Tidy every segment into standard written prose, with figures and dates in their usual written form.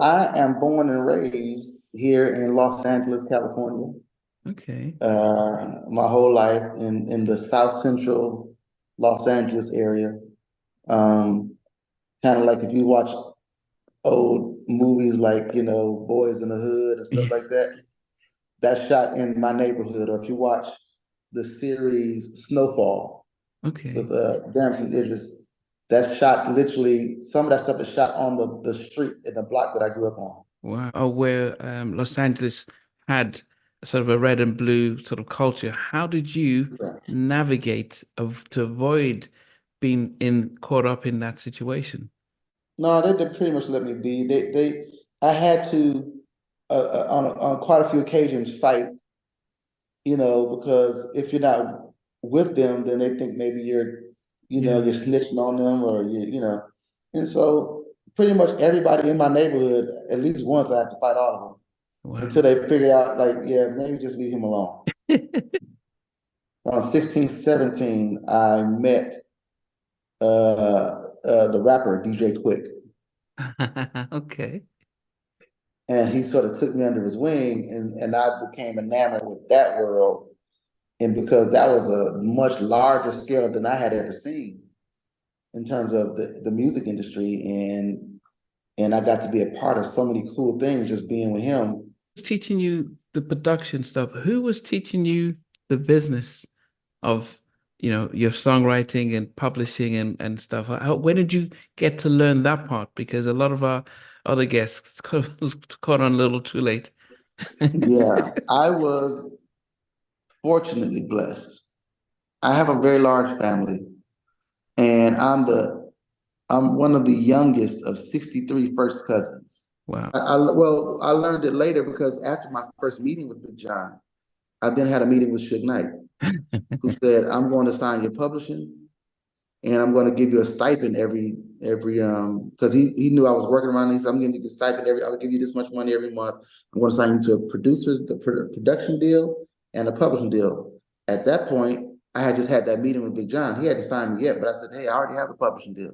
I am born and raised here in Los Angeles, California. Okay. My whole life in the South Central Los Angeles area. Um, Kind of like if you watch old movies like, Boys in the Hood and stuff Yeah. like that, that's shot in my neighborhood. Or if you watch the series Snowfall Okay. with Damson Idris, that's shot literally, some of that stuff is shot on the street in the block that I grew up on. Wow. Oh, where Los Angeles had sort of a red and blue sort of culture. How did you Yeah. navigate to avoid being in caught up in that situation? No, they pretty much let me be. I had to, on quite a few occasions, fight, because if you're not with them, then they think maybe you're Yeah. snitching on them or and so pretty much everybody in my neighborhood, at least once I had to fight all of them until Wow. they figured out, like, yeah, maybe just leave him alone. On 16, 17, I met the rapper DJ Quick. Okay. And he sort of took me under his wing, and I became enamored with that world. And because that was a much larger scale than I had ever seen in terms of the music industry, and I got to be a part of so many cool things just being with him. Teaching you the production stuff. Who was teaching you the business of, your songwriting and publishing and stuff? When did you get to learn that part? Because a lot of our other guests caught on a little too late. Yeah, I was fortunately blessed. I have a very large family, and I'm one of the youngest of 63 first cousins. Wow. I learned it later because after my first meeting with Big John, I then had a meeting with Suge Knight, who said, "I'm going to sign your publishing, and I'm going to give you a stipend every because he knew I was working around. He said, I'm going to give you a stipend I'll give you this much money every month. I'm going to sign you to a production deal and a publishing deal." At that point, I had just had that meeting with Big John. He hadn't signed me yet, but I said, "Hey, I already have a publishing deal."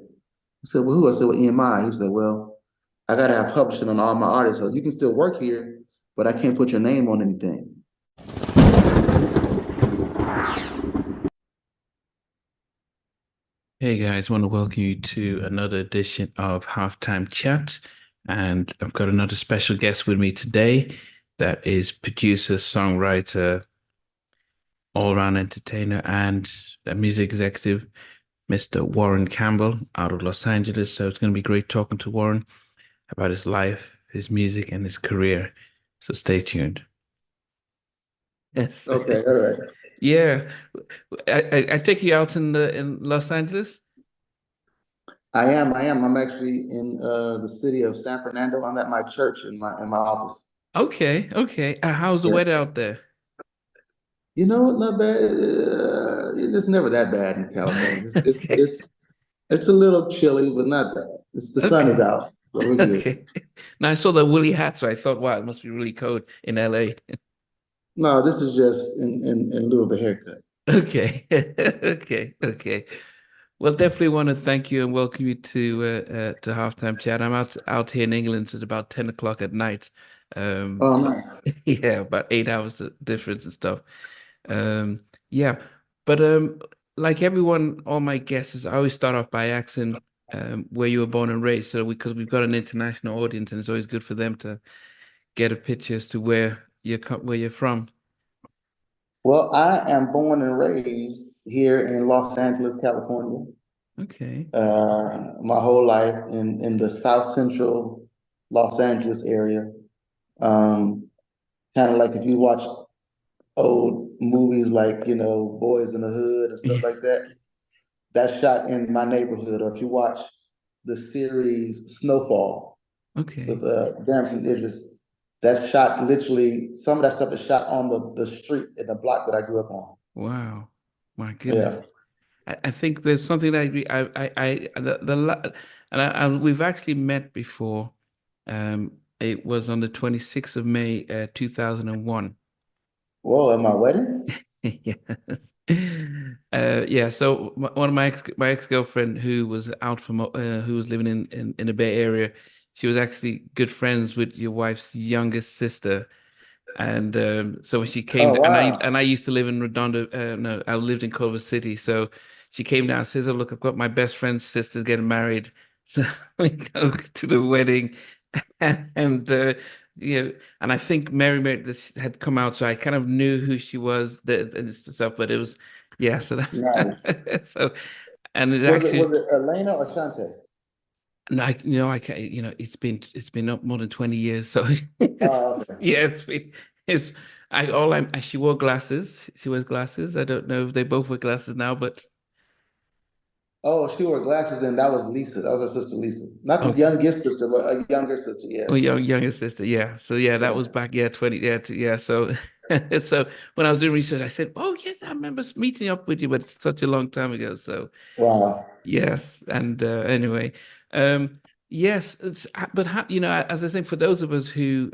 He said, "Well, who?" I said, "Well, EMI." He said, "Well, I got to have publishing on all my artists, so you can still work here, but I can't put your name on anything." Hey guys, want to welcome you to another edition of Halftime Chat. And I've got another special guest with me today that is producer, songwriter, all-round entertainer, and a music executive, Mr. Warryn Campbell out of Los Angeles. So it's going to be great talking to Warryn about his life, his music, and his career. So stay tuned. Yes. Okay, all right. Yeah. I take you out in Los Angeles. I am. I'm actually in the city of San Fernando. I'm at my church in my office. Okay, okay. How's the Yeah. weather out there? You know what? Not bad. It's never that bad in California. Okay. It's a little chilly, but not bad. The sun is Okay. out, so we're good. Okay. Now I saw the woolly hat, so I thought, wow, it must be really cold in LA. No, this is just in lieu of a haircut. Okay. Okay. Okay. Well, definitely want to thank you and welcome you to halftime chat. I'm out here in England, so it's about 10 o'clock at night. Um, Oh, nice. yeah, about 8 hours difference and stuff. Um, yeah, but like everyone, all my guests, I always start off by asking where you were born and raised. So because we've got an international audience, and it's always good for them to get a picture as to where you're from. Well, I am born and raised here in Los Angeles, California. Okay. My whole life in the South Central Los Angeles area. Um, Kind of like if you watch old movies like, Boys in the Hood and stuff Yeah. like that, that's shot in my neighborhood. Or if you watch the series Snowfall with Okay. Damson Idris, that's shot literally, some of that stuff is shot on the street in the block that I grew up on. Wow. My goodness. Yeah. I think there's something that we've actually met before. It was on the 26th of May, 2001. Whoa, at my wedding? Yes. Yeah. So one of my ex-girlfriend who was out from who was living in the Bay Area, she was actually good friends with your wife's youngest sister. And so when she came, Oh, and I wow. used to live in Redondo. No, I lived in Culver City. So she came down and says, "Oh, look, I've got my best friend's sister's getting married." So we go to the wedding, and you know, and I think Mary this had come out, so I kind of knew who she was and stuff. But it was, yeah. So Nice. so, and it Was actually, it Elena or Shante? no, I can't, it's been up more than 20 years. So Oh, okay. yeah, it's, I, all she wore glasses. She wears glasses. I don't know if they both wear glasses now, but Oh, she wore glasses, and that was Lisa. That was her sister Lisa. Not the okay. youngest sister, but a younger sister. Yeah. Oh, younger sister. Yeah. So yeah, that was Yeah. back, yeah, 20, yeah, yeah. So, so when I was doing research, I said, oh, yeah, I remember meeting up with you, but it's such a long time ago. So, Wow. yes, and anyway, um, yes, but as I think for those of us who,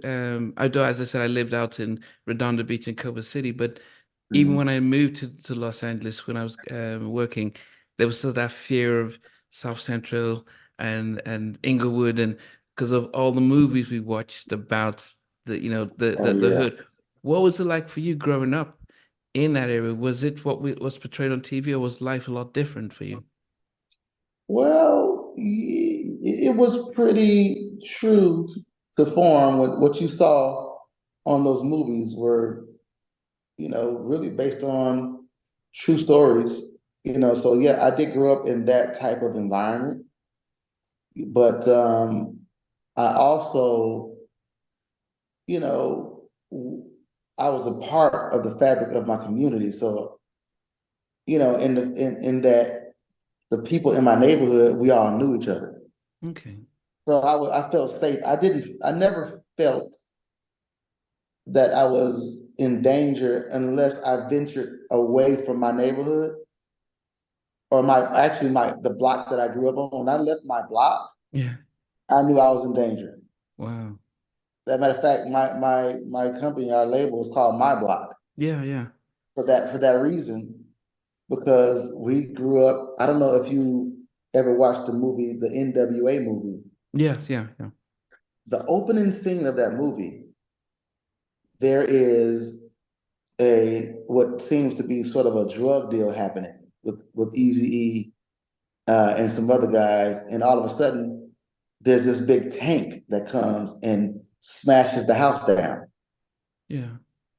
although as I said, I lived out in Redondo Beach in Culver City, but even Mhm. when I moved to Los Angeles when I was working, there was still that fear of South Central and Inglewood, and because of all the movies we watched about Oh, the yeah. hood. What was it like for you growing up in that area? Was it what was portrayed on TV, or was life a lot different for you? Well, it was pretty true to form. What you saw on those movies were, really based on true stories. So yeah, I did grow up in that type of environment, but I also, you know, I was a part of the fabric of my community. So, in that the people in my neighborhood, we all knew each other. Okay. So I felt safe. I never felt that I was in danger unless I ventured away from my neighborhood or the block that I grew up on. When I left my block, Yeah. I knew I was in danger. Wow. As a matter of fact, my company, our label is called My Block Yeah, yeah. for that reason, because we grew up. I don't know if you ever watched the movie, the NWA movie. Yes, yeah, yeah. The opening scene of that movie, there is a what seems to be sort of a drug deal happening with Eazy-E and some other guys, and all of a sudden there's this big tank that comes and smashes the house down. Yeah.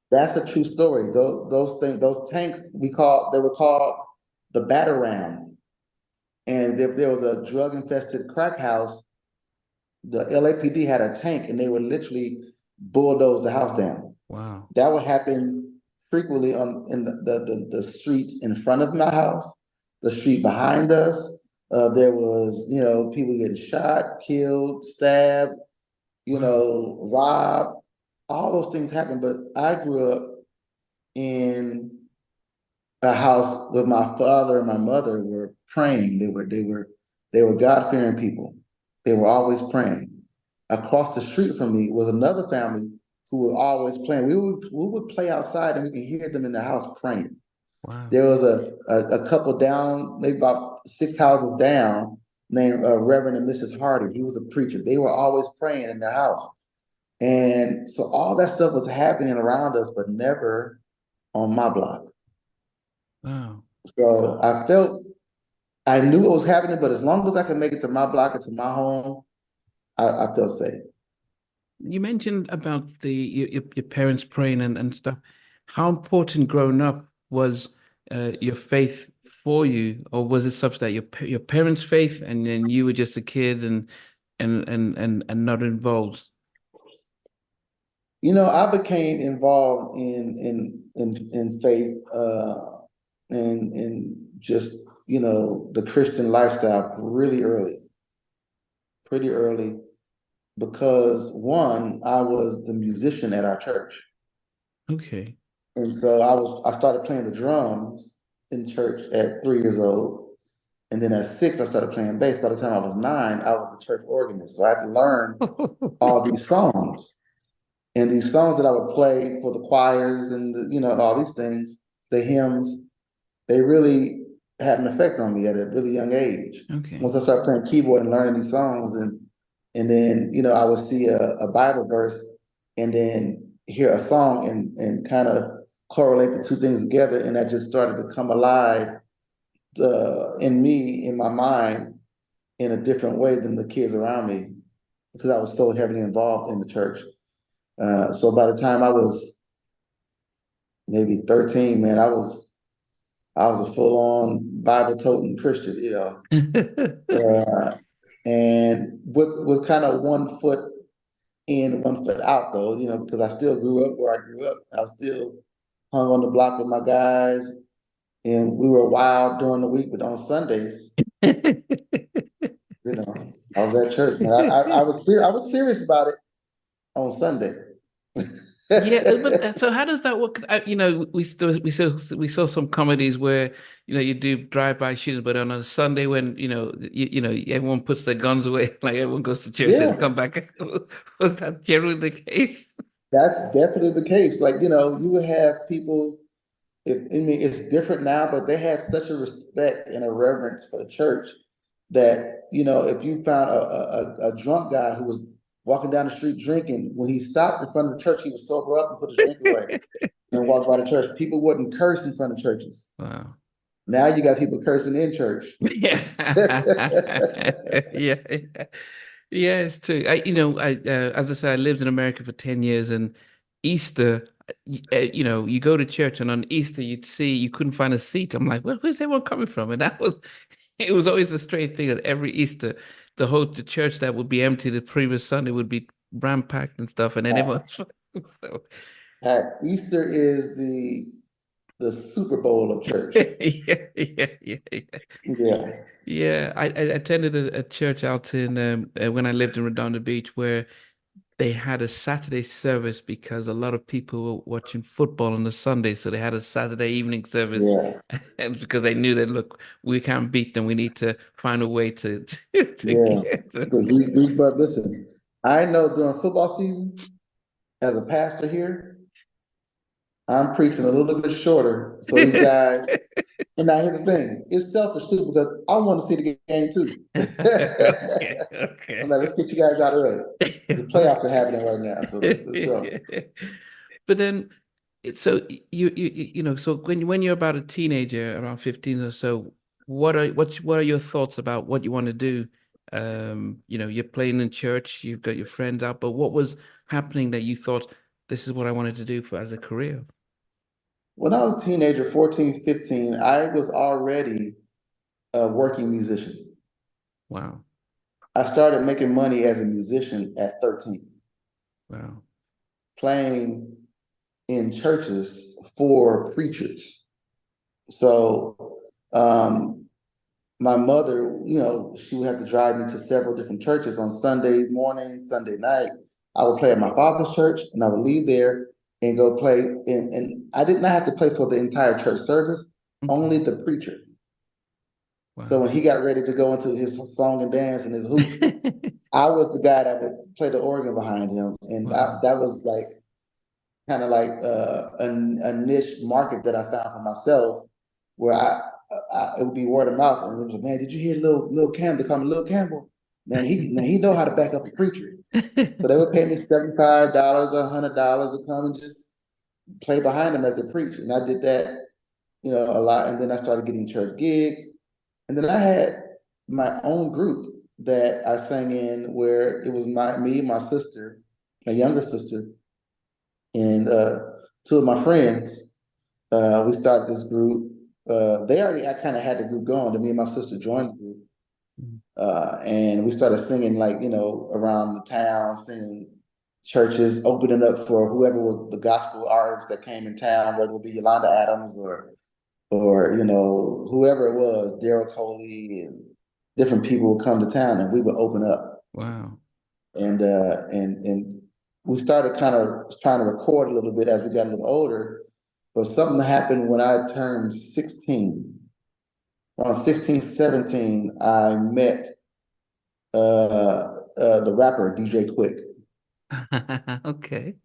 That's a true story. Those things, those tanks, they were called the Batarang. And if there was a drug infested crack house, the LAPD had a tank and they would literally bulldoze the house down. Wow. That would happen frequently on in the street in front of my house, the street behind us. There was, people getting shot, killed, stabbed, Wow. robbed. All those things happened. But I grew up in a house where my father and my mother were praying. They were God-fearing people. They were always praying. Across the street from me was another family who were always praying. We would play outside and we could hear them in the house praying. Wow. There was a couple down, maybe about 6 houses down, named Reverend and Mrs. Hardy. He was a preacher. They were always praying in their house. And so all that stuff was happening around us, but never on my block. Wow. So I knew it was happening, but as long as I could make it to my block and to my home, I felt safe. You mentioned about your parents praying and stuff. How important growing up was your faith for you, or was it such that your parents' faith and then you were just a kid and not involved? I became involved in faith and just the Christian lifestyle pretty early, because one, I was the musician at our church, Okay. and so I started playing the drums in church at 3 years old, and then at 6 I started playing bass. By the time I was 9, I was the church organist, so I had to learn all these songs. And these songs that I would play for the choirs and all these things, the hymns, they really had an effect on me at a really young age. Okay. Once I started playing keyboard and learning these songs, and And then, I would see a Bible verse and then hear a song and kind of correlate the two things together. And that just started to come alive in me, in my mind, in a different way than the kids around me, because I was so heavily involved in the church. So by the time I was maybe 13, man, I was a full-on Bible-toting Christian, and with kind of one foot in, one foot out, though, because I still grew up where I grew up. I was still hung on the block with my guys, and we were wild during the week, but on Sundays, I was at church, man. I was serious about it on Sunday. Yeah, but that, so how does that work? We saw some comedies where you do drive-by shootings, but on a Sunday when everyone puts their guns away, like everyone goes to church and Yeah, come back. Was that generally the case? that's definitely the case. Like, you would have people, I mean, it's different now, but they had such a respect and a reverence for the church that, if you found a drunk guy who was walking down the street drinking, when he stopped in front of the church, he would sober up and put his drink away and walk by the church. People wouldn't curse in front of churches. Wow. Now you got people cursing in church. Yeah. Yeah. Yeah, it's true. As I said, I lived in America for 10 years, and Easter, you go to church, and on Easter you'd see you couldn't find a seat. I'm like, where's everyone coming from? And it was always a strange thing that every Easter, the church that would be empty the previous Sunday would be ram-packed and stuff, and then everyone's so Easter is the Super Bowl of church. yeah, yeah, yeah, yeah. Yeah, Yeah, I attended a church out in when I lived in Redondo Beach where they had a Saturday service because a lot of people were watching football on the Sunday, so they had a Saturday evening service, yeah, and because they knew that look, we can't beat them, we need to find a way to yeah. get them. Because these brothers, listen, I know during football season, as a pastor here, I'm preaching a little bit shorter. So these guys, and now here's the thing, it's selfish too, because I want to see the game too. Okay, I'm okay. like, let's get you guys out early. The playoffs are happening right now, so let's go. But then, so so when you're about a teenager, around 15 or so, what are your thoughts about what you want to do? You're playing in church, you've got your friends out, but what was happening that you thought this is what I wanted to do for as a career? When I was a teenager, 14, 15, I was already a working musician. Wow, I started making money as a musician at 13, wow. playing in churches for preachers. So my mother, she would have to drive me to several different churches on Sunday morning, Sunday night. I would play at my father's church and I would leave there and go play. And I did not have to play for the entire church service, only Okay, the preacher. So wow. when he got ready to go into his song and dance and his hoop, I was the guy that would play the organ behind him. And Wow. that was like kind of like a niche market that I found for myself, where it would be word of mouth, and it was like, man, did you hear Lil Campbell? They call me Lil Campbell. Man, he know how to back up a preacher. So they would pay me $75, $100 to come and just play behind him as a preacher, and I did that, a lot. And then I started getting church gigs, and then I had my own group that I sang in, where it was me, my sister, my younger sister, and two of my friends. We started this group. I kind of had the group going. Then me and my sister joined the group, and we started singing, like, around the town, singing churches, opening up for whoever was the gospel artist that came in town, whether it be Yolanda Adams or whoever it was, Daryl Coley, and different people would come to town, and we would open up. Wow. And we started kind of trying to record a little bit as we got a little older, but something happened when I turned 16. Around 16, 17, I met the rapper DJ Quick, Okay.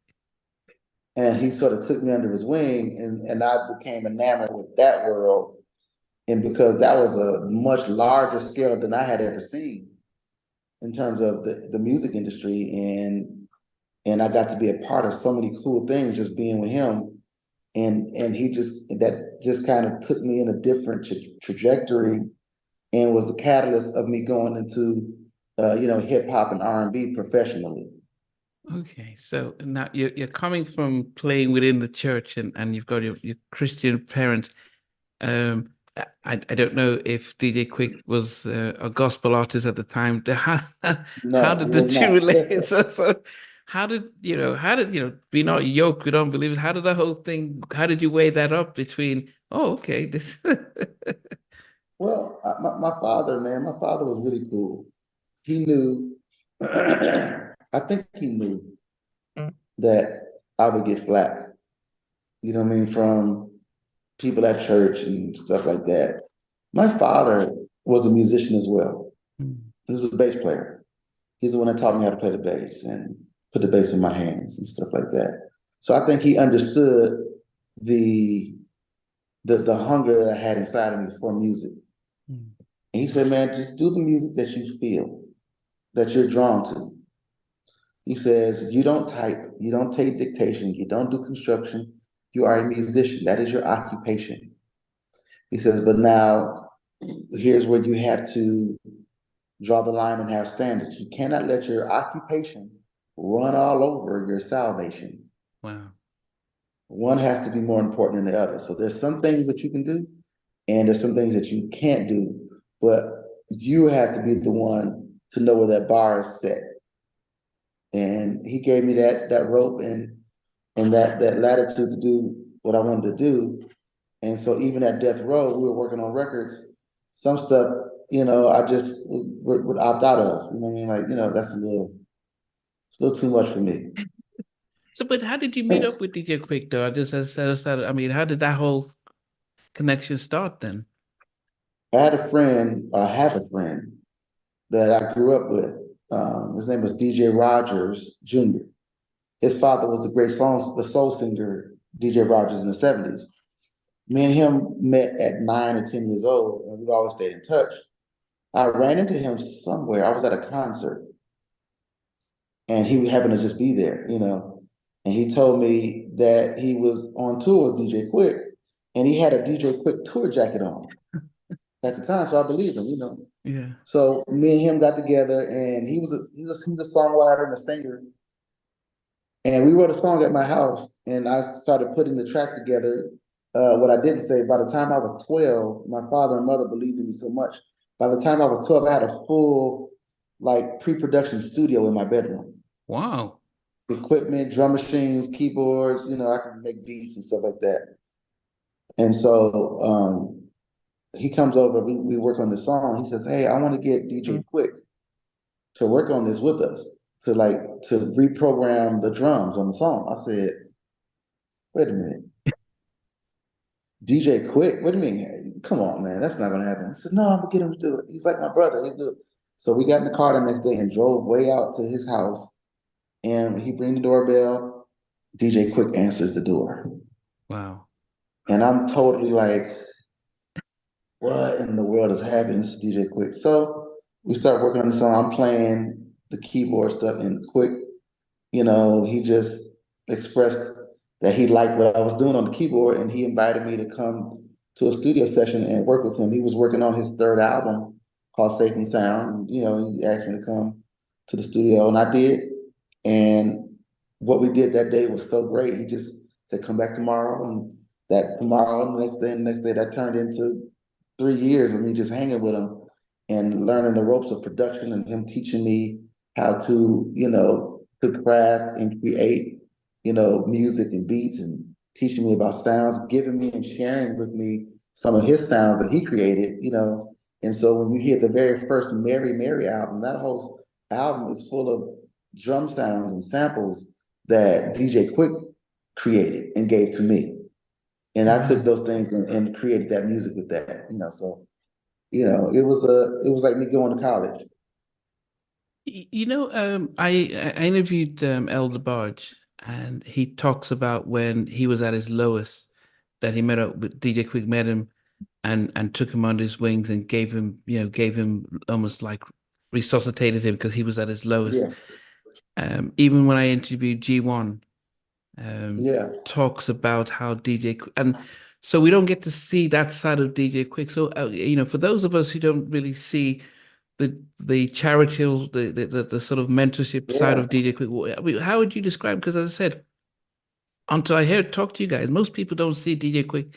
and he sort of took me under his wing, and I became enamored with that world, and because that was a much larger scale than I had ever seen. in terms of the music industry, and I got to be a part of so many cool things just being with him, and he just that just kind of took me in a different trajectory and was the catalyst of me going into hip hop and R&B professionally. Okay, so now you're coming from playing within the church and you've got your Christian parents. I don't know if DJ Quick was a gospel artist at the time. How No, did it the was two not. relate? So how did be not yoked with unbelievers? How did the whole thing? How did you weigh that up between? Oh, okay, this. Well, my father, man, my father was really cool. He knew, I think he knew that I would get flack, you know what I mean, from people at church and stuff like that. My father was a musician as well. He was a bass player. He's the one that taught me how to play the bass and put the bass in my hands and stuff like that. So I think he understood the the hunger that I had inside of me for music. And he said, man, just do the music that you feel, that you're drawn to. He says, you don't type, you don't take dictation, you don't do construction. You are a musician. That is your occupation. He says, but now here's where you have to draw the line and have standards. You cannot let your occupation run all over your salvation. Wow. One has to be more important than the other. So there's some things that you can do, and there's some things that you can't do, but you have to be the one to know where that bar is set. And he gave me that rope and that latitude to do what I wanted to do. And so even at Death Row, we were working on records. Some stuff, I just would opt out of. You know what I mean? Like, that's it's a little too much for me. So, but how did you meet up with DJ Quick though? I mean, how did that whole connection start then? I have a friend that I grew up with. His name was DJ Rogers Jr. His father was the soul singer DJ Rogers in the 70s. Me and him met at 9 or 10 years old, and we've always stayed in touch. I ran into him somewhere. I was at a concert, and he happened to just be there. And he told me that he was on tour with DJ Quick, and he had a DJ Quick tour jacket on at the time, so I believed him. Yeah. So me and him got together, and he was a songwriter and a singer, and we wrote a song at my house, and I started putting the track together. What I didn't say, by the time I was 12, my father and mother believed in me so much. By the time I was 12, I had a full like pre-production studio in my bedroom. Wow. Equipment, drum machines, keyboards, I can make beats and stuff like that. And so he comes over, we work on the song. He says, hey, I want to get DJ Quick to work on this with us, to reprogram the drums on the song. I said, wait a minute. DJ Quick, what do you mean? Come on, man, that's not gonna happen. I said, no, I'm gonna get him to do it. He's like my brother, he'll do it. So we got in the car the next day and drove way out to his house, and he rang the doorbell. DJ Quick answers the door. Wow. And I'm totally like, what in the world is happening? This is DJ Quick. So we start working on the song. I'm playing the keyboard stuff, and Quick, he just expressed that he liked what I was doing on the keyboard, and he invited me to come to a studio session and work with him. He was working on his third album called Safe and Sound. And, he asked me to come to the studio, and I did. And what we did that day was so great. He just said, come back tomorrow. And that tomorrow and the next day, that turned into 3 years of me just hanging with him and learning the ropes of production and him teaching me how to craft and create, music and beats, and teaching me about sounds, giving me and sharing with me some of his sounds that he created. And so when you hear the very first Mary Mary album, that whole album is full of drum sounds and samples that DJ Quick created and gave to me. And I took those things and created that music with that. So it was like me going to college. I interviewed Elder Barge, and he talks about when he was at his lowest that he met up with DJ Quick, met him and took him under his wings and gave him almost like resuscitated him because he was at his lowest. Yeah, Even when I interviewed G1, yeah, talks about how and so we don't get to see that side of DJ Quick. So for those of us who don't really see the charitable, the sort of mentorship side yeah. of DJ Quick, I mean, how would you describe? Because as I said, until I hear talk to you guys, most people don't see DJ Quick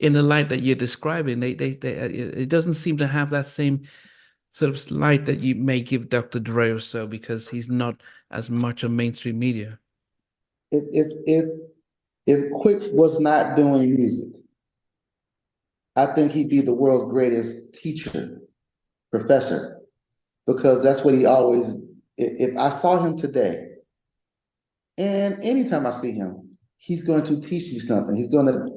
in the light that you're describing. It doesn't seem to have that same sort of light that you may give Dr. Dre or so because he's not as much on mainstream media. If if if if Quick was not doing music, I think he'd be the world's greatest teacher, professor, because that's what he always. If I saw him today, and anytime I see him, he's going to teach me something. He's going to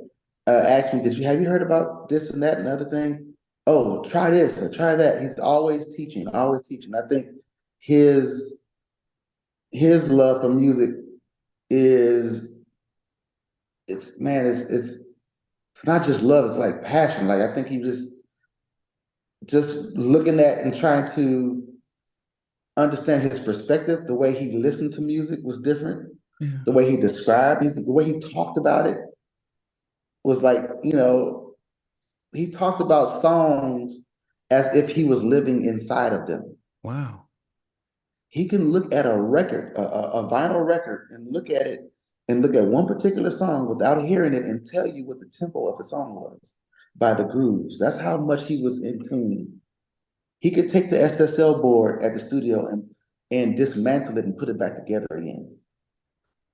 ask me, "Did you have you heard about this and that and other thing? Oh, try this or try that." He's always teaching, always teaching. I think his his love for music is it's man, it's not just love, it's like passion. Like I think he just looking at and trying to understand his perspective, the way he listened to music was different. Yeah. The way he described, the way he talked about it was like, he talked about songs as if he was living inside of them. Wow. He can look at a record, a vinyl record, and look at it and look at one particular song without hearing it and tell you what the tempo of the song was by the grooves. That's how much he was in tune. He could take the SSL board at the studio and dismantle it and put it back together again.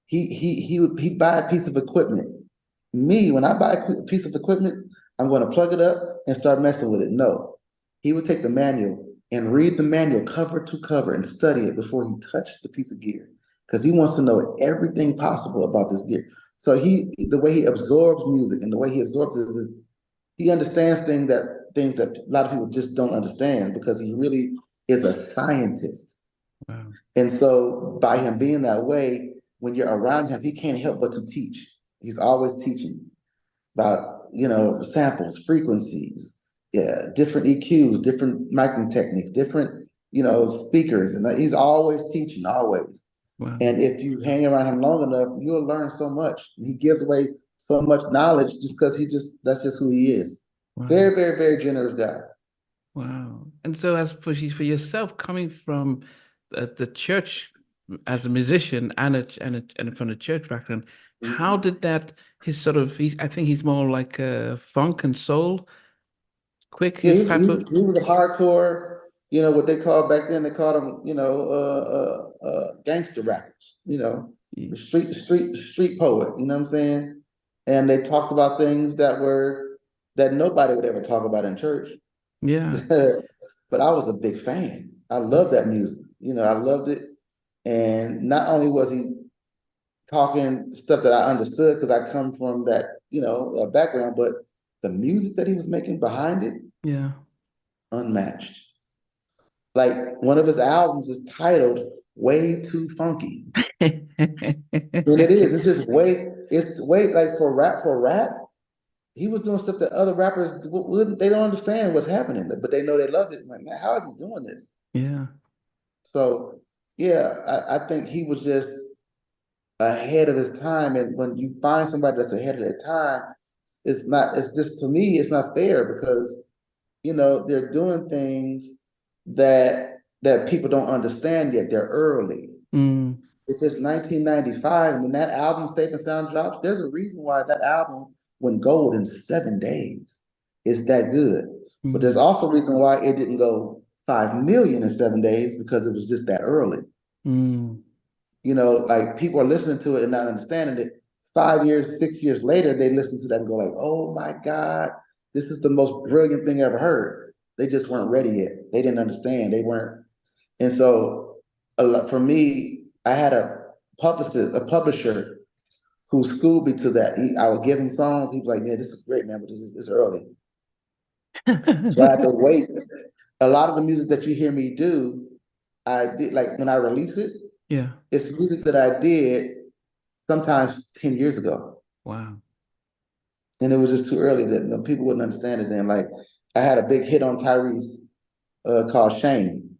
He'd buy a piece of equipment. Me, when I buy a piece of equipment, I'm going to plug it up and start messing with it. No, he would take the manual and read the manual cover to cover and study it before he touched the piece of gear because he wants to know everything possible about this gear. So the way he absorbs music and the way he absorbs it is he understands things that a lot of people just don't understand because he really is a scientist. Wow. And so by him being that way, when you're around him, he can't help but to teach. He's always teaching about, samples, frequencies, yeah, different EQs, different miking techniques, different, speakers. And he's always teaching, always. Wow. And if you hang around him long enough, you'll learn so much. He gives away so much knowledge just because that's just who he is. Wow. Very, very, very generous guy. Wow. And so as for yourself coming from the church as a musician and from the church background, how Mhm. did that his sort of I think he's more like funk and soul, quick Yeah, his type of he was a hardcore, what they called back then, they called them, gangster rappers, the street poet, you know what I'm saying? And they talked about things that nobody would ever talk about in church. yeah. But I was a big fan. I loved that music. I loved it. And not only was he talking stuff that I understood because I come from that, background, but the music that he was making behind it, Yeah. unmatched. Like one of his albums is titled "Way Too Funky," and it is. It's just way. It's way like for rap. He was doing stuff that other rappers wouldn't. They don't understand what's happening, but they know they love it. Like, man, how is he doing this? Yeah. So, yeah, I think he was just ahead of his time. And when you find somebody that's ahead of their time, it's not. It's just to me, it's not fair because they're doing things that people don't understand yet. They're early. Mm, If it's 1995, when that album Safe and Sound drops, there's a reason why that album went gold in 7 days. It's that good. But there's mm, also a reason why it didn't go 5 million in 7 days because it was just that early. mm. Like people are listening to it and not understanding it. 5 years, 6 years later, they listen to that and go like, "Oh my God, this is the most brilliant thing I ever heard." They just weren't ready yet. They didn't understand. They weren't. And so, for me, I had a publisher who schooled me to that. I would give him songs. He was like, "Man, this is great, man, but it's early." So I had to wait. A lot of the music that you hear me do, I did like when I release it. Yeah. It's music that I did sometimes 10 years ago. Wow. And it was just too early that people wouldn't understand it then. Like I had a big hit on Tyrese called Shame.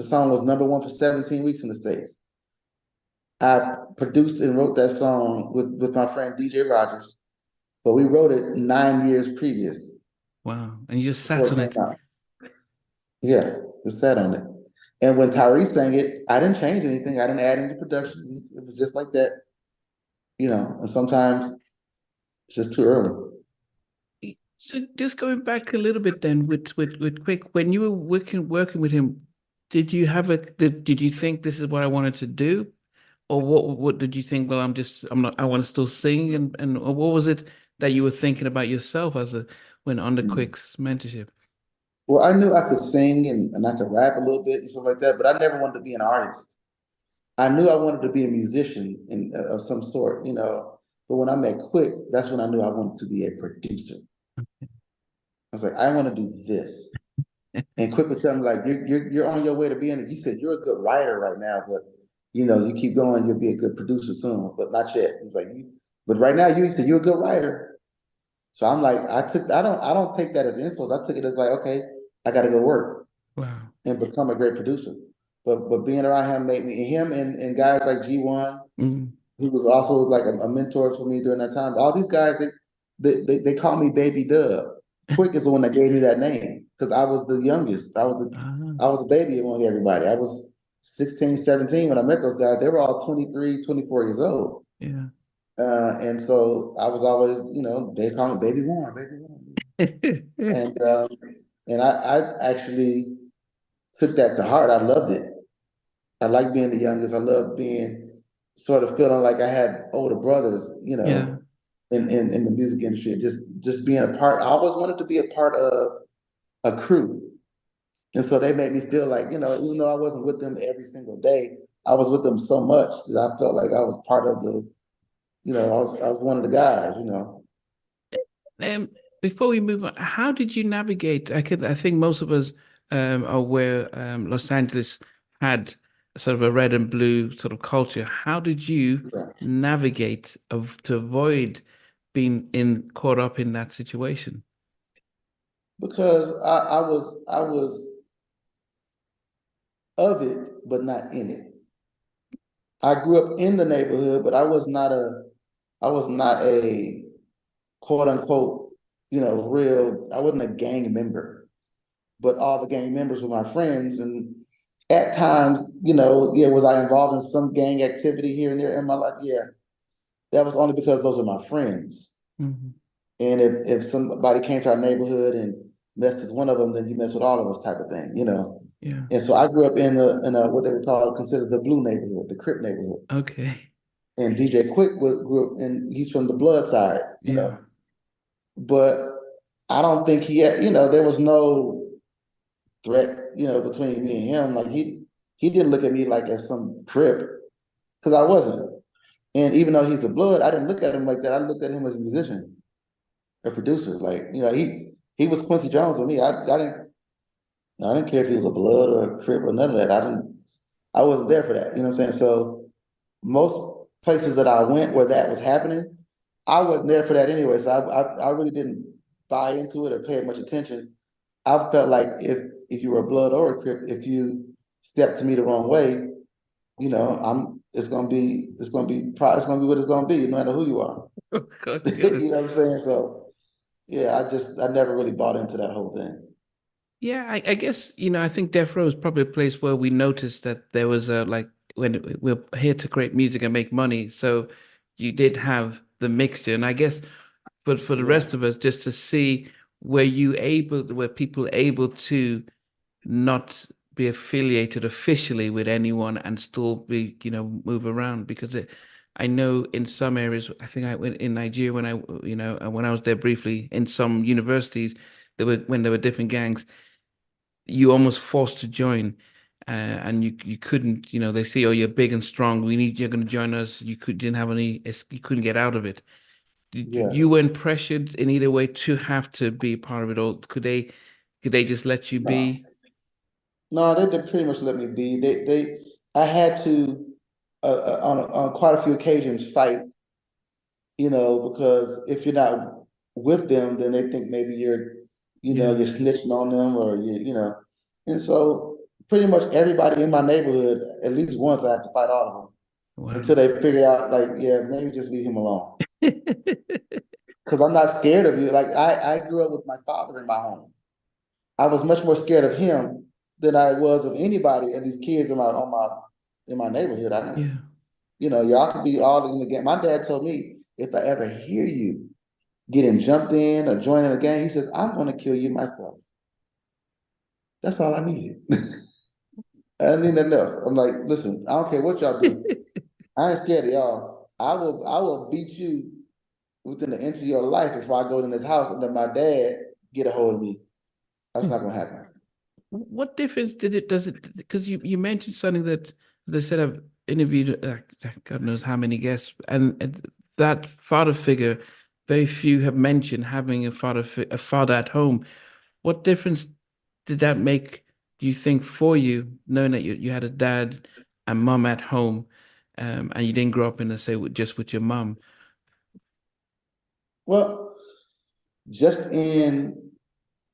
The song was #1 for 17 weeks in the States. I produced and wrote that song with my friend DJ Rogers, but we wrote it 9 years previous Wow. And you just before sat it on came it. out. Yeah, just sat on it. And when Tyree sang it, I didn't change anything. I didn't add any production. It was just like that, and sometimes it's just too early. So just going back a little bit then with Quick, when you were working with him, did you have did you think this is what I wanted to do? Or what did you think? Well, I'm not I want to still sing and or what was it that you were thinking about yourself as a when under Mm. Quick's mentorship? Well, I knew I could sing and I could rap a little bit and stuff like that, but I never wanted to be an artist. I knew I wanted to be a musician of some sort. But when I met Quick, that's when I knew I wanted to be a producer. I was like, I want to do this. And Quick would tell me like, you're on your way to being. He said you're a good writer right now, but you keep going, you'll be a good producer soon, but not yet. He's like, but right now you said you're a good writer. So I'm like, I don't take that as insults. I took it as like, okay, I got to go work Wow. and become a great producer. But being around him made me him and guys like G1, Mm. he was also like a mentor for me during that time. All these guys, they call me Baby Dub. Quick is the one that gave me that name because I was the youngest. Ah, I was a baby among everybody. I was 16, 17 when I met those guys. They were all 23, 24 years old. yeah. And so I was always, they call me Baby Warren, Baby Warren. And I actually took that to heart. I loved it. I like being the youngest. I love being sort of feeling like I had older brothers, Yeah. in the music industry. Just being a part. I always wanted to be a part of a crew. And so they made me feel like, even though I wasn't with them every single day, I was with them so much that I felt like I was part of I was one of the guys. Um, before we move on, how did you navigate? I think most of us are aware Los Angeles had sort of a red and blue sort of culture. How did you Yeah. navigate to avoid being in caught up in that situation? Because I was of it, but not in it. I grew up in the neighborhood, but I was not a quote unquote, I wasn't a gang member, but all the gang members were my friends. And at times, yeah, was I involved in some gang activity here and there in my life? Yeah. That was only because those are my friends. Hmm. And if somebody came to our neighborhood and messed with one of them, then you mess with all of us type of thing. Yeah. And so I grew up in a what they would call considered the blue neighborhood, the Crip neighborhood. Okay. And DJ Quick grew up and he's from the blood side, Yeah. but I don't think there was no threat, between me and him. Like he didn't look at me like as some Crip because I wasn't. And even though he's a blood, I didn't look at him like that. I looked at him as a musician, a producer. Like, he was Quincy Jones with me. I didn't care if he was a blood or a Crip or none of that. I wasn't there for that. You know what I'm saying? So most places that I went where that was happening, I wasn't there for that anyway. So I really didn't buy into it or pay much attention. I felt like if you were a blood or a Crip, if you stepped to me the wrong way, it's gonna be what it's gonna be, no matter who you are. Oh, God, goodness. You know what I'm saying? So yeah, I never really bought into that whole thing. Yeah, I guess, I think Death Row is probably a place where we noticed that there was a like when we're here to create music and make money. So you did have the mixture. And I guess for the Yeah, rest of us, just to see were people able to not be affiliated officially with anyone and still be, move around because I know in some areas, I think I went in Nigeria when I was there briefly in some universities, when there were different gangs you almost forced to join. And you couldn't, they say, oh, you're big and strong. You're going to join us. Didn't have you couldn't get out of it. You yeah. weren't pressured in either way to have to be part of it all. Could they just let you No, be? no, they pretty much let me be. I had to on quite a few occasions fight, because if you're not with them, then they think maybe you're Yeah, snitching on them or and so pretty much everybody in my neighborhood, at least once I had to fight all of them Wow. until they figured out, like, yeah, maybe just leave him alone. Because I'm not scared of you. Like I grew up with my father in my home. I was much more scared of him than I was of anybody and these kids in my neighborhood. I don't, Yeah. y'all could be all in the game. My dad told me if I ever hear you getting jumped in or joining a gang, he says, I'm gonna kill you myself. That's all I needed. I didn't need nothing else. I'm like, listen, I don't care what y'all do. I ain't scared of y'all. I will beat you within the inch of your life if I go in this house and let my dad get a hold of me. That's not gonna happen. What difference does it, because you mentioned something that they said I've interviewed God knows how many guests, and that father figure, very few have mentioned having a father at home. What difference did that make, do you think, for you, knowing that you had a dad and mom at home, and you didn't grow up in, say, just with your mom? Well, just in,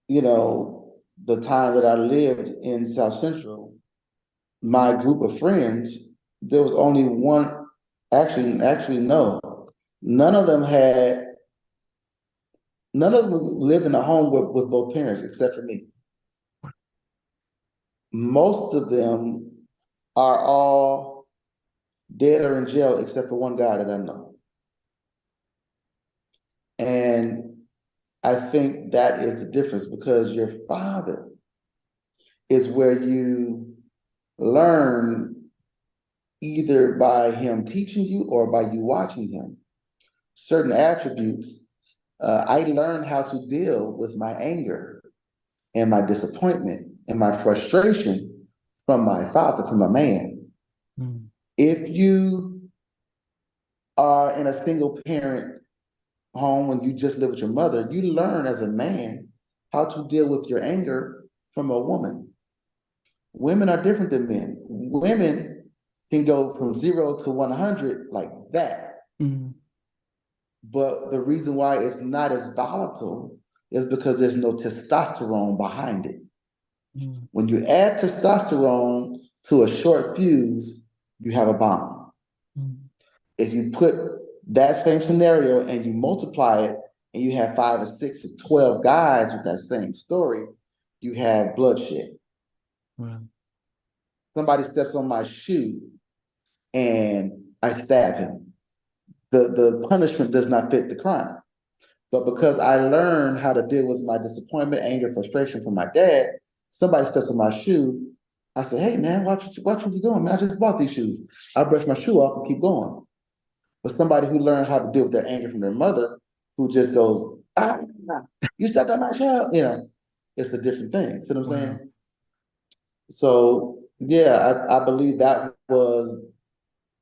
the time that I lived in South Central, my group of friends, there was only one, actually, no. None of them had, none of them lived in a home with both parents except for me. Most of them are all dead or in jail except for one guy that I know. And I think that is the difference because your father is where you learn either by him teaching you or by you watching him certain attributes. I learned how to deal with my anger and my disappointment and my frustration from my father, from a man. Mm, If you are in a single parent home when you just live with your mother, you learn as a man how to deal with your anger from a woman. Women are different than men. Women can go from 0 to 100 like that. mm, But the reason why it's not as volatile is because there's no testosterone behind it. mm, When you add testosterone to a short fuse, you have a bomb. mm, If you put that same scenario and you multiply it and you have 5 or 6 or 12 guys with that same story, you have bloodshed. well, Somebody steps on my shoe and I stab him. The punishment does not fit the crime. But because I learned how to deal with my disappointment, anger, frustration from my dad, somebody steps on my shoe. I say, hey man, watch what you're doing, man. I just bought these shoes. I brush my shoe off and keep going. But somebody who learned how to deal with their anger from their mother, who just goes, you stepped on my shoe, it's a different thing. See what I'm wow. saying? So yeah, I believe that was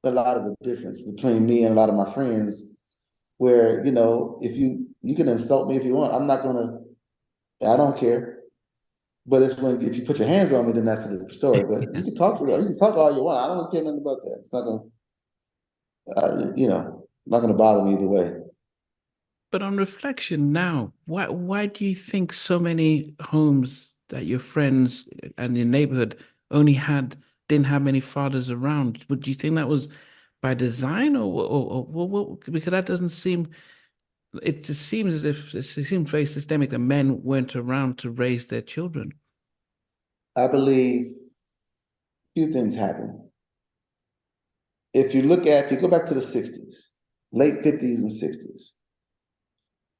a lot of the difference between me and a lot of my friends, where if you can insult me if you want, I'm not gonna, I don't care. But it's when if you put your hands on me, then that's a different story. But you can talk all you want. I don't care nothing about that. It's not gonna, not gonna bother me either way. But on reflection now, why do you think so many homes that your friends and your neighborhood only didn't have many fathers around? Would you think that was by design, or because that doesn't seem, it just seems as if it seems very systemic that men weren't around to raise their children. I believe a few things happen. If you go back to the 60s, late 50s and 60s,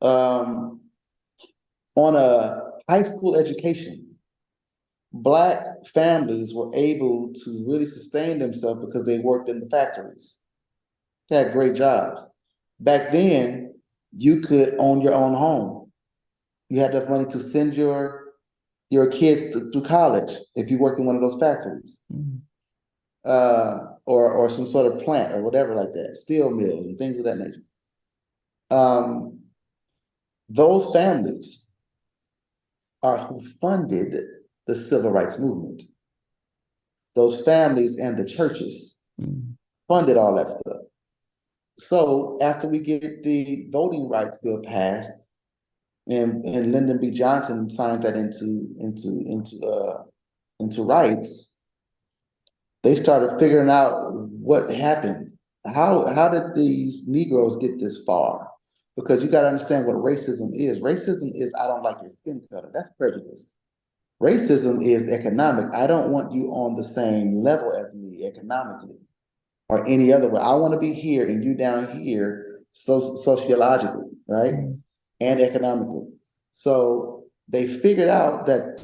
um, on a high school education, Black families were able to really sustain themselves because they worked in the factories. They had great jobs. Back then, you could own your own home. You had enough money to send your kids to college if you worked in one of those factories, Mm, or some sort of plant or whatever like that, steel mills and things of that nature. Um, those families are who funded the civil rights movement. Those families and the churches mm, funded all that stuff. So after we get the voting rights bill passed, and Lyndon B. Johnson signs that into into rights, they started figuring out what happened. How did these Negroes get this far? Because you got to understand what racism is. Racism is I don't like your skin color. That's prejudice. Racism is economic. I don't want you on the same level as me economically or any other way. I want to be here and you down here sociologically, right? Mm. And economically. So they figured out that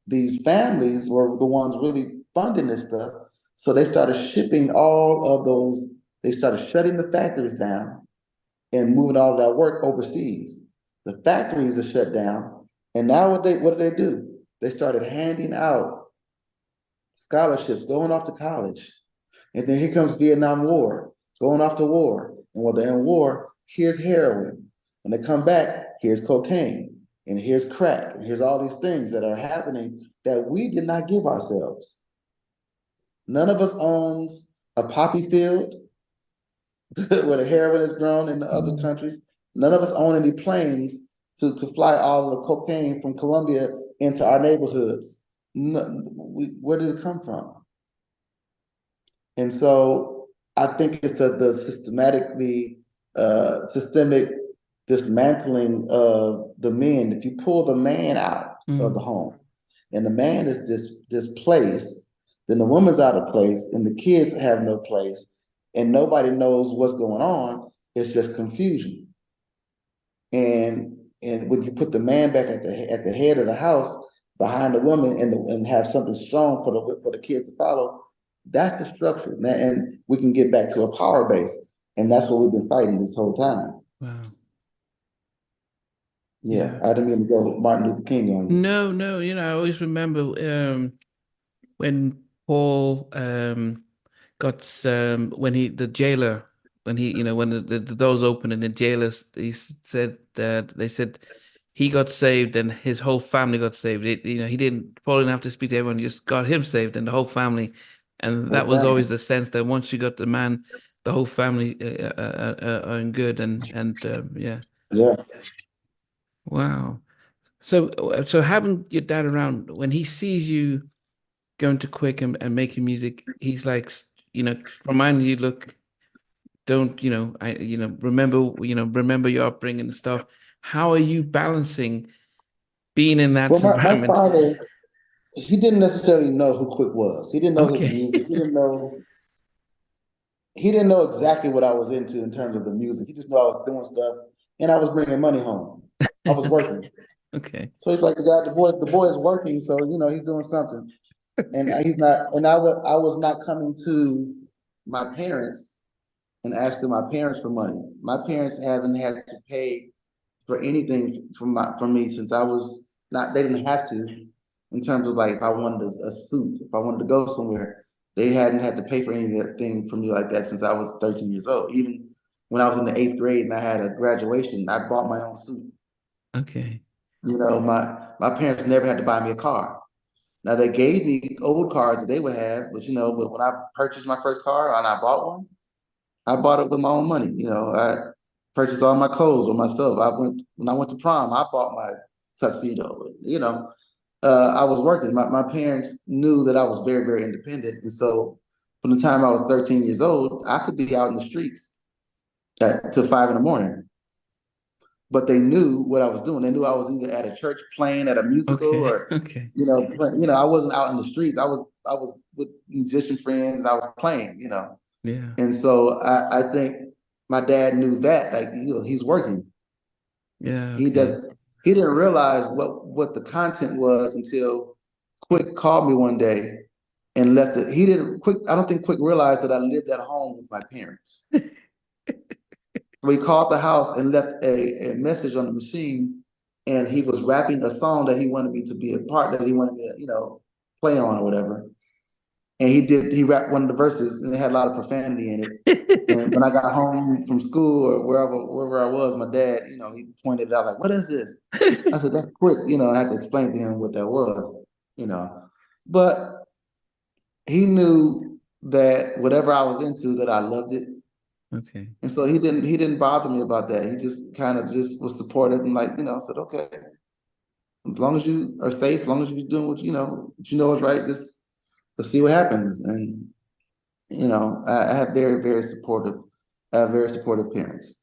these families were the ones really funding this stuff. So they started shipping all of those, they started shutting the factories down and moving all of that work overseas. The factories are shut down. And now what did they do? They started handing out scholarships, going off to college. And then here comes Vietnam War, going off to war. And while they're in war, here's heroin. When they come back, here's cocaine, and here's crack, and here's all these things that are happening that we did not give ourselves. None of us owns a poppy field where the heroin is grown in the other Mm. countries. None of us own any planes to fly all the cocaine from Colombia into our neighborhoods. Where did it come from? And so I think it's the systemic dismantling of the men. If you pull the man out of the Mm. home and the man is displaced, then the woman's out of place and the kids have no place and nobody knows what's going on. It's just confusion. And when you put the man back at the head of the house behind the woman and have something strong for the kids to follow, that's the structure, man. And we can get back to a power base, and that's what we've been fighting this whole time. Wow. Yeah, Yeah. I didn't mean to go Martin Luther King on you. No, no, I always remember when Paul when the jailer when he when the doors opened and the jailer said that they said he got saved and his whole family got saved. He didn't Paul didn't have to speak to everyone, he just got him saved and the whole family. And that Whole was always family. the sense that once you got the man, the whole family are in good and yeah. Yeah. Wow. So having your dad around when he sees you going to Quick and making music, he's like, reminding you, look, don't, remember your upbringing and stuff. How are you balancing being in Well, that my environment? father, he didn't necessarily know who Quick was. He didn't know his Okay. music. He didn't know exactly what I was into in terms of the music. He just knew I was doing stuff and I was bringing money home. I was Okay. working. Okay. So he's like, the boy is working, so he's doing something. And he's not, and I was not coming to my parents and asking my parents for money. My parents haven't had to pay for anything from me since I was not, they didn't have to in terms of like if I wanted a suit, if I wanted to go somewhere, they hadn't had to pay for anything for me like that since I was 13 years old. Even when I was in the eighth grade and I had a graduation, I bought my own suit. Okay. My parents never had to buy me a car. Now they gave me old cars that they would have, but when I purchased my first car and I bought one, I bought it with my own money. I purchased all my clothes with myself. When I went to prom, I bought my tuxedo. I was working. My parents knew that I was very, very independent. And so from the time I was 13 years old, I could be out in the streets till 5 in the morning. But they knew what I was doing. They knew I was either at a church playing at a musical Okay. or, Okay. I wasn't out in the streets. I was with musician friends and I was playing. Yeah. And so I think my dad knew that, like, he's working. Yeah. He Okay. does he didn't realize what the content was until Quick called me one day and left it. He didn't Quick, I don't think Quick realized that I lived at home with my parents. So he called the house and left a message on the machine, and he was rapping a song that he wanted me to be a part, that he wanted me to, play on or whatever. And he rapped one of the verses and it had a lot of profanity in it. And when I got home from school or wherever I was, my dad, he pointed it out like, "What is this?" I said, "That's Quick," and I had to explain to him what that was, you know. But he knew that whatever I was into, that I loved it. Okay. And so he didn't bother me about that. He just kind of just was supportive and like, said, "Okay, as long as you are safe, as long as you're doing what you know is right, just let's see what happens. And I have very supportive parents.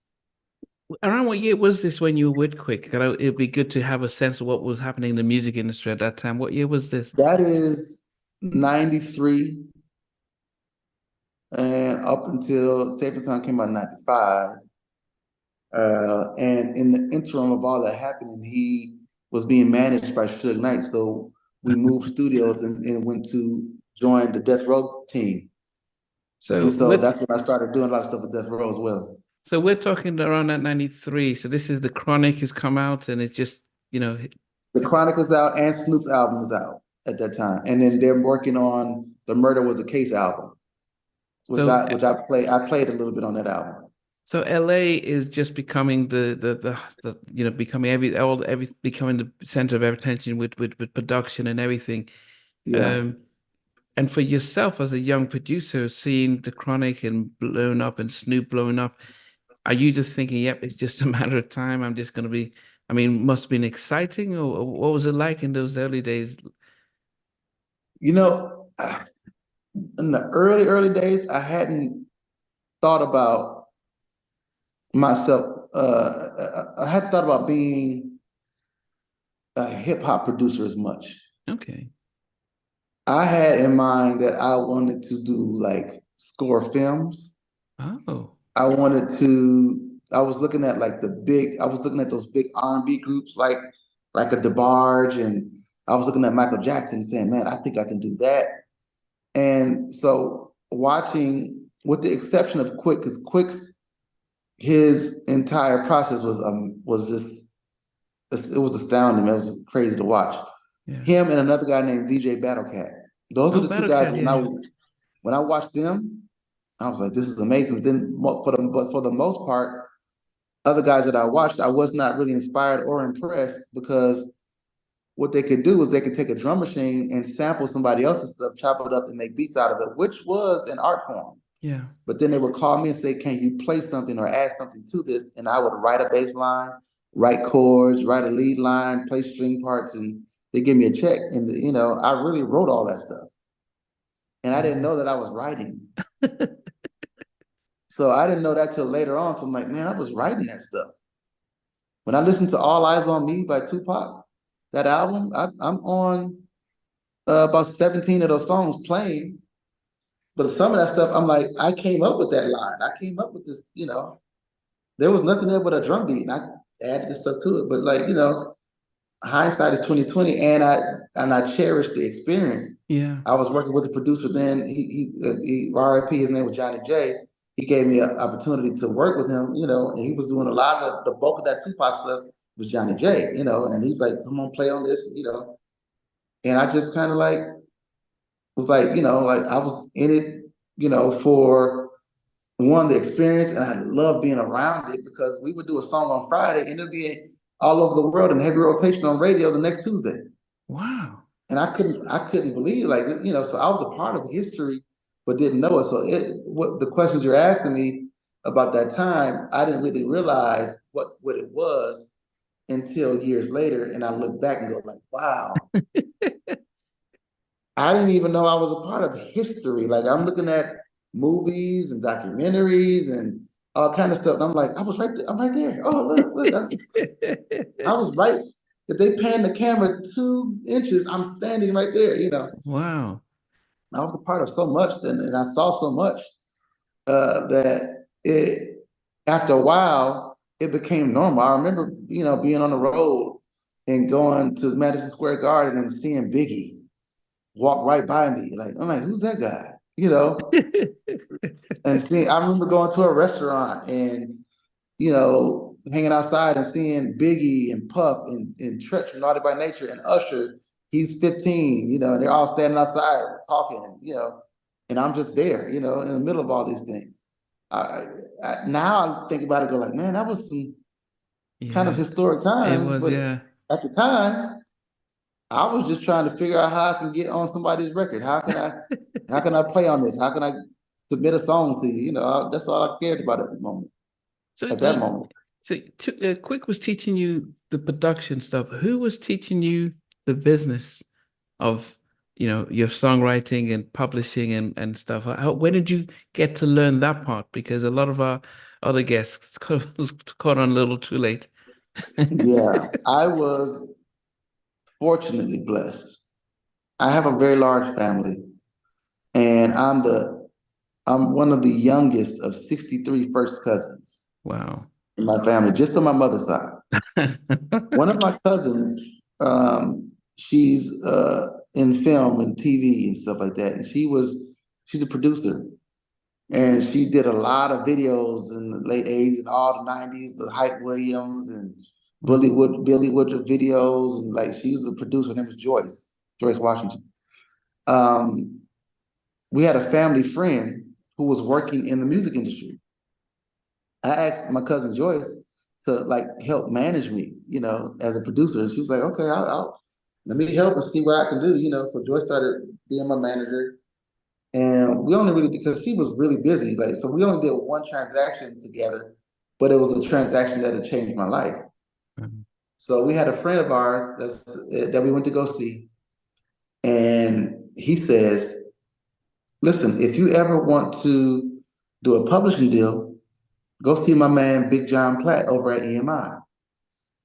Around what year was this when you were with Quick? It'd be good to have a sense of what was happening in the music industry at that time. What year was this? That is 93, and up until Safe and Sound came out in 95. And in the interim of all that happening, he was being managed by Suge Knight. So we moved studios and went to join the Death Row team. So And so what? that's when I started doing a lot of stuff with Death Row as well. So we're talking around that 93. So this is the Chronic has come out and it's just, you know, The Chronic is out and Snoop's album is out at that time. And then they're working on the Murder Was a Case album, which so I played a little bit on that album. so LA is just becoming the becoming becoming the center of attention with production and everything. Yeah. Um and for yourself as a young producer, seeing the Chronic and blown up and Snoop blowing up, are you just thinking, yep, it's just a matter of time. I'm just gonna be, I mean, must have been exciting, or what was it like in those early days? You know, in the early days, I hadn't thought about myself. I hadn't thought about being a hip hop producer as much. Okay. I had in mind that I wanted to do like score films. Oh, I was looking at I was looking at those big R&B groups like a DeBarge, and I was looking at Michael Jackson and saying, man, I think I can do that. And so watching, with the exception of Quick, because Quick's his entire process was just it was astounding. It was crazy to watch. yeah. Him and another guy named DJ Battlecat. Those are Oh, the two guys Battlecat, yeah. when I watched them, I was like, this is amazing. But for the most part, other guys that I watched, I was not really inspired or impressed because what they could do is they could take a drum machine and sample somebody else's stuff, chop it up, and make beats out of it, which was an art form. Yeah. But then they would call me and say, can you play something or add something to this? And I would write a bass line, write chords, write a lead line, play string parts, and they give me a check. And I really wrote all that stuff. And I didn't know that I was writing. So I didn't know that till later on. So I'm like, man, I was writing that stuff. When I listened to All Eyes on Me by Tupac, that album, I'm on about 17 of those songs playing. But some of that stuff, I'm like, I came up with that line. I came up with this. There was nothing there but a drum beat, and I added this stuff to it. But hindsight is 2020, and I cherish the experience. Yeah. I was working with the producer then. He RIP. His name was Johnny J. He gave me an opportunity to work with him. And he was doing a lot of the bulk of that Tupac stuff was Johnny J. And he's like, "Come on, play on this." And I just kind of was like I was in it, for one, the experience, and I love being around it because we would do a song on Friday and it'd be all over the world in heavy rotation on radio the next Tuesday. Wow. And I couldn't believe so I was a part of history, but didn't know it. So what the questions you're asking me about that time, I didn't really realize what it was until years later. And I look back and go like, wow, I didn't even know I was a part of history. Like I'm looking at movies and documentaries and all kind of stuff. And I'm like, I was right there. I'm right there. Oh, look. I was right. If they pan the camera 2 inches, I'm standing right there. Wow. I was a part of so much and I saw so much that after a while, it became normal. I remember, being on the road and going to Madison Square Garden and seeing Biggie walk right by me. Like, I'm like, who's that guy? And I remember going to a restaurant and, hanging outside and seeing Biggie and Puff and Tretch from Naughty by Nature and Usher. He's 15, and they're all standing outside talking, and I'm just there, in the middle of all these things. Now I think about it, go like, man, that was some kind of Yeah. historic It times. was, But yeah. at the time, I was just trying to figure out how I can get on somebody's record. How can I play on this? How can I submit a song to you? That's all I cared about at the moment. So At that moment. Quick was teaching you the production stuff, who was teaching you the business of, your songwriting and publishing and stuff? When did you get to learn that part? Because a lot of our other guests caught on a little too late. Yeah, I was fortunately blessed. I have a very large family, and I'm one of the youngest of 63 first cousins Wow. in my family, just on my mother's side. One of my cousins, she's in film and TV and stuff like that, and she's a producer, and she did a lot of videos in the late '80s and all the '90s, the Hype Williams and Billy Woodruff videos, and like she's a producer. Her name was Joyce Washington. Um, we had a family friend who was working in the music industry. I asked my cousin Joyce to like help manage me, as a producer. And she was like, okay, I'll let me help and see what I can do. So Joyce started being my manager. And we only really, because she was really busy, like, so we only did one transaction together, but it was a transaction that had changed my life. Mhm. So we had a friend of ours that we went to go see. And he says, listen, if you ever want to do a publishing deal, go see my man Big John Platt over at EMI.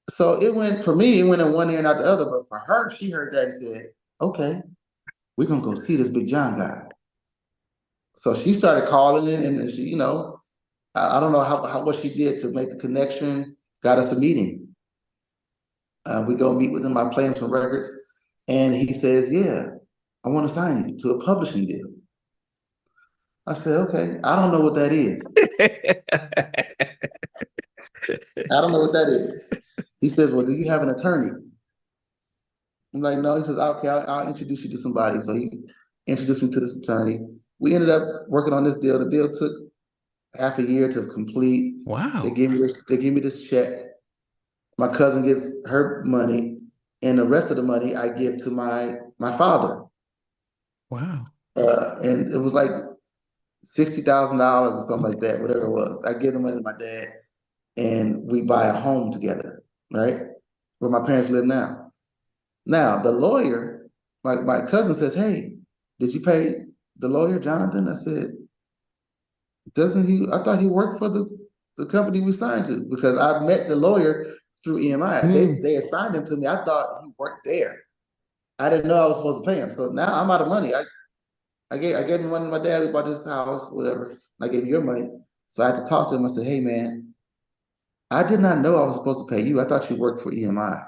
So it went for me, it went in one ear and out the other. But for her, she heard that and said, okay, we're gonna go see this Big John guy. So she started calling in and she, I don't know how what she did to make the connection, got us a meeting. We go meet with him, I play him some records, and he says, yeah, I want to sign you to a publishing deal. I said, okay, I don't know what that is. I don't know what that is. He says, well, do you have an attorney? I'm like, no. He says, okay, I'll introduce you to somebody. So he introduced me to this attorney. We ended up working on this deal. The deal took half a year to complete. They Wow. gave me this. They gave me this check. My cousin gets her money, and the rest of the money I give to my father. Wow. And it was like $60,000 or something like that, whatever it was. I give the money to my dad, and we buy a home together, right? Where my parents live now. Now, the lawyer, my cousin says, hey, did you pay the lawyer, Jonathan? I said, doesn't he? I thought he worked for the company we signed to because I met the lawyer through EMI. Hmm. They assigned him to me. I thought he worked there. I didn't know I was supposed to pay him. So now I'm out of money. I gave him money to my dad. We bought this house, whatever. I gave him your money. So I had to talk to him. I said, hey, man, I did not know I was supposed to pay you. I thought you worked for EMI.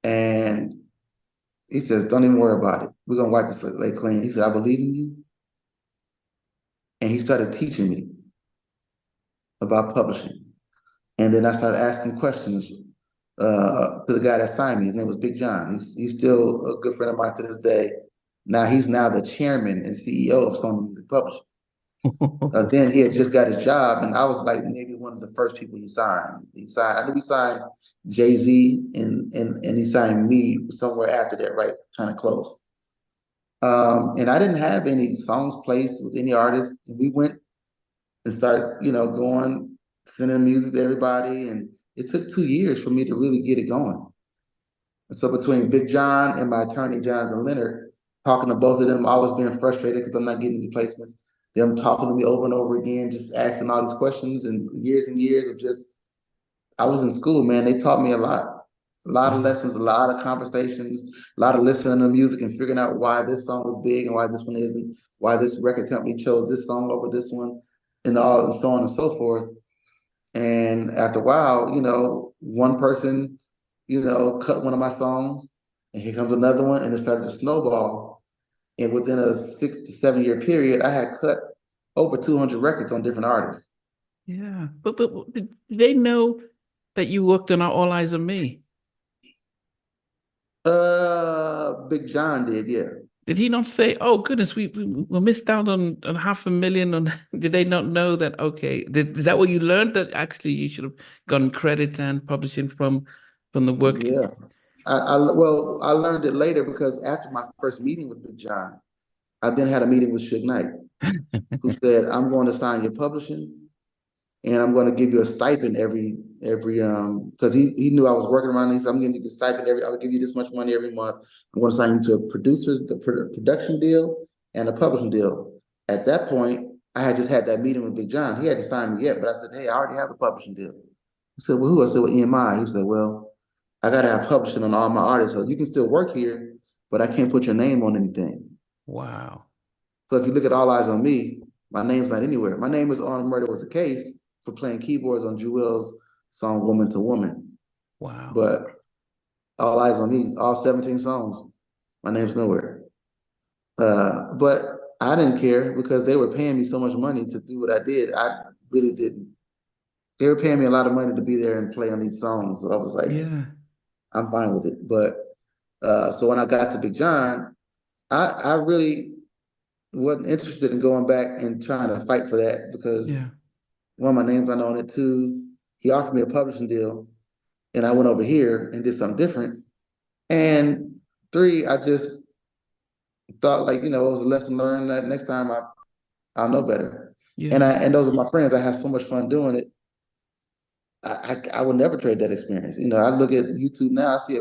And he says, don't even worry about it. We're going to wipe this slate clean. He said, I believe in you. And he started teaching me about publishing. And then I started asking questions to the guy that signed me. His name was Big John. He's still a good friend of mine to this day. He's now the chairman and CEO of Sony Music Publishing. Then he had just got his job, and I was like maybe one of the first people he signed. I knew he signed Jay-Z, and he signed me somewhere after that, right, kind of close. And I didn't have any songs placed with any artists, and we went and started, going, sending music to everybody, and it took 2 years for me to really get it going. And so between Big John and my attorney, Jonathan Leonard, talking to both of them, always being frustrated because I'm not getting any placements, them talking to me over and over again, just asking all these questions and years of just, I was in school, man. They taught me a lot of Wow. lessons, a lot of conversations, a lot of listening to music and figuring out why this song was big and why this one isn't, why this record company chose this song over this one, and all and so on and so forth. And after a while, one person, cut one of my songs, and here comes another one, and it started to snowball. And within a 6 to 7 year period, I had cut over 200 records on different artists. Yeah. But did they know that you worked on All Eyes on Me? Big John did, yeah. Did he not say, "Oh goodness, we missed out on 500,000"? On did they not know that? Okay, is that what you learned that actually you should have gotten credit and publishing from the work? Yeah. Well, I learned it later because after my first meeting with Big John, I then had a meeting with Suge Knight, who said, I'm going to sign your publishing, and I'm going to give you a stipend every because he knew I was working around these. I'm going to give you a stipend I'll give you this much money every month. I'm going to sign you to a production deal and a publishing deal. At that point, I had just had that meeting with Big John. He hadn't signed me yet, but I said, hey, I already have a publishing deal. He said, well, who? I said, well, EMI. He said, well, I got to have publishing on all my artists, so you can still work here, but I can't put your name on anything. Wow. So if you look at All Eyes on Me, my name's not anywhere. My name is on Murder Was a Case for playing keyboards on Jewel's song Woman to Woman. Wow. But All Eyes on Me, all 17 songs, my name's nowhere. But I didn't care because they were paying me so much money to do what I did. I really didn't. They were paying me a lot of money to be there and play on these songs. So I was like, Yeah. I'm fine with it. But so when I got to Big John, I really wasn't interested in going back and trying to fight for that because Yeah. one, my name's not on it. Two, he offered me a publishing deal, and I went over here and did something different. And three, I just thought like, it was a lesson learned that next time I'll know better. Yeah. And those are my friends. I had so much fun doing it. I would never trade that experience. I look at YouTube now, I see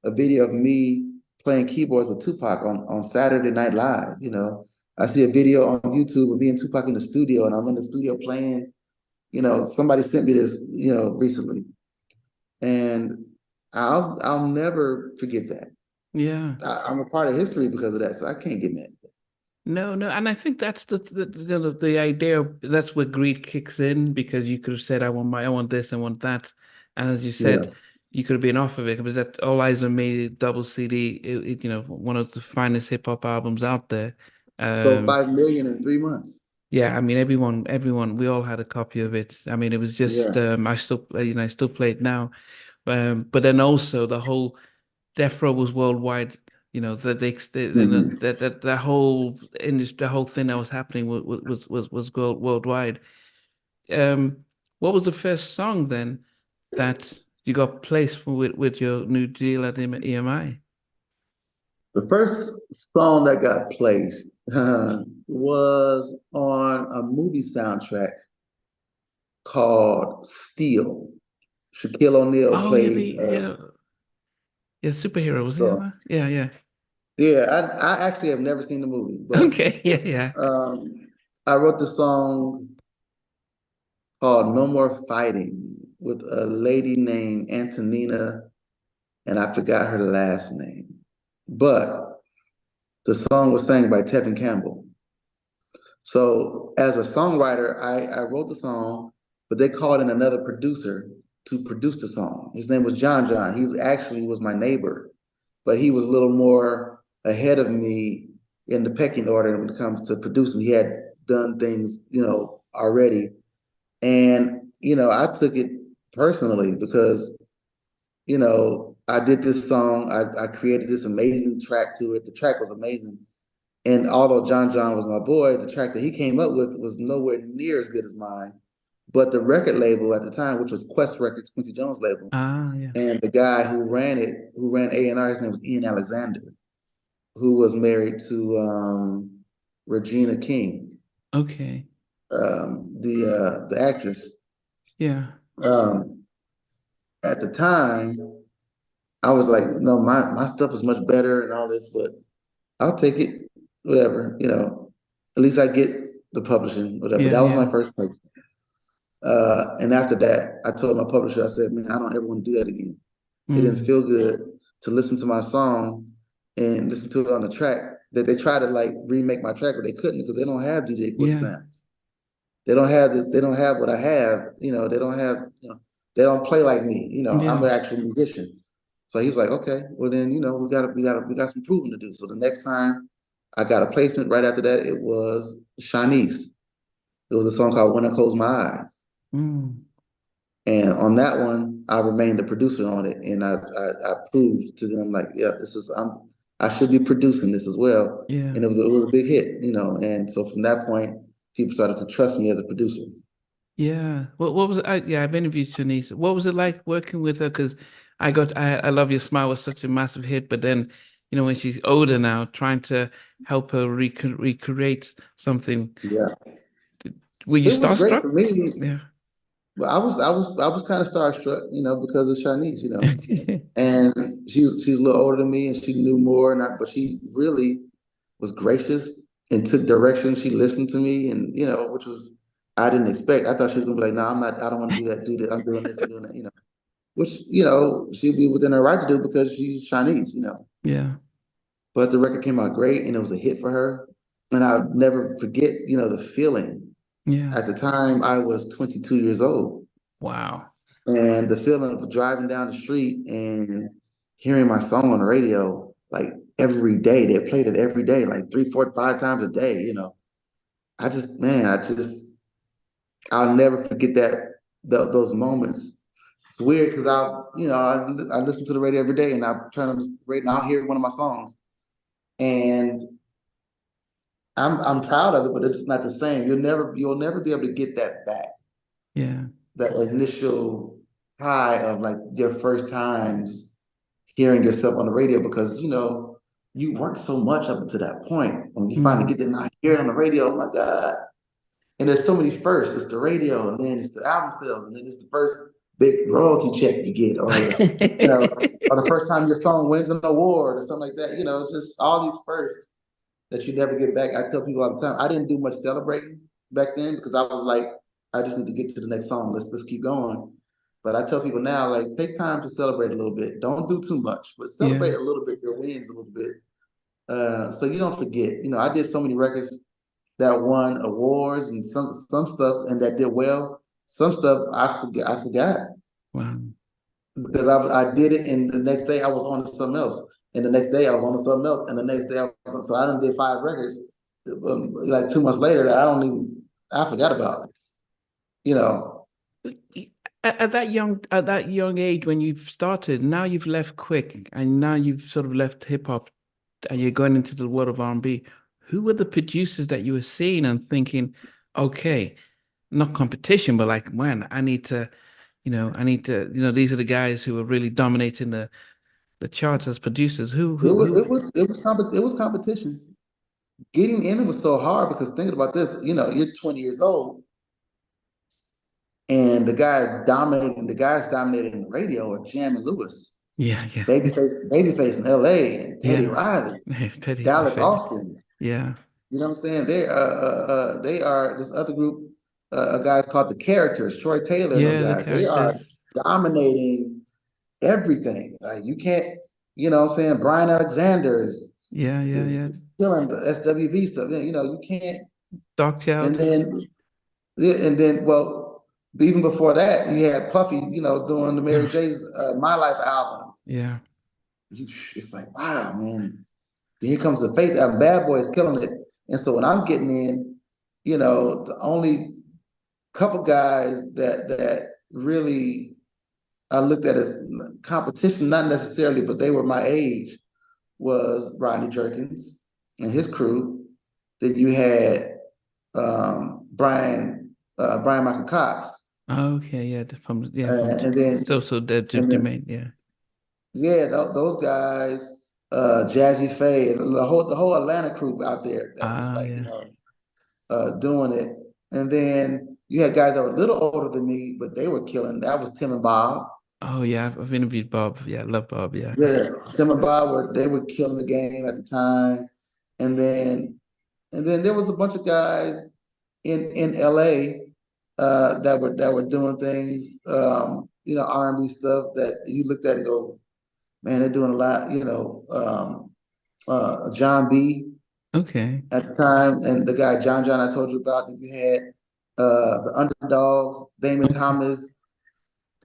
a video of me playing keyboards with Tupac on Saturday Night Live. I see a video on YouTube of me and Tupac in the studio, and I'm in the studio playing. Somebody sent me this, recently, and I'll never forget that. Yeah. I'm a part of history because of that, so I can't get mad at that. No, no, and I think that's the idea of, that's where greed kicks in, because you could have said, I want this, I want that," and as you said, Yeah. you could have been off of it. It was that All Eyes on Me double CD, one of the finest hip hop albums out there. So Um, 5 million in 3 months. yeah, I mean, everyone, we all had a copy of it. I mean, it was just, Yeah. I still play it now. But then also the whole Death Row was worldwide. Mhm. That whole industry, the whole thing that was happening was worldwide. Um, what was the first song then that you got placed for with your new deal at EMI? The first song that got placed was on a movie soundtrack called Steel. Shaquille O'Neal Oh yeah, played. yeah, superhero was it? So, Yeah, yeah. yeah, I actually have never seen the movie, but Okay, yeah, yeah. um, I wrote the song called No More Fighting with a lady named Antonina, and I forgot her last name. But the song was sang by Tevin Campbell. So as a songwriter, I wrote the song, but they called in another producer to produce the song. His name was John John. He was my neighbor, but he was a little more ahead of me in the pecking order when it comes to producing. He had done things, already. And, I took it personally because, I did this song, I created this amazing track to it. The track was amazing. And although John John was my boy, the track that he came up with was nowhere near as good as mine. But the record label at the time, which was Quest Records, Quincy Jones' label, Ah, yeah. and the guy who ran it, who ran A&R, his name was Ian Alexander, who was married to Regina King, Okay. the actress. Yeah. Um, at the time, I was like, no, my stuff is much better and all this, but I'll take it, whatever, At least I get the publishing, whatever. Yeah, That was yeah. my first place. And after that, I told my publisher, I said, man, I don't ever want to do that again. It didn't Mm. feel good to listen to my song and listen to it on the track. That they try to like remake my track, but they couldn't because they don't have DJ Quick Yeah. sounds. They don't have this. They don't have what I have. They don't have. They don't play like me. I'm Yeah. an actual musician. So he was like, okay, well then, we got some proving to do. So the next time I got a placement right after that, it was Shanice. It was a song called When I Close My Eyes. Mm. And on that one, I remained the producer on it, and I proved to them like, yeah, I should be producing this as well, Yeah. and it was a big hit, And so from that point, people started to trust me as a producer. Yeah. What was it? Yeah, I've interviewed Shanice. What was it like working with her? Because I Love Your Smile was such a massive hit, but then, when she's older now, trying to help her recreate something. Yeah, Were you it was great starstruck? for me. Yeah. Well, I was kind of starstruck, because of Shanice, and she's a little older than me, and she knew more, but she really was gracious and took direction. She listened to me, and which was I didn't expect. I thought she was gonna be like, "No, I'm not. I don't want to do that. Do that. I'm doing this. I'm doing that." Which she'd be within her right to do because she's Chinese. Yeah. But the record came out great, and it was a hit for her, and I'll never forget, the feeling. Yeah. At the time, I was 22 years old. Wow. And the feeling of driving down the street and hearing my song on the radio, like every day, they played it every day, like 3, 4, 5 times a day. I just, man, I'll never forget those moments. It's weird because I listen to the radio every day and I turn on the radio and I'll hear one of my songs. And I'm proud of it, but it's not the same. You'll never be able to get that back. Yeah. That initial high of like your first times hearing yourself on the radio because you work so much up to that point. And you finally get there and I hear it on the radio, oh my God. And there's so many firsts. It's the radio, and then it's the album sales, and then it's the first big royalty check you get, or or the first time your song wins an award or something like that. It's just all these firsts that you never get back. I tell people all the time, I didn't do much celebrating back then because I was like, I just need to get to the next song. Let's keep going. But I tell people now, like, take time to celebrate a little bit. Don't do too much, but celebrate Yeah. a little bit, your wins a little bit. So you don't forget. I did so many records that won awards and some stuff and that did well. Some stuff I forgot Wow. because I did it and the next day I was on to something else. And the next day I was on to something else. And the next day so I done did 5 records like 2 months later that I forgot about. You know. At that young age when you've started, now you've left quick and now you've sort of left hip hop and you're going into the world of R&B. Who were the producers that you were seeing and thinking, okay, not competition, but like, man, these are the guys who are really dominating the charts as producers. Who? It was competition. Getting in it was so hard because thinking about this, you're 20 years old and the guys dominating the radio are Jam and Lewis, Yeah, yeah, Babyface in LA and Teddy yeah. Riley, Teddy, my Dallas favorite. Austin. Yeah. You know what I'm saying? They are this other group, guys called the Characters, Troy Taylor and those Yeah, the guys. They are characters. dominating everything. Like you can't, what I'm saying? Brian Alexander Yeah, yeah, yeah. is killing the SWV stuff. You can't. Dark And Child. then, yeah, and then, well, even before that, you had Puffy, doing the Mary J's My Life albums. Yeah. It's like, wow, man. Here comes the Faith album. Bad Boy is killing it. And so when I'm getting in, the only couple guys that really I looked at as competition, not necessarily, but they were my age, was Rodney Jerkins and his crew. Then you had Brian Michael Cox, Okay, yeah, from and then so that just and then Jermaine, yeah. yeah, those guys, Jazzy Faye, the whole Atlanta crew out there that was Ah, like yeah. doing it. And then you had guys that were a little older than me, but they were killing. That was Tim and Bob. Oh yeah, I've interviewed Bob. Yeah, I love Bob, yeah. Yeah, Tim and Bob were killing the game at the time. And then there was a bunch of guys in LA that were doing things, R&B stuff that you looked at and go, man, they're doing a lot, John B Okay. at the time, and the guy John I told you about. That you had the Underdogs, Damon Okay. Thomas,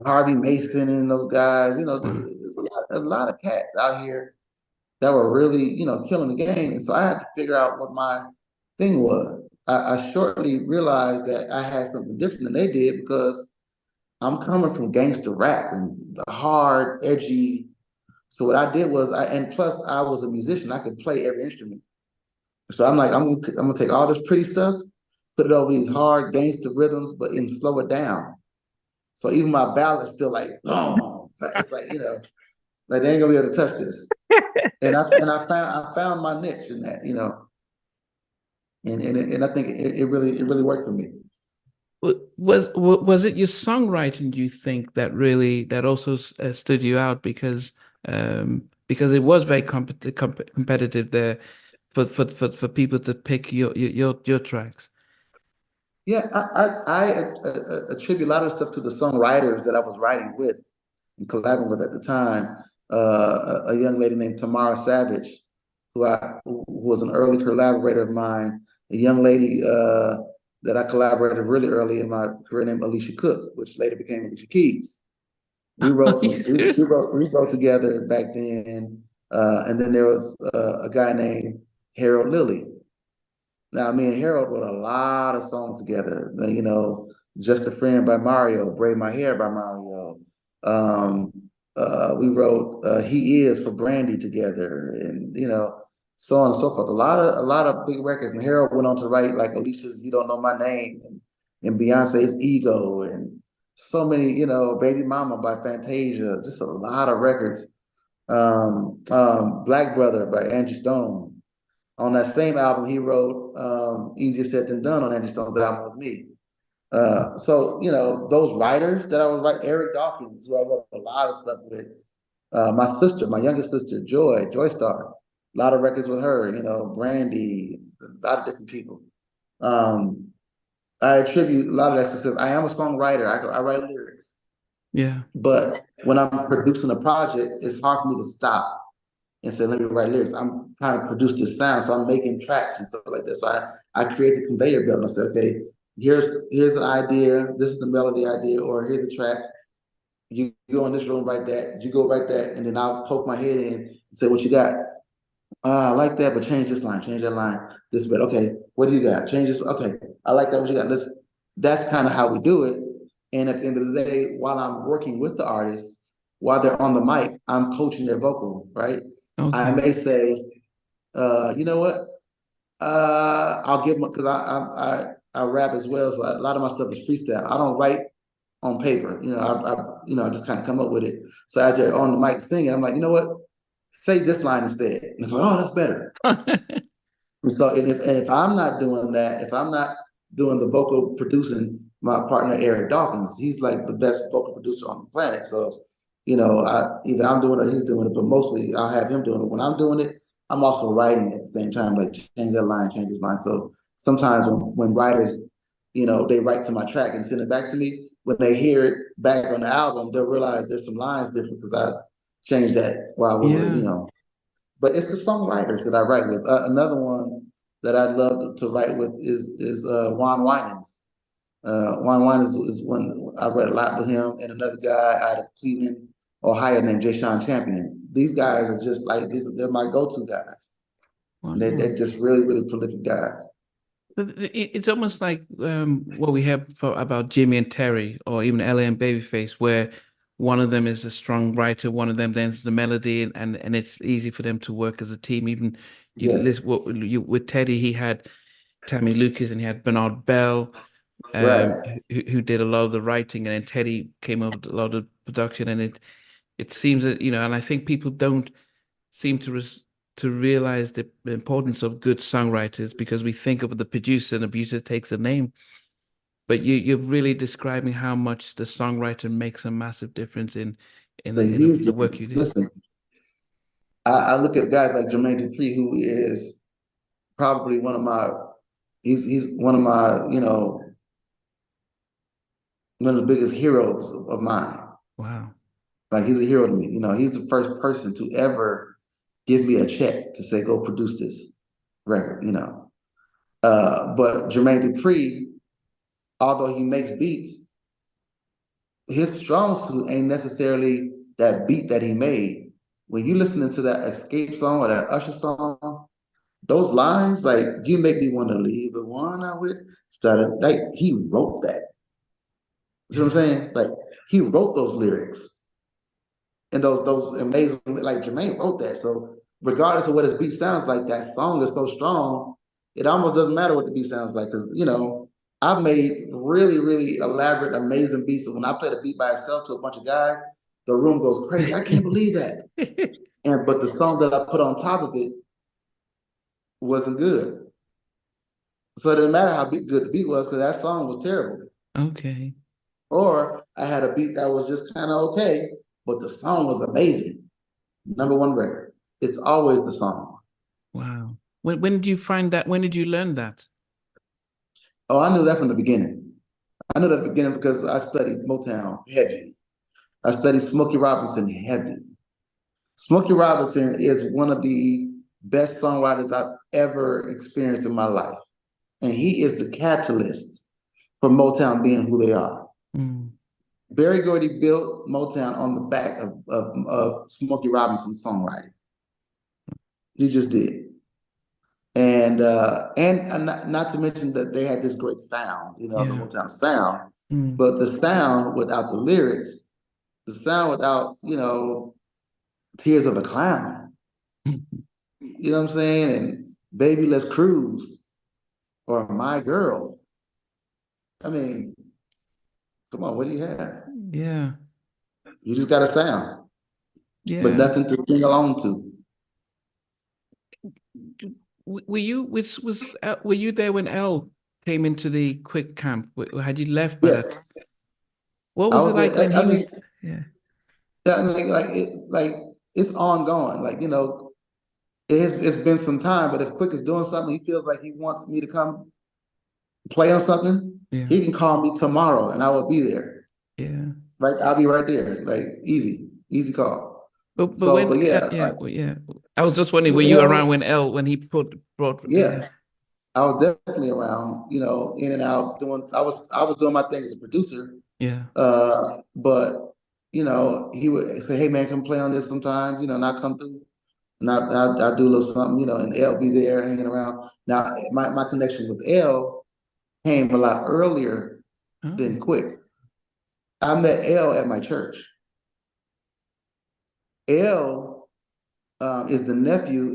Harvey Mason, and those guys. Wow. There's a lot of cats out here that were really, killing the game. And so I had to figure out what my thing was. I shortly realized that I had something different than they did because I'm coming from gangster rap and the hard, edgy. So what I did was and plus I was a musician. I could play every instrument. So I'm like, I'm gonna take all this pretty stuff, put it over these hard gangster rhythms, but and slow it down. So even my ballads feel like, oh, it's like like they ain't gonna be able to touch this. And I found my niche in that, and I think it really worked for me. Was it your songwriting, do you think, that really that also stood you out because it was very competitive there for people to pick your tracks. Yeah, I attribute a lot of stuff to the songwriters that I was writing with and collaborating with at the time. A young lady named Tamara Savage, who was an early collaborator of mine. A young lady that I collaborated really early in my career named Alicia Cook, which later became Alicia Keys. We Are wrote you some. serious? We wrote together back then, and then there was a guy named Harold Lilly. Now, me and Harold wrote a lot of songs together. Just a Friend by Mario, Braid My Hair by Mario. Um, we wrote He Is for Brandy together, and so on and so forth. A lot of big records. And Harold went on to write like Alicia's "You Don't Know My Name" and Beyonce's "Ego" and so many. "Baby Mama" by Fantasia. Just a lot of records. Black Brother by Angie Stone. On that same album, he wrote Easier Said Than Done on Andy Stone's album with me. So, those writers that I was writing, Eric Dawkins, who I wrote a lot of stuff with, my sister, my younger sister, Joy Star, a lot of records with her, Brandy, a lot of different people. Um, I attribute a lot of that because I am a songwriter. I write lyrics, Yeah. but when I'm producing a project, it's hard for me to stop and say, let me write lyrics. I'm trying to produce this sound. So I'm making tracks and stuff like that. So I create the conveyor belt and I say, okay, here's an idea, this is the melody idea, or here's a track. You go in this room, write that, you go write that, and then I'll poke my head in and say, what you got? I like that, but change this line, change that line. This bit. Okay, what do you got? Change this. Okay, I like that. What you got? That's kind of how we do it. And at the end of the day, while I'm working with the artist, while they're on the mic, I'm coaching their vocal, right? I Okay. may say, you know what? I'll give them because I rap as well, so a lot of my stuff is freestyle. I don't write on paper. I just kind of come up with it. So as they're on the mic singing, I'm like, you know what? Say this line instead. And it's like, oh, that's better. And so, and if I'm not doing that, if I'm not doing the vocal producing, my partner Eric Dawkins, he's like the best vocal producer on the planet. So, either I'm doing it or he's doing it, but mostly I'll have him doing it. When I'm doing it, I'm also writing at the same time, like change that line, change this line. So sometimes when writers, they write to my track and send it back to me, when they hear it back on the album, they'll realize there's some lines different because I changed that while we were, Yeah. but it's the songwriters that I write with. Another one that I'd love to write with is Juan Winans. Juan Winans is one I read a lot with him, and another guy out of Cleveland, Ohio, named Jay Sean Champion. These guys are just like these. They're my go-to guys. And Wow. they're just really, really prolific guys. It's almost like what we have about Jimmy and Terry, or even LA and Babyface, where one of them is a strong writer, one of them then the melody, and it's easy for them to work as a team. Even you listen Yes, with Teddy, he had Tammy Lucas and he had Bernard Bell, right. who did a lot of the writing, and then Teddy came up with a lot of production, and it seems that and I think people don't seem to realize the importance of good songwriters because we think of the producer and the producer takes a name, but you're really describing how much the songwriter makes a massive difference The in huge the work difference. you do. Listen, I look at guys like Jermaine Dupri, who is probably one of my he's one of my one of the biggest heroes of mine. Wow. Like he's a hero to me. He's the first person to ever give me a check to say go produce this record. But Jermaine Dupri, although he makes beats, his strong suit ain't necessarily that beat that he made. When you listening to that Escape song or that Usher song, those lines like "You make me want to leave the one I with" started like he wrote that. You see what I'm Yeah. saying? Like he wrote those lyrics. And those amazing, like Jermaine wrote that. So regardless of what his beat sounds like, that song is so strong, it almost doesn't matter what the beat sounds like. Because I've made really, really elaborate, amazing beats. So when I play the beat by itself to a bunch of guys, the room goes crazy. I can't believe that. But the song that I put on top of it wasn't good. So it didn't matter how good the beat was because that song was terrible. Okay. Or I had a beat that was just kind of okay, but the song was amazing. Number one record. It's always the song. Wow. When did you find that? When did you learn that? Oh, I knew that from the beginning. I knew that at the beginning because I studied Motown heavy. I studied Smokey Robinson heavy. Smokey Robinson is one of the best songwriters I've ever experienced in my life. And he is the catalyst for Motown being who they are. Mm. Berry Gordy built Motown on the back of Smokey Robinson's songwriting. He just did. And not to mention that they had this great sound, the Yeah. Motown sound, Mm. but the sound without the lyrics, the sound without, Tears of a Clown, you know what I'm saying? And Baby Let's Cruise or My Girl. I mean, come on, what do you have? Yeah. You just got a sound, but Yeah. nothing to sing along to. Were you were you there when Elle came into the quick camp? Had you left by that? Yes, What I was it was like when there. he was? Yeah. I mean, like it's ongoing. It's been some time, but if Quick is doing something, he feels like he wants me to come play on something, Yeah. he can call me tomorrow and I will be there. Yeah. Right, I'll be right there. Like easy call. But So, when but yeah, yeah, well, yeah. I was just wondering, were with you around L, when Elle when he put brought yeah. yeah, I was definitely around. In and out doing. I was doing my thing as a producer. Yeah. But he would say, "Hey man, come play on this sometimes." And I come through. And I do a little something, and L be there hanging around. Now, my connection with L came a lot earlier than Oh. Quick. I met L at my church. L is the nephew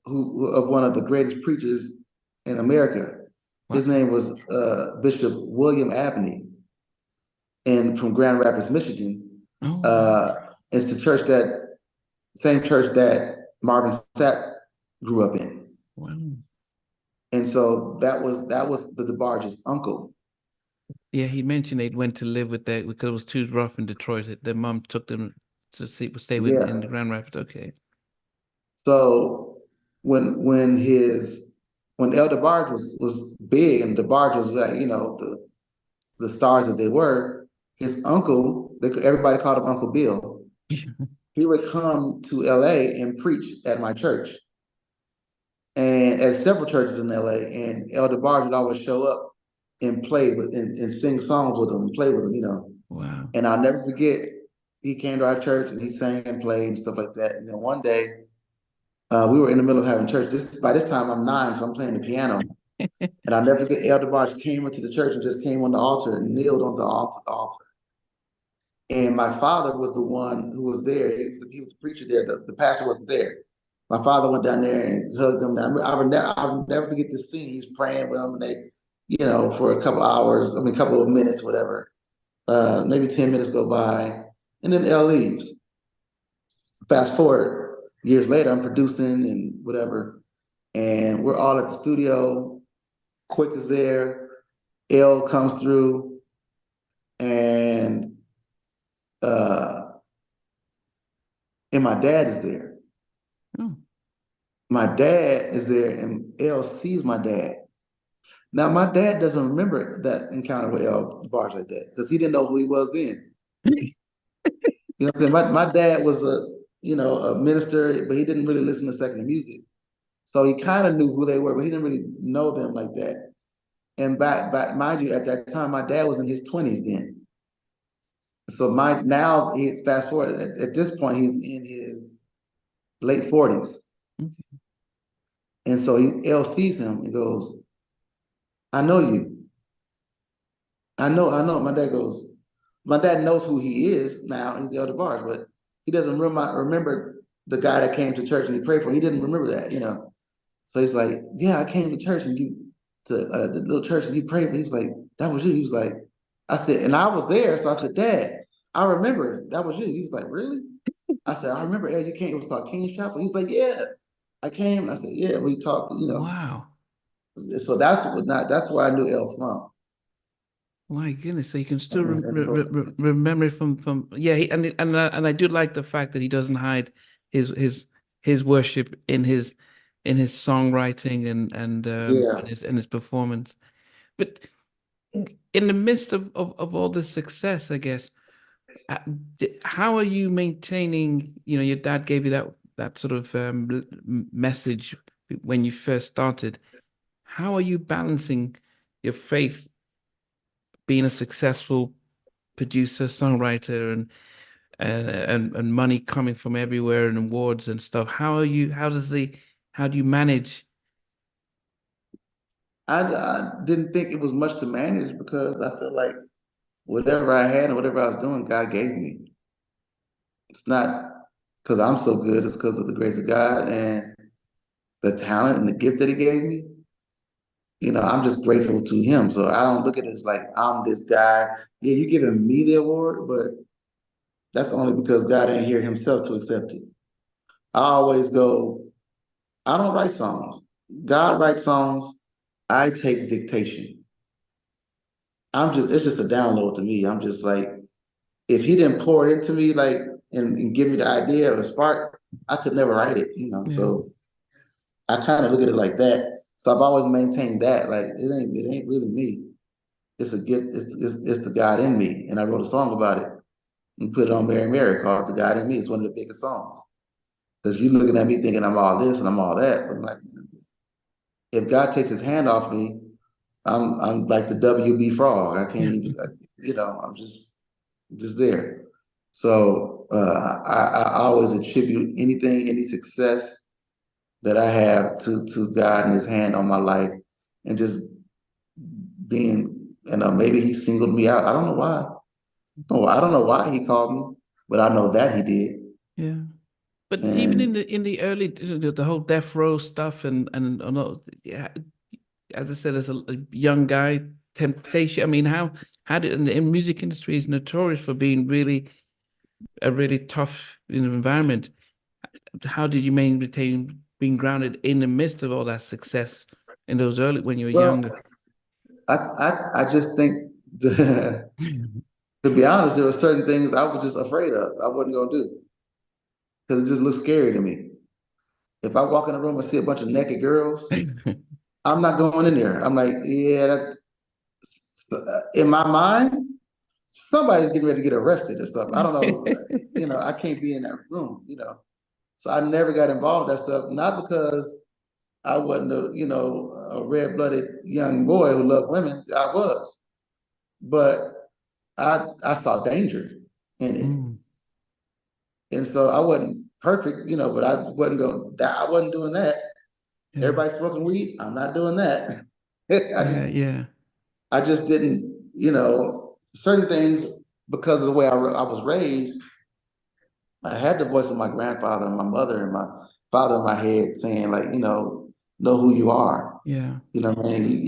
of one of the greatest preachers in America. His Wow. name was Bishop William Abney, and from Grand Rapids, Michigan. Oh wow. Uh, it's the same church that Marvin Sapp grew up in. Wow. And so that was the DeBarge's uncle. Yeah, he mentioned they went to live with that because it was too rough in Detroit. Their mom took them to stay with in Yeah. the Grand Rapids. Okay. So when El DeBarge was big and DeBarge was like, the stars that they were, his uncle, everybody called him Uncle Bill. He would come to LA and preach at my church. And at several churches in LA, and El DeBarge would always show up and play and sing songs with them and play with them. Wow. And I'll never forget, he came to our church and he sang and played and stuff like that. And then one day, we were in the middle of having church. By this time, I'm 9, so I'm playing the piano. And I'll never forget, Elder Barge came into the church and just came on the altar and kneeled on the altar. And my father was the one who was there. He was the preacher there. The pastor wasn't there. My father went down there and hugged him down. I would never forget this scene. He's praying with him, and they, for a couple hours, a couple of minutes, whatever. Maybe 10 minutes go by, and then L leaves. Fast forward years later, I'm producing and whatever, and we're all at the studio. Quick is there. L comes through, and uh, and my dad is there. Oh. My dad is there, and L sees my dad. Now, my dad doesn't remember that encounter with L Barge like that because he didn't know who he was then. You know what I'm saying? My dad was a minister, but he didn't really listen to secular music. So he kind of knew who they were, but he didn't really know them like that. And back, mind you, at that time, my dad was in his 20s then. So now he's fast forward. At this point, he's in his late 40s. Okay. And so L sees him and goes, I know you. I know. My dad knows who he is now. He's Elder Barge, but he doesn't remember the guy that came to church and he prayed for. He didn't remember that. So he's like, yeah, I came to church and the little church and you prayed. He was like, that was you. He was like, I said, and I was there. So I said, Dad, I remember that was you. He was like, really? I said, I remember, Ed, you came. It was called King's Chapel. He's like, yeah, I came. I said, yeah, we talked. Wow. So that's where I knew L from. My goodness, so you can still And so remember it from yeah, and I do like the fact that he doesn't hide his his worship in his songwriting yeah, and his performance. But in the midst of all this success, I guess, uh, how are you maintaining, you know, your dad gave you that sort of message when you first started. How are you balancing your faith, being a successful producer, songwriter, and money coming from everywhere and awards and stuff? How do you manage? I didn't think it was much to manage because I feel like whatever I had and whatever I was doing, God gave me. It's not because I'm so good, it's because of the grace of God and the talent and the gift that He gave me. I'm just grateful to Him. So I don't look at it as like I'm this guy. Yeah, you're giving me the award, but that's only because God ain't here Himself to accept it. I always go, I don't write songs. God writes songs. I take dictation. It's just a download to me. I'm just like, if He didn't pour it into me, like, and give me the idea or a spark, I could never write it. Yeah, So I kind of look at it like that. So I've always maintained that, like, it ain't really me. It's a gift. It's the God in me. And I wrote a song about it and put it on Mary Mary called "The God in Me." It's one of the biggest songs. Because you looking at me thinking I'm all this and I'm all that. But I'm like, if God takes His hand off me, I'm like the WB frog. I can't yeah, even. I'm just there. So I always attribute anything, any success that I have to God and His hand on my life, and just being. Maybe He singled me out. I don't know why. Oh, I don't know why He called me, but I know that He did. yeah. But even And in the early the whole death row stuff and all, yeah, as I said, as a young guy, temptation. I mean, how did in music industry is notorious for being really a really tough environment. How did you maintain being grounded in the midst of all that success in those early when you were well, younger? I just think to be honest, there were certain things I was just afraid of. I wasn't gonna do because it just looked scary to me. If I walk in a room and see a bunch of naked girls, I'm not going in there. I'm like, yeah, in my mind, somebody's getting ready to get arrested or something. I don't know. I can't be in that room. So I never got involved with that stuff, not because I wasn't a red-blooded young boy who loved women. I was, but I saw danger in it. Mm, And so I wasn't perfect, but I wasn't going, I wasn't doing that. yeah, Everybody smoking weed, I'm not doing that. I just yeah, yeah, I just didn't, certain things because of the way I was raised. I had the voice of my grandfather and my mother and my father in my head saying, like, know who you are. yeah, What I mean?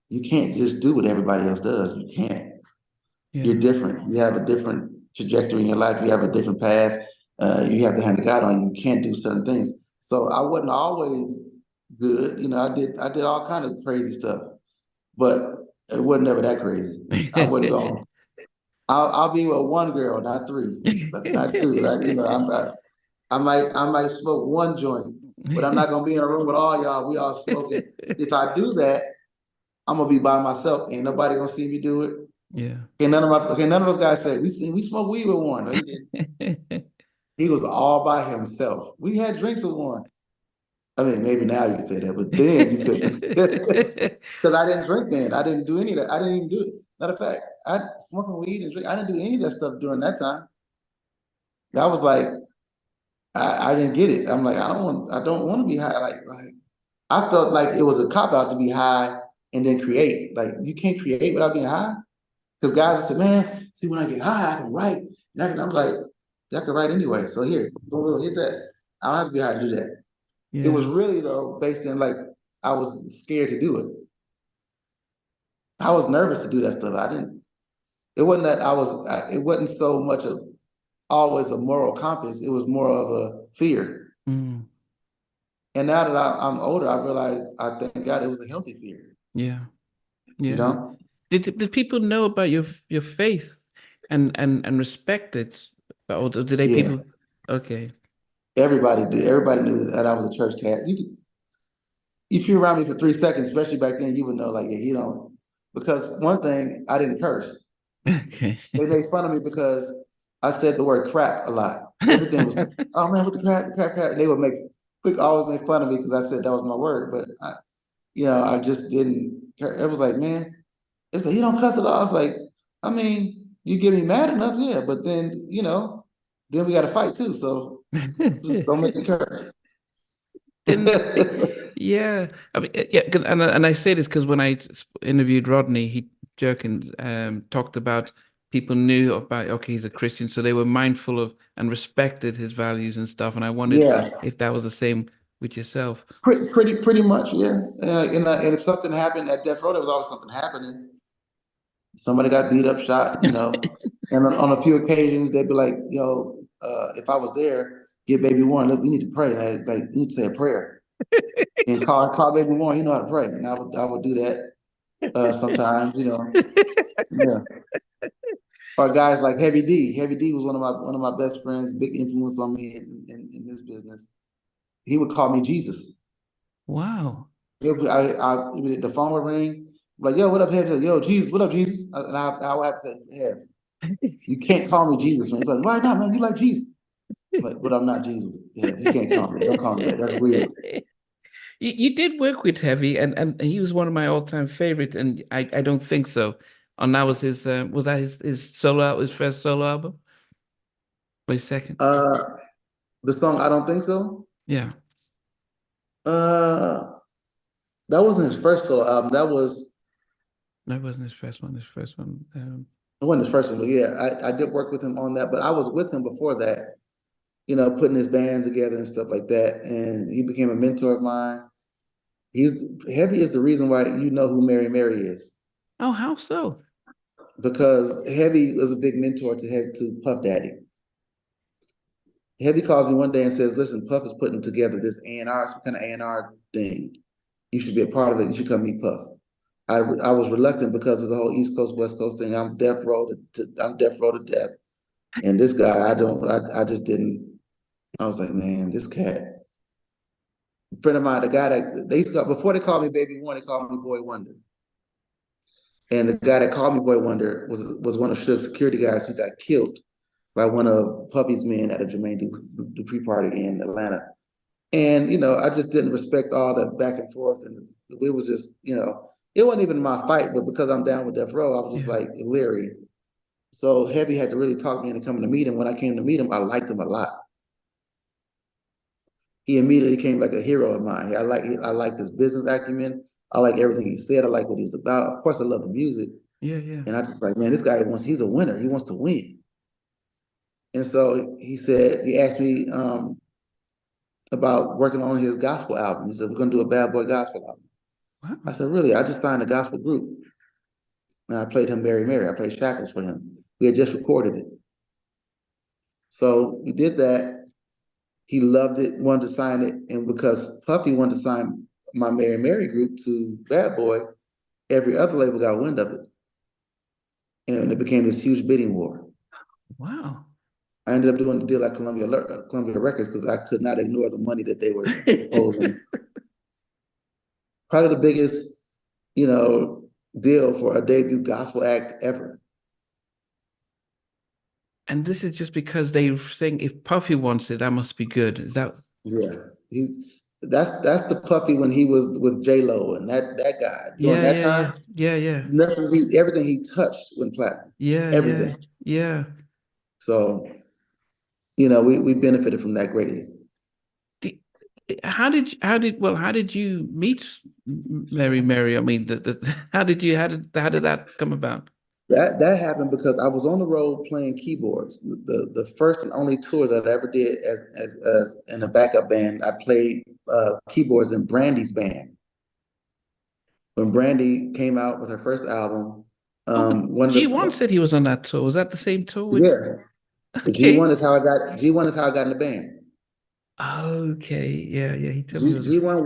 You can't just do what everybody else does. You can't. You're yeah, different. You have a different trajectory in your life. You have a different path. You have the hand of God on you. You can't do certain things. So I wasn't always good. I did all kind of crazy stuff, but it wasn't ever that crazy. I wasn't going. I'll be with one girl, not three, but not two. I might smoke one joint, but I'm not gonna be in a room with all y'all. We all smoking. If I do that, I'm gonna be by myself. Ain't nobody gonna see me do it. yeah. None of those guys say we smoke weed with Warren. No, he didn't. He was all by himself. We had drinks with Warren. I mean, maybe now you can say that, but then you couldn't. Because I didn't drink then. I didn't do any of that. I didn't even do it. Matter of fact, I smoking weed and drink. I didn't do any of that stuff during that time. I was like, I didn't get it. I'm like, I don't want to be high. Like I felt like it was a cop out to be high and then create. Like you can't create without being high. Because guys said, man, see when I get high, I can write. I'm like, I can write anyway. So here, here's that. I don't have to be high to do that. It was Yeah. really though based in like I was scared to do it. I was nervous to do that stuff. I didn't. It wasn't that I was. It wasn't so much of always a moral compass. It was more of a fear. Mm, And now that I'm older, I realize I thank God it was a healthy fear. yeah. You Yeah. know. did people know about your faith and respect it? Or did they Yeah, people? Okay. everybody did. Everybody knew that I was a church cat. If you're around me for 3 seconds, especially back then, you would know, like, yeah, he don't. Because one thing, I didn't curse. Okay. They made fun of me because I said the word crap a lot. Everything was, oh man, what the crap, crap, crap. And they would always make fun of me because I said that was my word. But I just didn't. It was like, man, it's like you don't cuss at all. I was like, I mean, you get me mad enough, yeah, but then then we got to fight too. So just don't make me curse. And yeah, I mean, yeah, and I say this because when I interviewed Rodney, he joking talked about people knew about okay, he's a Christian, so they were mindful of and respected his values and stuff. And I wondered Yeah, if that was the same with yourself. pretty much, yeah. And if something happened at Death Row, there was always something happening. Somebody got beat up, shot, And on a few occasions, they'd be like, yo, if I was there, get baby one, look, we need to pray. Like we need to say a prayer. And call baby one, he know how to pray. And I would do that sometimes, Yeah. Or guys like Heavy D. Heavy D was one of my best friends, big influence on me in this business. He would call me Jesus. Wow. The phone would ring, like, yo, what up, Heavy? Yo, Jesus, what up, Jesus? And I would have to say, Heavy, you can't call me Jesus, man. He's like, why not, man? You like Jesus. I'm like, but I'm not Jesus. Yeah, you can't call me. Don't call me that. That's weird. You did work with Heavy, and he was one of my all-time favorite, and I don't think so. And that was that his first solo album? Or his second? Uh, the song I Don't Think So. Yeah. Uh, that wasn't his first solo album. No, it wasn't his first one. His first one. It wasn't his first one, but yeah, I did work with him on that. But I was with him before that, putting his band together and stuff like that. And he became a mentor of mine. He's Heavy is the reason why you know who Mary Mary is. Oh, how so? Because Heavy was a big mentor to Puff Daddy. Heavy calls me one day and says, "Listen, Puff is putting together this A&R, some kind of A&R thing. You should be a part of it. You should come meet Puff." I was reluctant because of the whole East Coast West Coast thing. I'm deaf row to death. And this guy, I just didn't. I was like, man, this cat. A friend of mine, the guy that they used to, before they called me Baby One, they called me Boy Wonder. And the guy that called me Boy Wonder was one of Suge's security guys who got killed by one of Puffy's men at a Jermaine Dupri party in Atlanta. And I just didn't respect all the back and forth, and it was just, it wasn't even my fight, but because I'm down with Death Row, I was just Yeah. like leery. So Heavy had to really talk me into coming to meet him. When I came to meet him, I liked him a lot. He immediately became like a hero of mine. I like his business acumen. I like everything he said. I like what he's about. Of course, I love the music. Yeah, yeah. And I just like, man, this guy he's a winner. He wants to win. And so he asked me about working on his gospel album. He said, we're going to do a bad boy gospel album. I Wow. said, really? I just signed a gospel group. And I played him Mary Mary. I played Shackles for him. We had just recorded it. So we did that. He loved it, wanted to sign it. And because Puffy wanted to sign my Mary Mary group to Bad Boy, every other label got wind of it. And it became this huge bidding war. Wow. I ended up doing the deal at Columbia Records because I could not ignore the money that they were proposing. Probably the biggest, deal for a debut gospel act ever. And this is just because they're saying if Puffy wants it, that must be good. Is that? Yeah, that's the Puppy when he was with J Lo and that guy during Yeah, that yeah, yeah, time. yeah, yeah, Everything he touched went platinum. yeah, yeah, Everything. yeah. So we benefited from that greatly. D- how did you meet Mary Mary? I mean, how did that come about? That happened because I was on the road playing keyboards. The first and only tour that I ever did as in a backup band, I played keyboards in Brandy's band. When Brandy came out with her first album, Oh, but one of G1 the said he was on that tour. Was that the same tour with? yeah, the Okay. G1 is how I got in the band. Okay. Yeah, yeah. He told me it G was. G1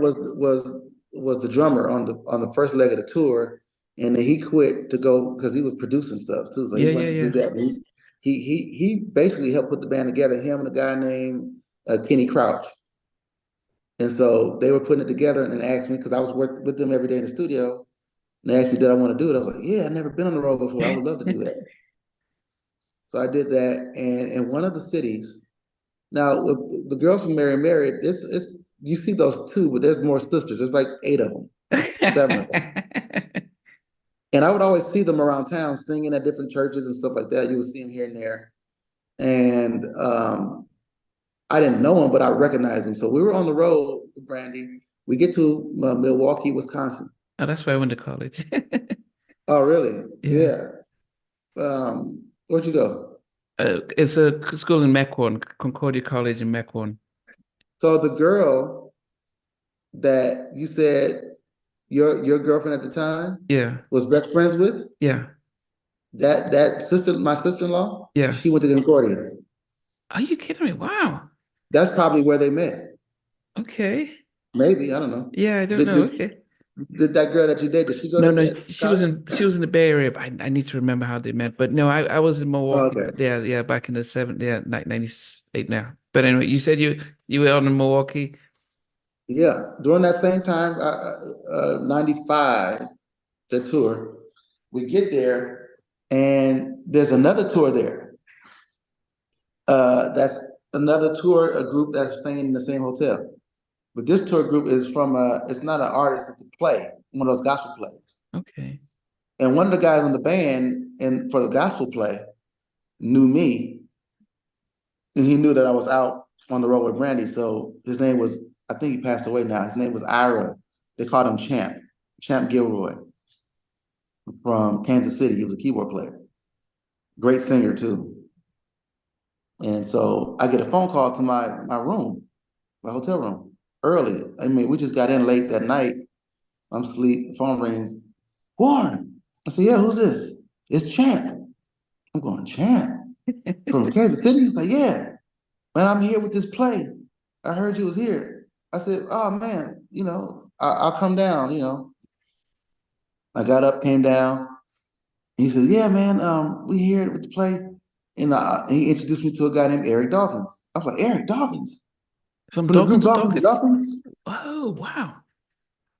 was the drummer on the first leg of the tour, And then he quit to go because he was producing stuff too. So he Yeah, yeah, went to do yeah. that. He basically helped put the band together. Him and a guy named Kenny Crouch. And so they were putting it together and asked me because I was working with them every day in the studio. And they asked me, did I want to do it? I was like, yeah, I've never been on the road before. I would love to do that. So I did that. And in one of the cities, now with the girls from Mary Mary, it's you see those two, but there's more sisters. There's like 8 of them, 7 of them. And I would always see them around town singing at different churches and stuff like that. You would see them here and there. And I didn't know them, but I recognized them. So we were on the road with Brandy. We get to Milwaukee, Wisconsin. Oh, that's where I went to college. Oh, really? Yeah. Yeah. Where'd you go? It's a school in Mequon, Concordia College in Mequon. So the girl that you said your girlfriend at the time Yeah, was best friends with, yeah, that sister, my sister-in-law, yeah. she went to Concordia. Are you kidding me? Wow. That's probably where they met. Okay. Maybe, I don't know. Yeah, I don't Did know. did, Okay. did that girl that you dated, did she go No, to no, that college? she was in the Bay Area, but I need to remember how they met. But no, I was in Oh, Milwaukee. okay. Yeah, yeah, back in the 70s, yeah, 98 now. But anyway, you said you were out in Milwaukee. Yeah, during that same time, 95, the tour, we get there and there's another tour there. That's another tour, a group that's staying in the same hotel. But this tour group is from it's not an artist, it's a play, one of those gospel plays. Okay. And one of the guys in the band and for the gospel play knew me, and he knew that I was out on the road with Brandy. So his name was, I think he passed away now. His name was Ira. They called him Champ Gilroy from Kansas City. He was a keyboard player, great singer too. And so I get a phone call to my room, my hotel room, early. I mean, we just got in late that night. I'm asleep. The phone rings. Warryn. I said, yeah, who's this? It's Champ. I'm going, Champ? From Kansas City? He's like, yeah. Man, I'm here with this play. I heard you was here. I said, oh man, I'll come down, I got up, came down. He said, yeah, man, we here with the play. And he introduced me to a guy named Eric Dawkins. I was like, Eric Dawkins? From From the group Dawkins to Dawkins and Dawkins. Dawkins? Oh, wow.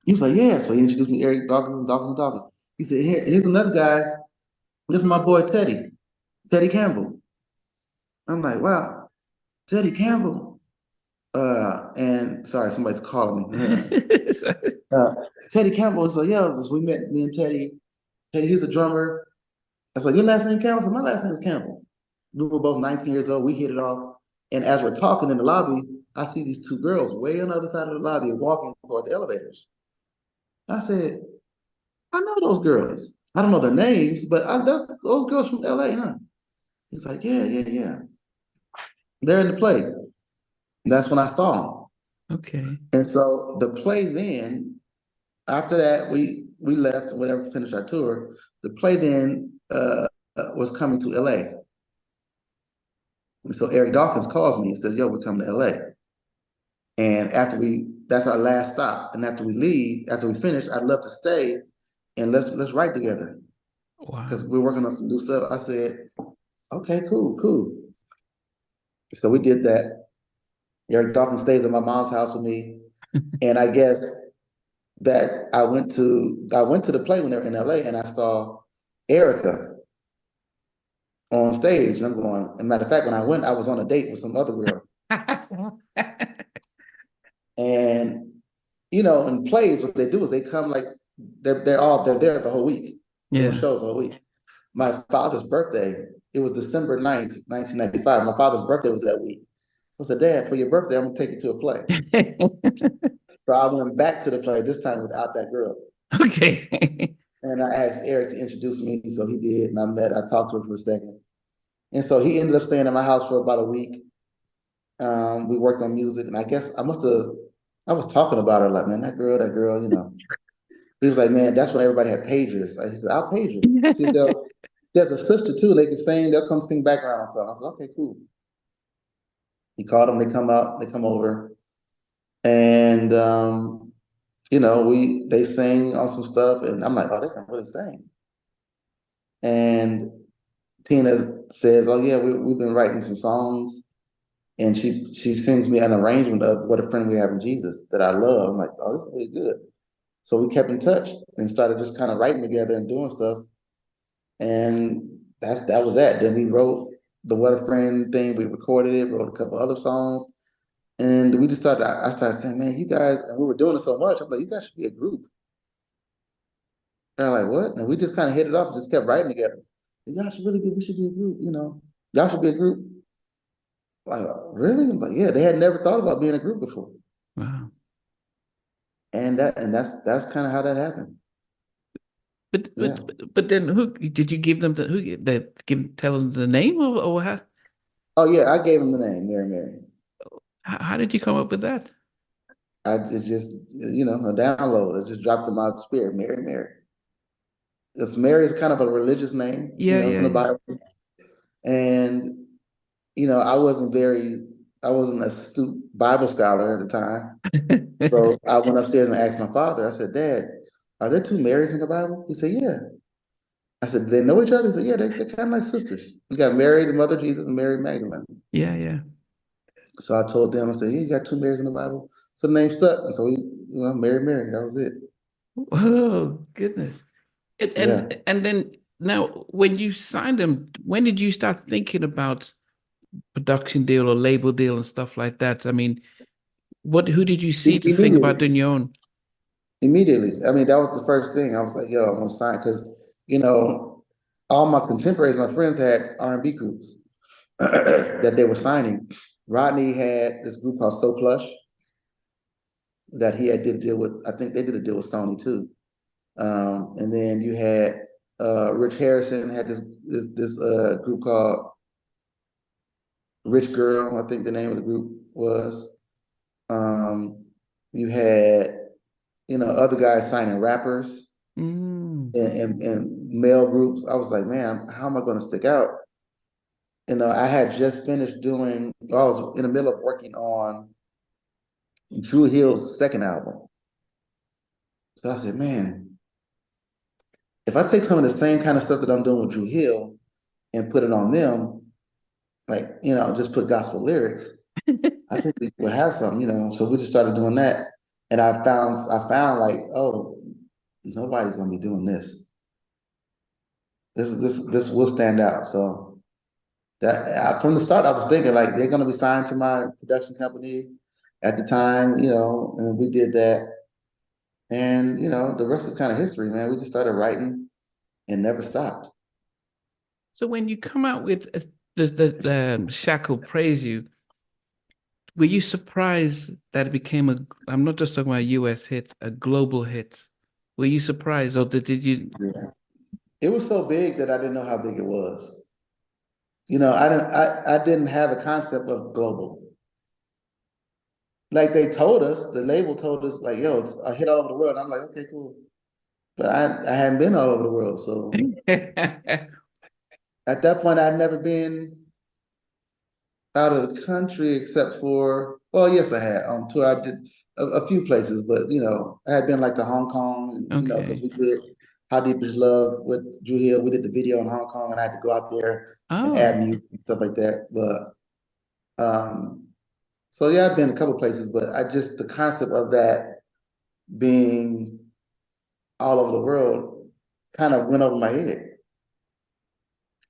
He was like, yeah. So he introduced me to Eric Dawkins and Dawkins and Dawkins. He said, here's another guy. This is my boy Teddy Campbell. I'm like, wow, Teddy Campbell. And sorry, somebody's calling me. Uh, Teddy Campbell was like, yeah, we met me and Teddy. Teddy, he's a drummer. I was like, your last name Campbell? I said, my last name is Campbell. We were both 19 years old. We hit it off. And as we're talking in the lobby, I see these 2 girls way on the other side of the lobby walking toward the elevators. I said, I know those girls. I don't know their names, but I know those girls from LA, huh? He's like, yeah, yeah, yeah. They're in the play. And that's when I saw them. Okay. And so the play then, after that, we left, whatever, finished our tour. The play then was coming to LA. And so Eric Dawkins calls me and says, yo, we're coming to LA. And that's our last stop. And after we leave, after we finish, I'd love to stay and let's write together because Wow. we're working on some new stuff. I said, okay, cool, cool. So we did that. Eric Dawkins stays at my mom's house with me. And I guess that I went to the play when they were in LA and I saw Erica on stage. And I'm going, as a matter of fact, when I went, I was on a date with some other girl. And in plays, what they do is they come like they're there the whole week, doing Yeah. shows the whole week. My father's birthday, it was December 9th, 1995. My father's birthday was that week. I said, Dad, for your birthday, I'm gonna take you to a play. So I went back to the play, this time without that girl. Okay. And I asked Eric to introduce me, so he did, and I talked to her for a second. And so he ended up staying at my house for about a week. We worked on music, and I guess I was talking about her like, man, that girl. He was like, man, that's when everybody had pagers. He said, I'll page her. See, there's a sister too, they can sing, they'll come sing background and stuff. I said, okay, cool. He called them, they come out, they come over. And they sing on some stuff, and I'm like, oh, they can really sing. And Tina says, oh yeah, we've been writing some songs, and she sends me an arrangement of What a Friend We Have in Jesus that I love. I'm like, oh, this is really good. So we kept in touch and started just kind of writing together and doing stuff. And that was that. Then we wrote the What a Friend thing. We recorded it, wrote a couple other songs, and we just started. I started saying, man, you guys, and we were doing it so much. I'm like, you guys should be a group. And they're like, what? And we just kind of hit it off, and just kept writing together. Y'all should really be. We should be a group. Y'all should be a group. Like, really? I'm like, yeah. They had never thought about being a group before, Wow. and that's kind of how that happened. But Yeah. but then who did you give them tell them the name or how Oh yeah, I gave him the name, Mary Mary. how did you come up with that? It's just a download. I just dropped in my spirit, Mary Mary. Because Mary is kind of a religious name, Yeah, it's yeah, in the yeah. Bible. And I wasn't a astute Bible scholar at the time. So I went upstairs and asked my father, I said, Dad, are there two Marys in the Bible? He said, yeah. I said, do they know each other? He said, yeah, they're kind of like sisters. We got Mary, the mother of Jesus, and Mary Magdalene. Yeah, yeah. So I told them, I said, yeah, you got two Marys in the Bible. So the name stuck. And so Mary, Mary, that was it. Oh, goodness. And, Yeah. and then now when you signed them, when did you start thinking about production deal or label deal and stuff like that? I mean, who did you see to think about Immediately. doing your own? Immediately. I mean, that was the first thing. I was like, yo, I'm gonna sign because, you know, all my contemporaries, my friends had R&B groups that they were signing. Rodney had this group called So Plush that he did a deal with. I think they did a deal with Sony too. And then you had Rich Harrison had this group called Rich Girl, I think the name of the group was. Um, you had, other guys signing rappers Mm, and male groups. I was like, man, how am I going to stick out? I had just finished I was in the middle of working on Drew Hill's second album. So I said, man, if I take some of the same kind of stuff that I'm doing with Drew Hill and put it on them, like, just put gospel lyrics, I think we will have some. So we just started doing that. And I found like, oh, nobody's gonna be doing this. This will stand out. So from the start, I was thinking like they're gonna be signed to my production company at the time, and we did that. And the rest is kind of history, man. We just started writing and never stopped. so when you come out with the Shackle Praise You, were you surprised that it became I'm not just talking about a US hit, a global hit? Were you surprised or did you? Yeah. It was so big that I didn't know how big it was. I didn't have a concept of global. Like the label told us like, yo, it's a hit all over the world. And I'm like, okay, cool. But I hadn't been all over the world. So at that point, I'd never been out of the country except for, well, yes, I had on tour. I did a few places, but I had been like to Hong Kong, because Okay. we did How Deep Is Love with Drew Hill. We did the video in Hong Kong, and I had to go out there and Oh, add music and stuff like that. So yeah, I've been a couple places, but the concept of that being all over the world kind of went over my head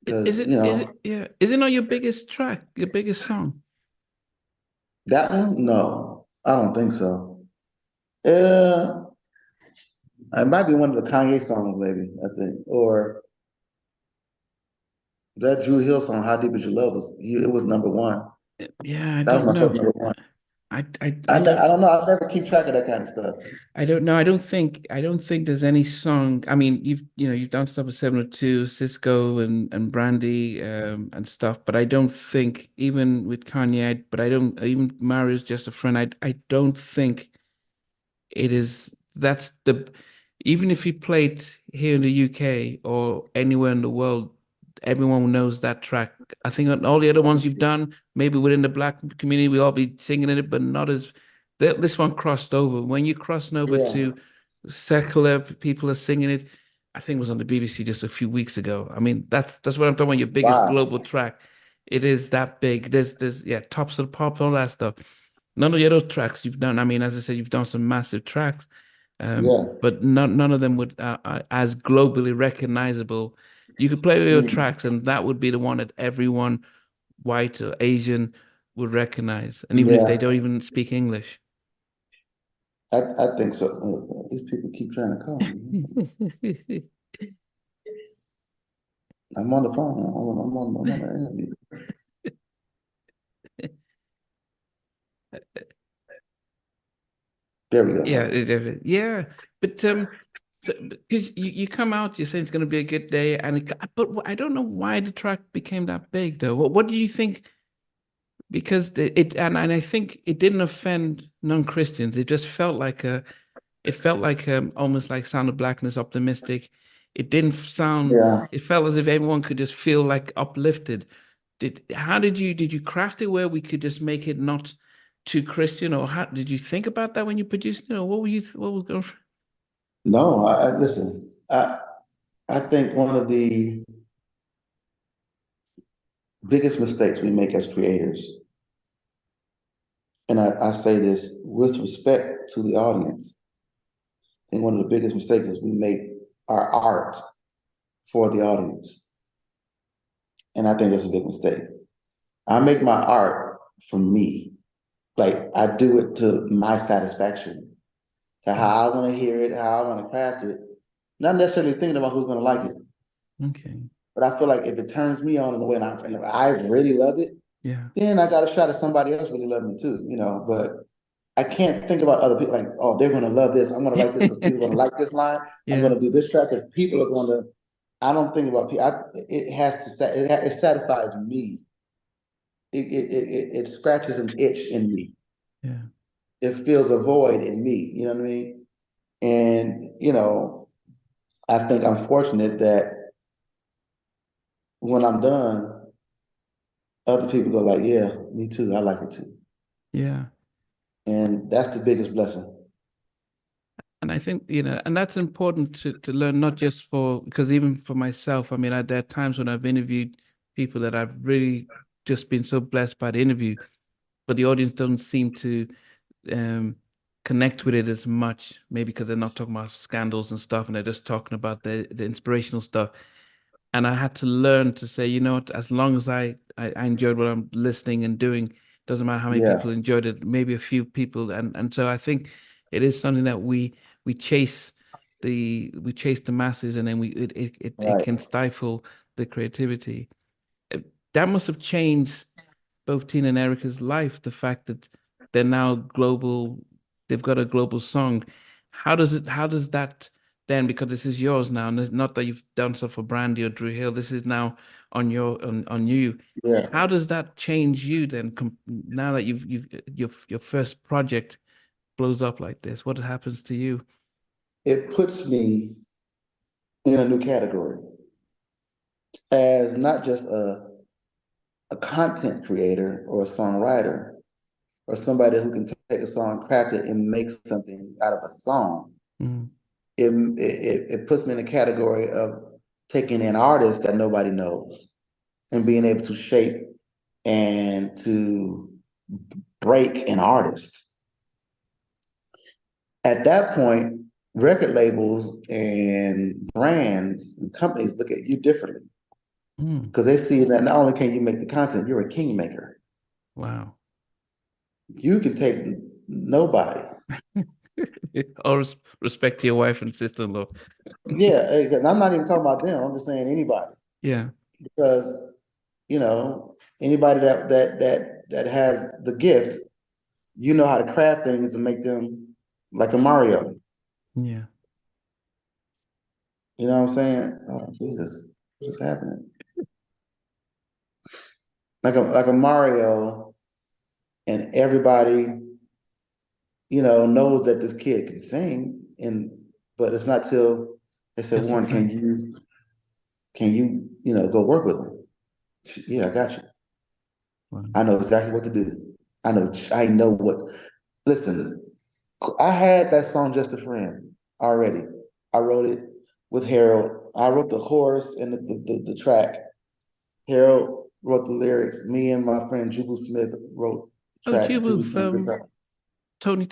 is because it yeah? Is it not your biggest track, your biggest song? that one, no, I don't think so. Uh, it might be one of the Kanye songs, maybe, I think, or that Drew Hill song, "How Deep Is Your Love," it was number one. Yeah, I That was don't my first know. number one. I I don't don't know. I never keep track of that kind of stuff. I don't know. I don't think there's any song. I mean, you've done stuff with 702, Cisco and Brandy and stuff, but I don't think even with Kanye, but I don't even Mario's just a friend. I don't think it is that's the even if he played here in the UK or anywhere in the world, everyone knows that track. I think on all the other ones you've done, maybe within the black community, we all be singing it, but not as this one crossed over. When you crossing over Yeah. to secular, people are singing it. I think it was on the BBC just a few weeks ago. I mean, that's what I'm talking about. Your biggest Wow. global track. It is that big. There's yeah, Tops of the Pops, all that stuff. None of the other tracks you've done. I mean, as I said, you've done some massive tracks, Yeah. but none of them would as globally recognizable. You could play your Mm. tracks, and that would be the one that everyone, white or Asian, would recognize, and even if they Yeah. don't even speak English. I think so. These people keep trying to call me. I'm on the phone. I'm on the interview. There we Yeah, go. yeah, but so because you come out, you say it's going to be a good day, and but I don't know why the track became that big, though. What do you think? Because and I think it didn't offend non-Christians. It just felt like it felt like almost like Sound of Blackness, optimistic. It didn't sound. Yeah. It felt as if everyone could just feel like uplifted. How did you craft it where we could just make it not too Christian, or how did you think about that when you produced it, or what were you what was going? No, I listen. I think one of the biggest mistakes we make as creators, and I say this with respect to the audience, I think one of the biggest mistakes is we make our art for the audience. And I think that's a big mistake. I make my art for me. Like I do it to my satisfaction, to how I want to hear it, how I want to craft it. Not necessarily thinking about who's going to like it. Okay, But I feel like if it turns me on in the way and I really love it, yeah, then I got a shot at somebody else really loving it too, you know. But I can't think about other people like, oh, they're gonna love this. I'm gonna write this because people are gonna like this line. I'm yeah, gonna do this track because people are gonna. I don't think about people. It has to. It satisfies me. It scratches an itch in me. yeah, It fills a void in me. You know what I mean? And I think I'm fortunate that when I'm done, other people go like, "Yeah, me too. I like it too." yeah. And that's the biggest blessing. And I think, and that's important to learn, not just for, because even for myself, I mean, there are times when I've interviewed people that I've really just been so blessed by the interview, but the audience doesn't seem to um, connect with it as much, maybe because they're not talking about scandals and stuff, and they're just talking about the inspirational stuff. And I had to learn to say, you know what, as long as I enjoyed what I'm listening and doing, doesn't matter how many Yeah. people enjoyed it, maybe a few people. And so I think it is something that we chase we chase the masses, and then it Right. can stifle the creativity. That must have changed both Tina and Erica's life, the fact that they're now global, they've got a global song. How does that then, because this is yours now, and it's not that you've done stuff for Brandy or Drew Hill, this is now on you. Yeah. How does that change you then, now that you've your first project blows up like this? What happens to you? It puts me in a new category as not just a content creator or a songwriter or somebody who can take a song, craft it, and make something out of a song. Mm, It puts me in a category of taking an artist that nobody knows and being able to shape and to break an artist. At that point, record labels and brands and companies look at you differently mm, because they see that not only can you make the content, you're a kingmaker. wow. You can take nobody. Or respect to your wife and sister-in-law. Yeah, and I'm not even talking about them. I'm just saying anybody Yeah, because anybody that has the gift, you know how to craft things and make them like a Mario. yeah. You know what I'm saying? Oh Jesus, what's happening? Like a Mario, and everybody knows that this kid can sing, but it's not till they said, Just for Warren, fun. can you go work with him? Yeah, I got you. Wow. I know exactly what to do. I know what. Listen, I had that song "Just a Friend" already. I wrote it with Harold. I wrote the chorus and the track. Harold wrote the lyrics. Me and my friend Jubal Smith wrote the Oh, track. Jubal Jubu, Smith guitar. Tony,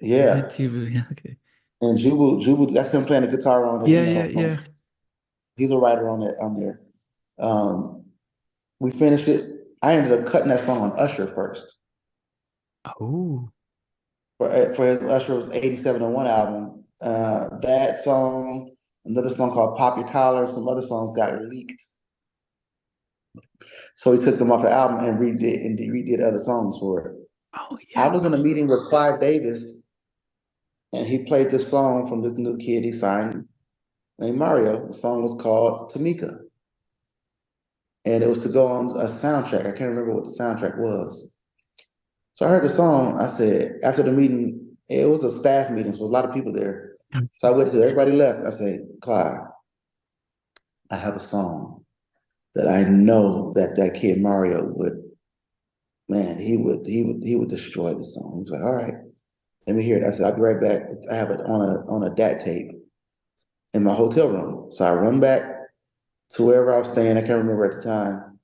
Yeah. Jubu, yeah, okay. And Jubal, that's him playing the guitar on it, Yeah, yeah, yeah. he's a writer on there. Um, we finished it. I ended up cutting that song on Usher first. Oh, For his Usher's 8701 album. That song, another song called Pop Your Collar, some other songs got leaked. So he took them off the album and redid other songs for it. oh I yeah. was in a meeting with Clive Davis and he played this song from this new kid he signed named Mario. The song was called Tamika. And it was to go on a soundtrack. I can't remember what the soundtrack was. So I heard the song. I said, after the meeting, it was a staff meeting, so there was a lot of people there. So I waited till everybody left. I said, Clive, I have a song that I know that kid Mario would, man, he would destroy the song. He was like, all right, let me hear it. I said, I'll be right back. I have it on a DAT tape in my hotel room. So I run back to wherever I was staying. I can't remember at the time.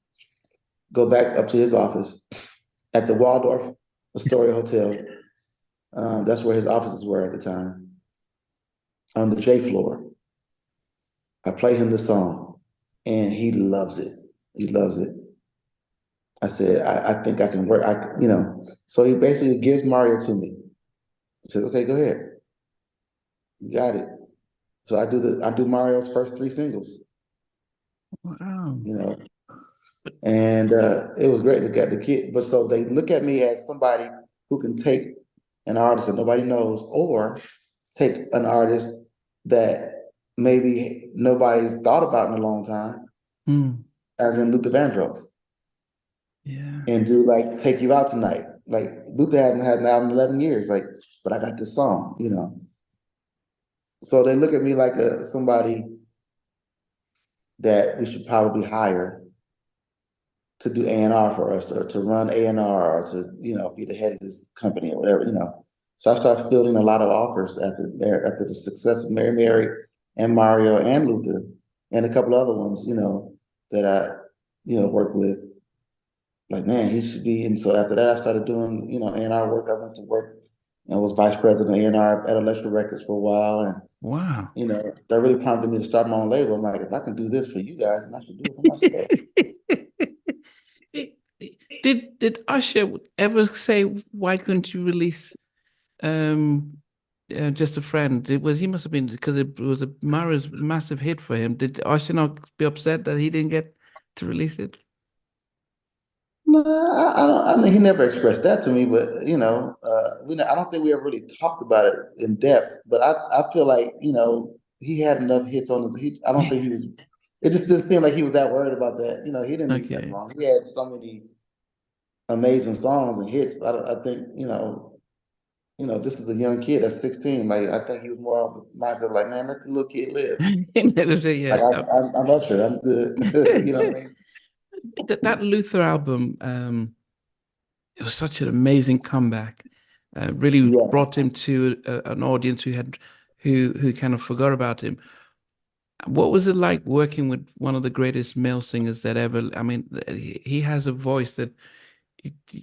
Go back up to his office at the Waldorf Astoria Hotel. That's where his offices were at the time, on the J floor. I play him the song, and he loves it. He loves it. I said, I think I can work. So he basically gives Mario to me. He said, okay, go ahead. You got it. So I do Mario's first three singles, Wow. you know, and it was great to get the kid. But so they look at me as somebody who can take an artist that nobody knows, or take an artist that maybe nobody's thought about in a long time, Mm, as in Luther Vandross, yeah. and do like "Take You Out Tonight." Like Luther hadn't had an album in 11 years, like, but I got this song. So they look at me like somebody that we should probably hire to do A&R for us, or to run A&R, or to, be the head of this company or whatever. So I started fielding a lot of offers after the success of Mary Mary and Mario and Luther and a couple other ones, that I, worked with. Like, man, he should be. And so after that, I started doing, A&R work. I went to work and was vice president of A&R at Electric Records for a while. And, Wow. that really prompted me to start my own label. I'm like, if I can do this for you guys, then I should do it for myself. Did Usher ever say why couldn't you release um Just a Friend? He must have been because it was a Mario's massive hit for him. Did Usher not be upset that he didn't get to release it? No, I don't. I mean, he never expressed that to me, but I don't think we ever really talked about it in depth. But I feel like he had enough hits on his. I don't think he was. It just didn't seem like he was that worried about that. He didn't need that Okay. song. He had so many amazing songs and hits. I think this is a young kid that's 16. Like, I think he was more of the mindset like, man, let the little kid live. Like, Yeah. I'm Usher. I'm good. You know what I mean? That Luther album, it was such an amazing comeback. Really Yeah. brought him to an audience who kind of forgot about him. What was it like working with one of the greatest male singers that ever? I mean, he has a voice that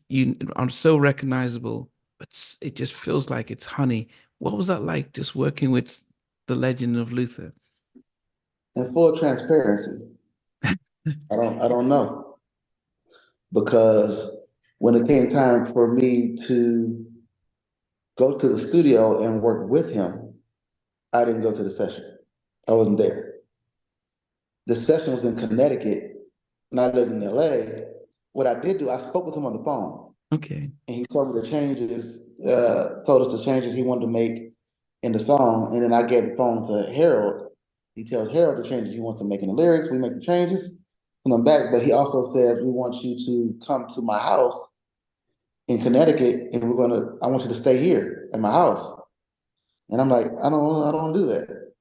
you are so recognizable, but it just feels like it's honey. What was that like just working with the legend of Luther? In full transparency, I don't know, because when it came time for me to go to the studio and work with him, I didn't go to the session. I wasn't there. The session was in Connecticut, and I lived in LA. What I did do, I spoke with him on the phone, Okay. and he told me the changes, told us the changes he wanted to make in the song, and then I gave the phone to Harold. He tells Harold the changes he wants to make in the lyrics. We make the changes, send them back, but he also says, we want you to come to my house in Connecticut, and I want you to stay here at my house. And I'm like, I don't do that.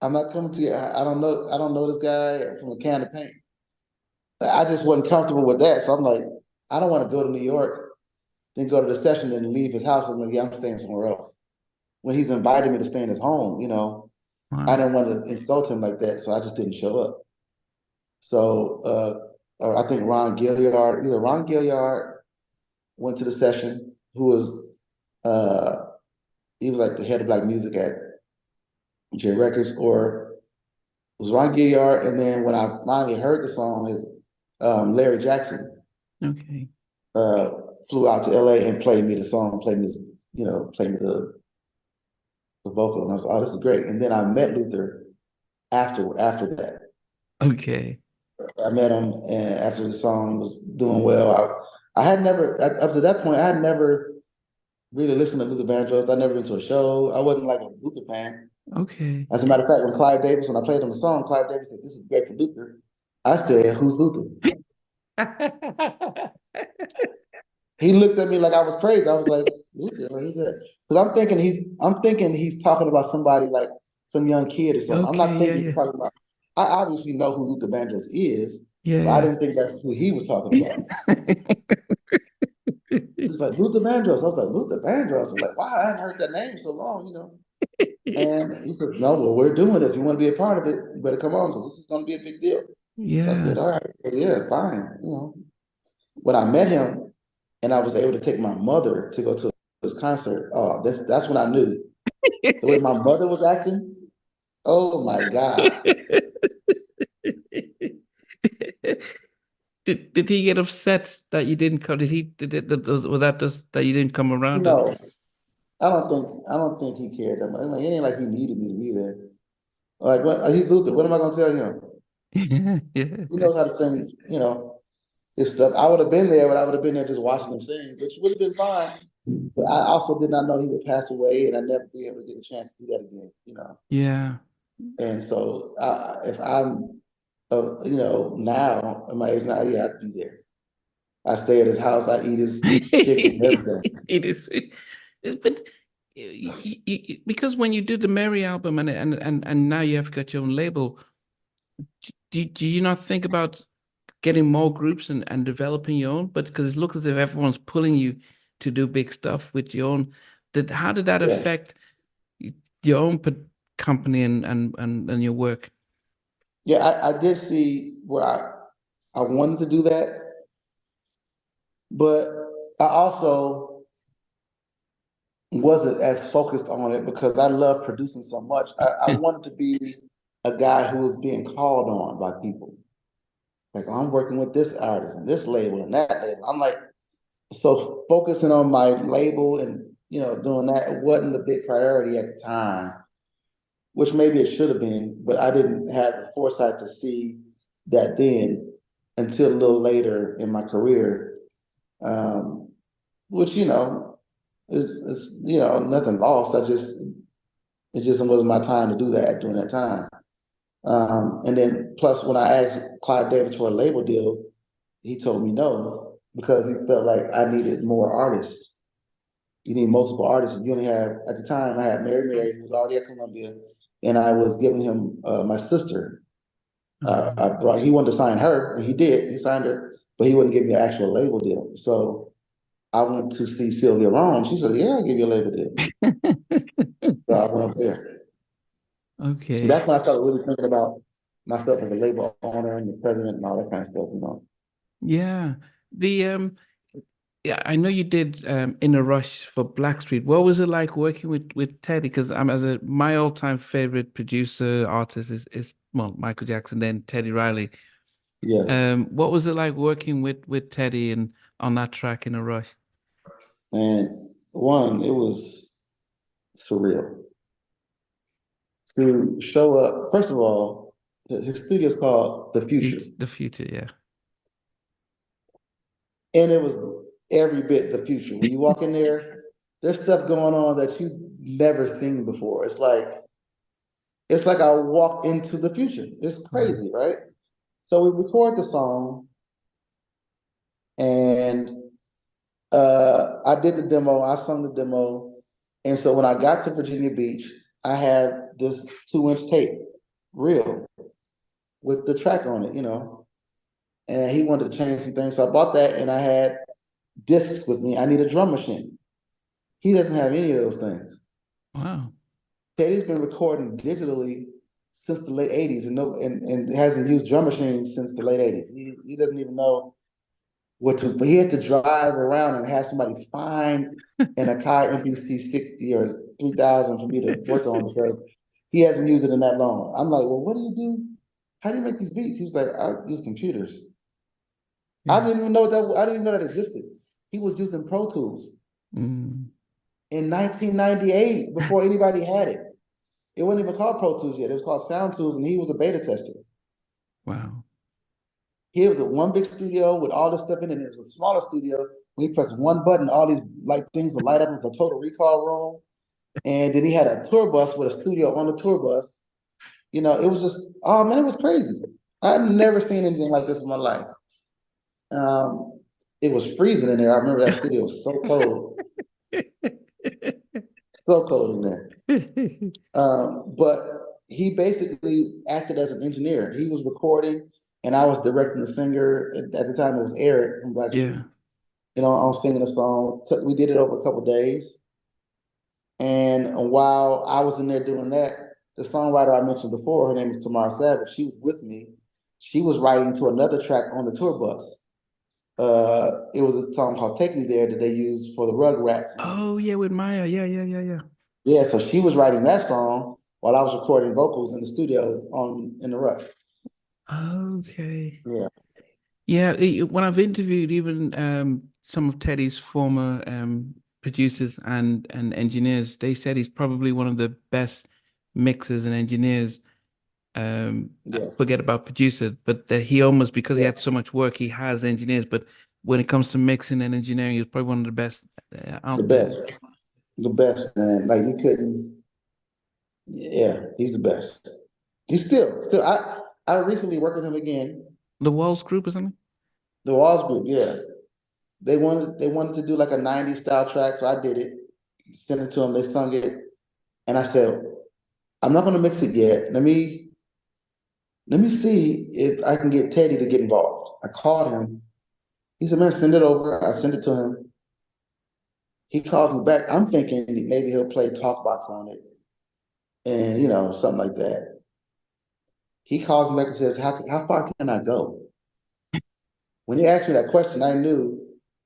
I'm not coming to you. I don't know this guy from a can of paint. I just wasn't comfortable with that. So I'm like, I don't want to go to New York, then go to the session and leave his house and like, yeah, I'm staying somewhere else. When he's invited me to stay in his home, I Wow. didn't want to insult him like that, so I just didn't show up. So, or I think either Ron Gilliard went to the session, who was, uh, he was like the head of black music at J Records, or it was Ron Gilliard. And then when I finally heard the song, Larry Jackson Okay. uh, flew out to LA and played me the song, played me the vocal. And I was like, oh, this is great. And then I met Luther after that. Okay. I met him, and after the song was doing well, I had never, up to that point, I had never really listened to Luther Vandross. I never been to a show. I wasn't like a Luther fan. Okay. As a matter of fact, when I played him the song, Clive Davis said, "This is great for Luther." I said, "Who's Luther?" He looked at me like I was crazy. I was like, "Luther, who's that?" Because I'm thinking he's talking about somebody like some young kid or something. I'm Okay. not Yeah. thinking he's Yeah. talking about. I obviously know who Luther Vandross is, but I Yeah. didn't think that's who he was talking about. Yeah. He's like Luther Vandross. I was like, Luther Vandross. I'm like, wow, I hadn't heard that name in so long. And he said, no, well, we're doing it. If you want to be a part of it, you better come on because this is going to be a big deal. So I Yeah. said, all right, well, yeah, fine. When I met him and I was able to take my mother to go to his concert, oh, that's when I knew the way my mother was acting. Oh my God. Did he get upset that you didn't come? Did he did it was that just that you didn't come around? No, I don't think he cared that much. Like, it ain't like he needed me to be there. Like what he's Luther. What am I gonna tell him? Yeah. He knows how to sing, his stuff. I would have been there, but I would have been there just watching him sing, which would have been fine. But I also did not know he would pass away, and I never be able to get a chance to do that again. Yeah. And so, if I'm, now at my age now, yeah, I'd be there. I stay at his house. I eat his chicken, everything. It is, but because when you do the Mary album and now you have got your own label, do you not think about getting more groups and developing your own? But because it looks as if everyone's pulling you to do big stuff with your own. How did that Yeah, affect your own company and your work? yeah. I did see where I wanted to do that, but I also wasn't as focused on it because I love producing so much. I wanted to be a guy who was being called on by people. Like, "Oh, I'm working with this artist and this label and that label." I'm like, so focusing on my label and doing that wasn't the big priority at the time, which maybe it should have been, but I didn't have the foresight to see that then until a little later in my career. Um, which is nothing lost. It just wasn't my time to do that during that time. And then plus when I asked Clive Davis for a label deal, he told me no because he felt like I needed more artists. You need multiple artists. You only have at the time I had Mary who was already at Columbia, and I was giving him my sister. He wanted to sign her, and he did. He signed her, but he wouldn't give me an actual label deal. So I went to see Sylvia Rome. She said, "Yeah, I'll give you a label deal." So I went up there. So Okay. that's when I started really thinking about myself as a label owner and the president and all that kind of stuff. Yeah. The Yeah, I know you did In a Rush for Blackstreet. What was it like working with Teddy? Because I'm as a my all-time favorite producer artist is well Michael Jackson, then Teddy Riley. Yeah. What was it like working with Teddy and on that track In a Rush? And one, it was surreal to show up. First of all, his studio is called The Future, The future, yeah. and it was every bit the future. When you walk in there, there's stuff going on that you've never seen before. It's like I walked into the future. It's Wow. crazy, right? So we record the song, and I did the demo. I sung the demo, and so when I got to Virginia Beach, I had this 2-inch tape, reel with the track on it, and he wanted to change some things. So I bought that, and I had discs with me. I need a drum machine. He doesn't have any of those things. Wow. Teddy's been recording digitally since the late 80s and hasn't used drum machines since the late 80s. He doesn't even know what to, but he had to drive around and have somebody find an Akai MPC 60 or 3000 for me to work on because he hasn't used it in that long. I'm like, well, what do you do? How do you make these beats? He was like, I use computers. I Yeah. didn't even know that. I didn't even know that existed. He was using Pro Tools Mm. in 1998 before anybody had it. It wasn't even called Pro Tools yet. It was called Sound Tools, and he was a beta tester. Wow. He was at one big studio with all this stuff in it. And it was a smaller studio. When he pressed one button, all these like things would light up. It was a Total Recall room. And then he had a tour bus with a studio on the tour bus. You know, it was just, oh man, it was crazy. I've never seen anything like this in my life. Um, it was freezing in there. I remember that studio was so cold in there. But he basically acted as an engineer. He was recording, and I was directing the singer. At the time, it was Eric from Blackstreet. Yeah. You know, I was singing a song. We did it over a couple days. And while I was in there doing that, the songwriter I mentioned before, her name is Tamara Savage. She was with me. She was writing to another track on the tour bus. It was a song called "Take Me There" that they used for the Rugrats movie. Oh yeah, with Maya. Yeah, yeah, yeah, yeah. Yeah, so she was writing that song while I was recording vocals in the studio on in the Rush. Okay. Yeah, Yeah, when I've interviewed even some of Teddy's former producers and engineers, they said he's probably one of the best mixers and engineers. yes, Forget about producer, but that he almost because he yeah, had so much work, he has engineers. But when it comes to mixing and engineering, he's probably one of the best the out there. best, the best, man. Like you couldn't. Yeah, he's the best. He's still. I recently worked with him again. The Walls Group or something? The Walls Group, yeah. They wanted to do like a '90s style track, so I did it. Sent it to them. They sung it, and I said, "I'm not going to mix it yet. Let me see if I can get Teddy to get involved." I called him. He said, "Man, send it over." I sent it to him. He calls me back. I'm thinking maybe he'll play Talkbox on it, and something like that. He calls me back and says, "How far can I go?" When he asked me that question, I knew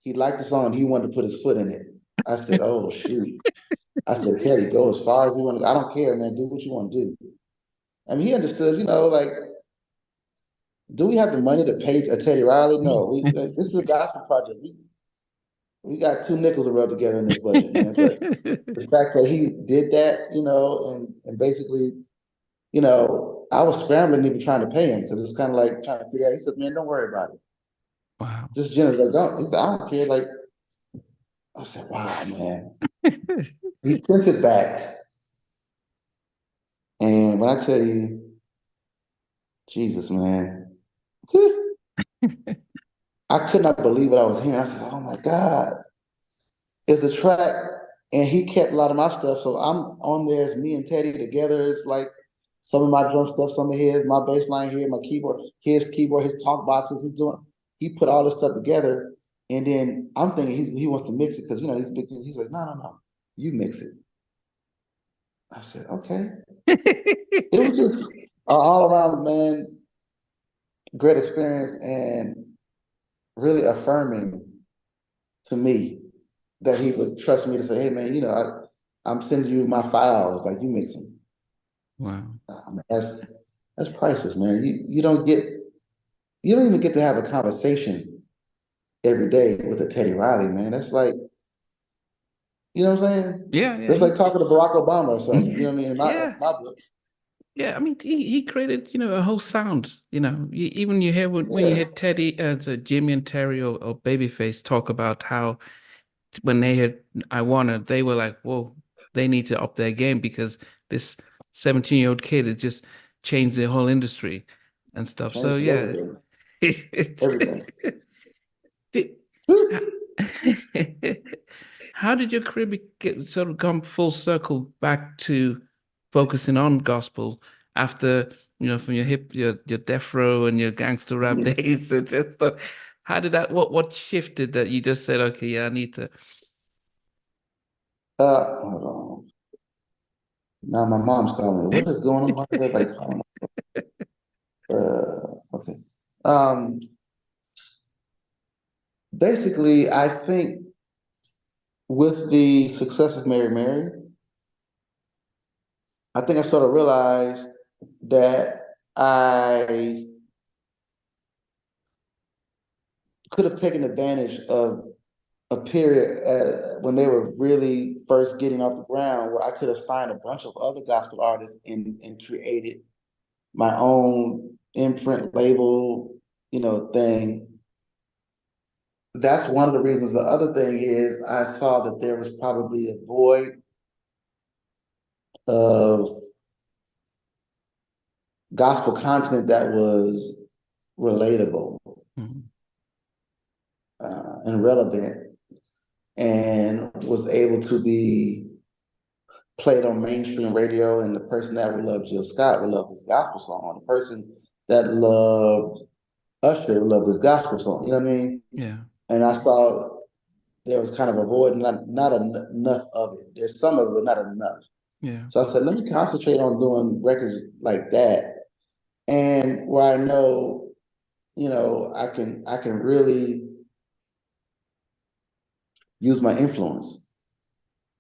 he liked the song and he wanted to put his foot in it. I said, "Oh shoot." I said, "Teddy, go as far as you want to go. I don't care, man. Do what you want to do." I mean, he understood, like, do we have the money to pay a Teddy Riley? No, this is a gospel project. We got two nickels to rub together in this budget, man. But the fact that he did that, and basically, I was scrambling even trying to pay him because it's kind of like trying to figure out. He said, "Man, don't worry about it. Wow. Just generous, like don't." He said, "I don't care." Like I said, "Wow, man." He sent it back, and when I tell you, Jesus, man, I could not believe what I was hearing. I said, "Oh my God." It's a track, and he kept a lot of my stuff. So I'm on there. It's me and Teddy together. It's like some of my drum stuff, some of his, my bass line here, my keyboard, his talk boxes. He put all this stuff together. And then I'm thinking he wants to mix it because, he's big. He's like, "No, no, no, you mix it." I said, "Okay." It was just all around, man, great experience and really affirming to me that he would trust me to say, "Hey, man, I'm sending you my files, like you mix them." Wow. That's priceless, man. You don't even get to have a conversation every day with a Teddy Riley, man. That's like, you know what I'm saying? Yeah, yeah, That's like talking to Barack Obama or something. You know what I mean? In my, in yeah. my book. Yeah, I mean, he created, a whole sound. Even you hear when you Yeah. hear Teddy, so Jimmy and Terry or Babyface talk about how when they had I Wanna, they were like, whoa, they need to up their game because this 17-year-old kid has just changed the whole industry and stuff. So Changed yeah. everything. It's- Everything. Did- Woo. how how did your career sort of come full circle back to focusing on gospel after, from your Death Row and your gangster rap days and stuff? How did that? What shifted that you just said, okay, yeah, I need to. Hold on. Now my mom's calling me. What is going on? Why is everybody calling me? Okay. Um, Basically, I think with the success of Mary Mary, I think I sort of realized that I could have taken advantage of a period when they were really first getting off the ground where I could have signed a bunch of other gospel artists and created my own imprint label, thing. That's one of the reasons. The other thing is I saw that there was probably a void of gospel content that was relatable Mhm. and relevant and was able to be played on mainstream radio. And the person that would love Jill Scott would love this gospel song. The person that loved Usher would love this gospel song. You know what I mean? Yeah, And I saw there was kind of a void, not enough of it. There's some of it, but not enough. yeah, So I said, let me concentrate on doing records like that, and where I know, I can really use my influence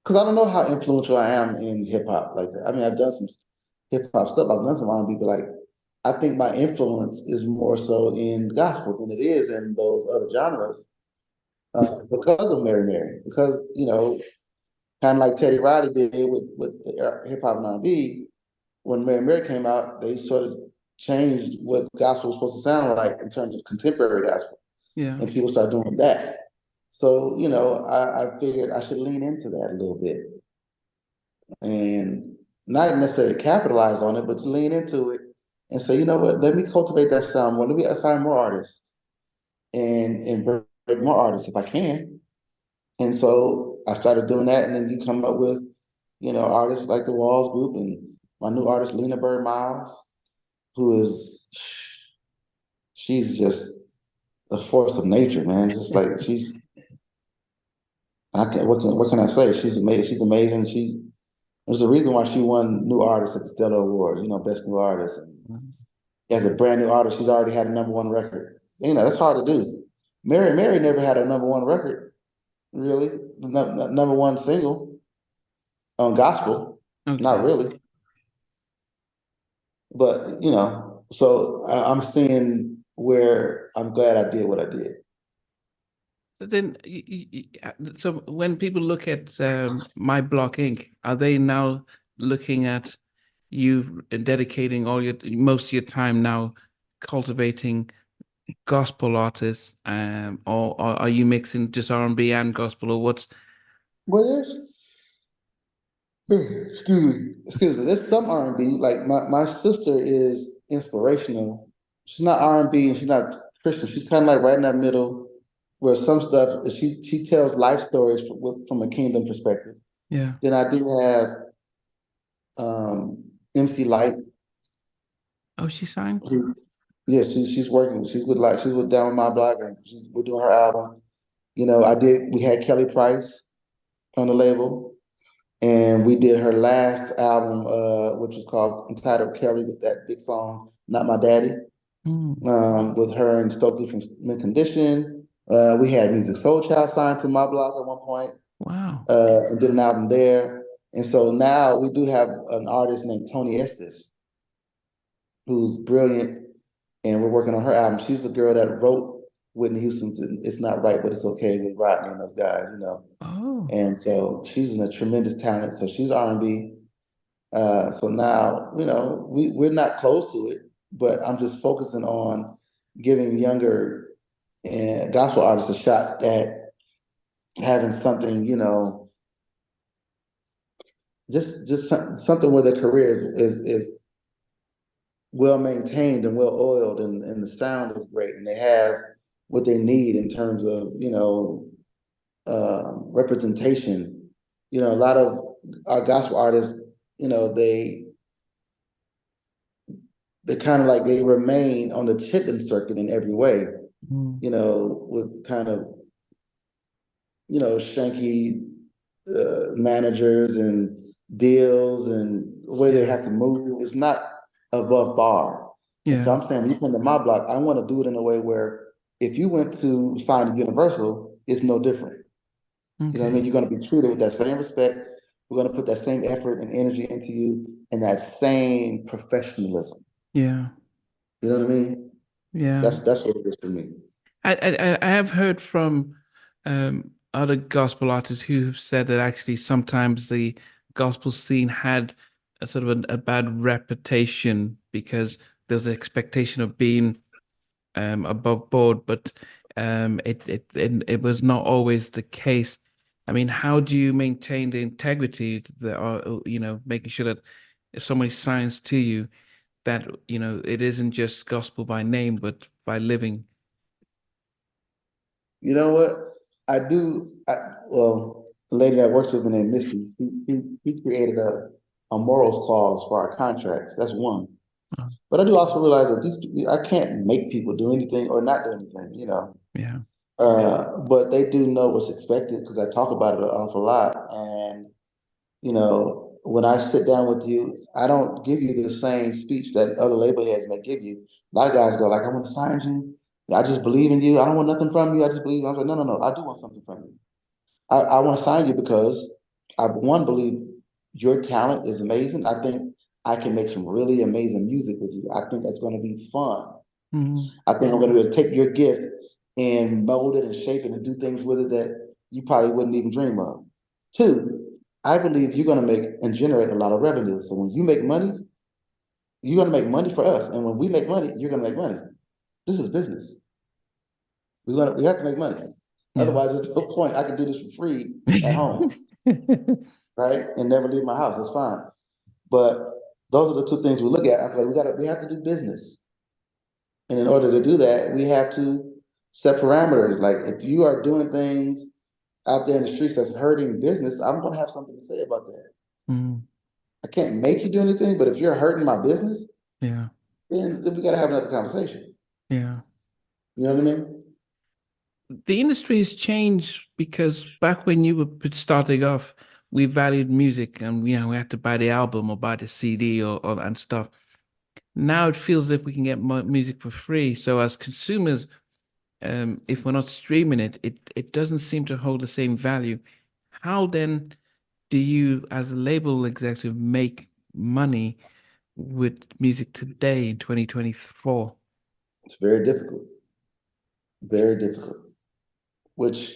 because I don't know how influential I am in hip hop like that. I mean, I've done some hip hop stuff. I've done some R&B, but like I think my influence is more so in gospel than it is in those other genres because of Mary Mary. Because kind of like Teddy Riley did with the hip hop and R&B. When Mary Mary came out, they sort of changed what gospel was supposed to sound like in terms of contemporary gospel, yeah. and people started doing that. So, I figured I should lean into that a little bit and not necessarily capitalize on it, but to lean into it and say, you know what, let me cultivate that sound more. Let me assign more artists and bring more artists if I can. And so I started doing that, and then you come up with, artists like the Walls Group and my new artist Lena Bird Miles, who is she's just a force of nature, man. Just like what can I say? She's amazing. She's amazing. There's a reason why she won New Artist at the Stellar Awards. Best new artist. And as a brand new artist, she's already had a number one record. That's hard to do. Mary never had a number one record, really. Number one single on gospel, not Okay. really. But so I'm seeing where I'm glad I did what I did. So then, so when people look at My Block Inc., are they now looking at you dedicating all your most of your time now cultivating gospel artists, or are you mixing just R&B and gospel, or what's? Well, excuse me. There's some R&B. Like my sister is inspirational. She's not R&B and she's not Christian. She's kind of like right in that middle, where some stuff she tells life stories from a kingdom perspective. Yeah. Then I do have MC Light. Oh, she signed? Who, yeah, she's working. She's with Down with My Block, and we're doing her album. We had Kelly Price on the label. And we did her last album, which was called entitled Kelly, with that big song, Not My Daddy, Mm, with her and Stokely from Mint Condition. We had Music Soul Child signed to my block at one point, wow. and did an album there. And so now we do have an artist named Toni Estes, who's brilliant, and we're working on her album. She's the girl that wrote Whitney Houston's "It's Not Right, But It's Okay" with Rodney and those guys. Oh, And so she's a tremendous talent. So she's R&B. So now, we're not close to it, but I'm just focusing on giving younger and gospel artists a shot at having something, just something where their career is well maintained and well oiled, and the sound is great, and they have what they need in terms of representation. A lot of our gospel artists, you know, they they kind of like they remain on the chitlin circuit in every way. Mm. with kind of, shanky managers and deals and the way they Yeah. have to move. It's not above bar. And so Yeah. I'm saying when you come to my block, I want to do it in a way where if you went to sign to Universal, it's no different. You know what I mean? Okay. You're going to be treated with that same respect. We're going to put that same effort and energy into you and that same professionalism. Yeah. You know what I mean? Yeah. That's what it is for me. I have heard from other gospel artists who have said that actually sometimes the gospel scene had a sort of a bad reputation because there's an expectation of being above board, but it was not always the case. I mean, how do you maintain the integrity that are, making sure that if somebody signs to you, that, it isn't just gospel by name, but by living? You know what? Well, the lady that works with me named Misty, he created a morals clause for our contracts. That's one. Oh, But I do also realize that I can't make people do anything or not do anything. yeah. But they do know what's expected because I talk about it an awful lot. And, when I sit down with you, I don't give you the same speech that other label heads may give you. A lot of guys go like, I want to sign you. I just believe in you. I don't want nothing from you. I just believe you. I'm like, no, no, no. I do want something from you. I want to sign you because I, one, believe your talent is amazing. I think I can make some really amazing music with you. I think that's going to be fun. Mm, I think I'm going to be able to take your gift and mold it and shape it and do things with it that you probably wouldn't even dream of. Two, I believe you're going to make and generate a lot of revenue. So when you make money, you're going to make money for us. And when we make money, you're going to make money. This is business. We have to make money. yeah. Otherwise, there's no point. I can do this for free at home, right? And never leave my house. That's fine. But those are the two things we look at. I'm like, we have to do business. And in order to do that, we have to set parameters. Like if you are doing things out there in the streets that's hurting business, I'm gonna have something to say about that. Mm, I can't make you do anything, but if you're hurting my business, yeah. then we gotta have another conversation. Yeah. You know what I mean? The industry has changed because back when you were starting off, we valued music and we had to buy the album or buy the CD or and stuff. Now it feels as if we can get music for free. So as consumers, if we're not streaming it, it doesn't seem to hold the same value. How then do you, as a label executive, make money with music today in 2024? It's very difficult. Which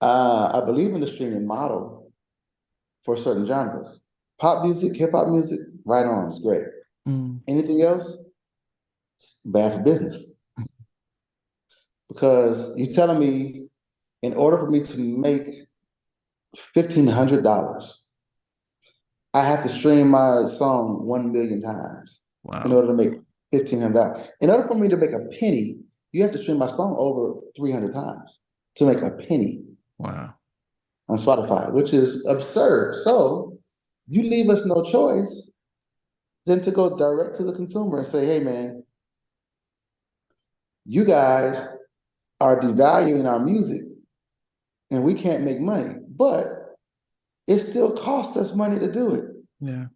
I believe in the streaming model for certain genres. Pop music, hip hop music, right on, it's great. Mm, Anything else, it's bad for business. Because you're telling me in order for me to make $1,500, I have to stream my song 1 million times in wow. order to make $1,500. In order for me to make a penny, you have to stream my song over 300 times to make a penny Wow. on Spotify, which is absurd. So you leave us no choice than to go direct to the consumer and say, hey man, you guys are devaluing our music and we can't make money, but it still costs us money to do it. Yeah.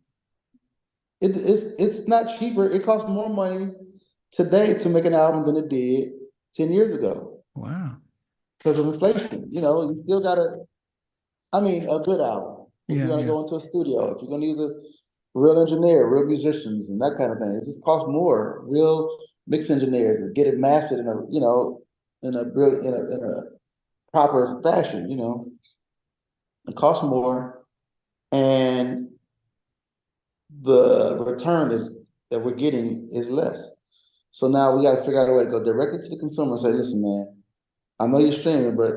It's not cheaper. It costs more money today to make an album than it did 10 years ago Wow. because of inflation. You still gotta, I mean, a good album. If you're Yeah. gonna Yeah. go into a studio, if you're gonna use a real engineer, real musicians, and that kind of thing, it just costs more. Real mix engineers and get it mastered in a proper fashion. It costs more, and the return is that we're getting is less. So now we got to figure out a way to go directly to the consumer and say, listen, man, I know you're streaming, but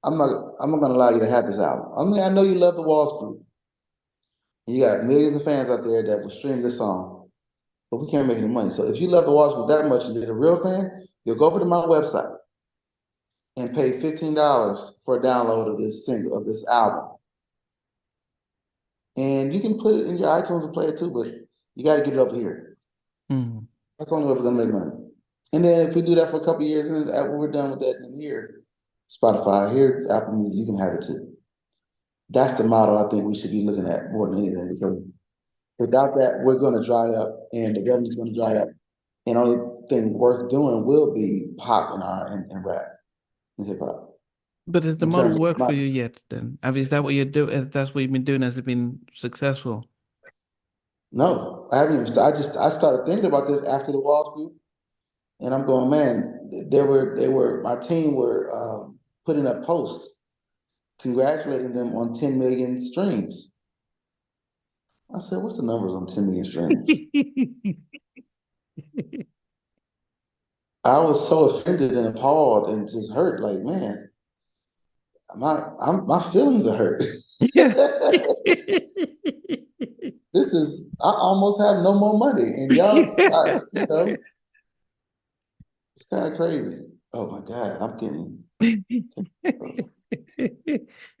I'm not gonna allow you to have this album. I mean, I know you love the Walls Group. You got millions of fans out there that will stream this song, but we can't make any money. So if you love the Walls Group that much and you're a real fan, you'll go over to my website and pay $15 for a download of this single of this album. And you can put it in your iTunes and play it too, but you got to get it over here. Mm, That's the only way we're gonna make money. And then if we do that for a couple of years, and then after we're done with that, then here, Spotify, here, Apple Music, you can have it too. That's the model I think we should be looking at more than anything, because without that, we're going to dry up, and the revenue's going to dry up. And only thing worth doing will be pop and R and rap and hip hop But does the in model terms of work for money. you yet then? I mean, is that what you're doing? Is that's what you've been doing? Has it been successful? No, I haven't even. I started thinking about this after the Walls Group, and I'm going, man. They were my team were putting up posts congratulating them on 10 million streams. I said, what's the numbers on 10 million streams? I was so offended and appalled and just hurt. Like, man, my feelings are hurt. Yeah. This is I almost have no more money, and y'all, it's kind of crazy. Oh my God, I'm getting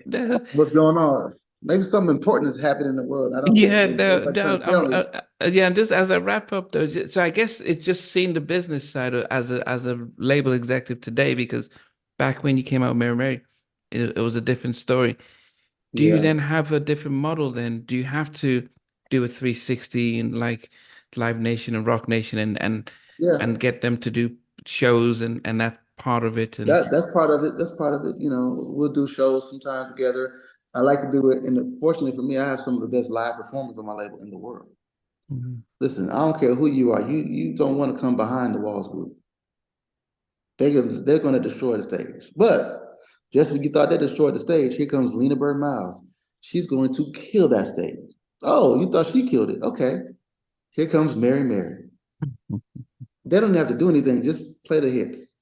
No, what's going on? Maybe something important has happened in the world. I don't. yeah, no, Everybody's no. trying to tell me. Yeah, and just as I wrap up though, so I guess it's just seeing the business side as a label executive today, because back when you came out with Mary Mary, it was a different story. Do you Yeah, then have a different model then? Do you have to do a 360 and like Live Nation and Rock Nation yeah. and get them to do shows and that part of it and That's part of it. That's part of it. We'll do shows sometimes together. I like to do it, and fortunately for me, I have some of the best live performers on my label in the world. Mhm. Listen, I don't care who you are. You don't want to come behind the walls group. They're going to destroy the stage. But just when you thought they destroyed the stage, here comes Lena Bird Miles. She's going to kill that stage. Oh, you thought she killed it? Okay. Here comes Mary Mary. They don't have to do anything. Just play the hits.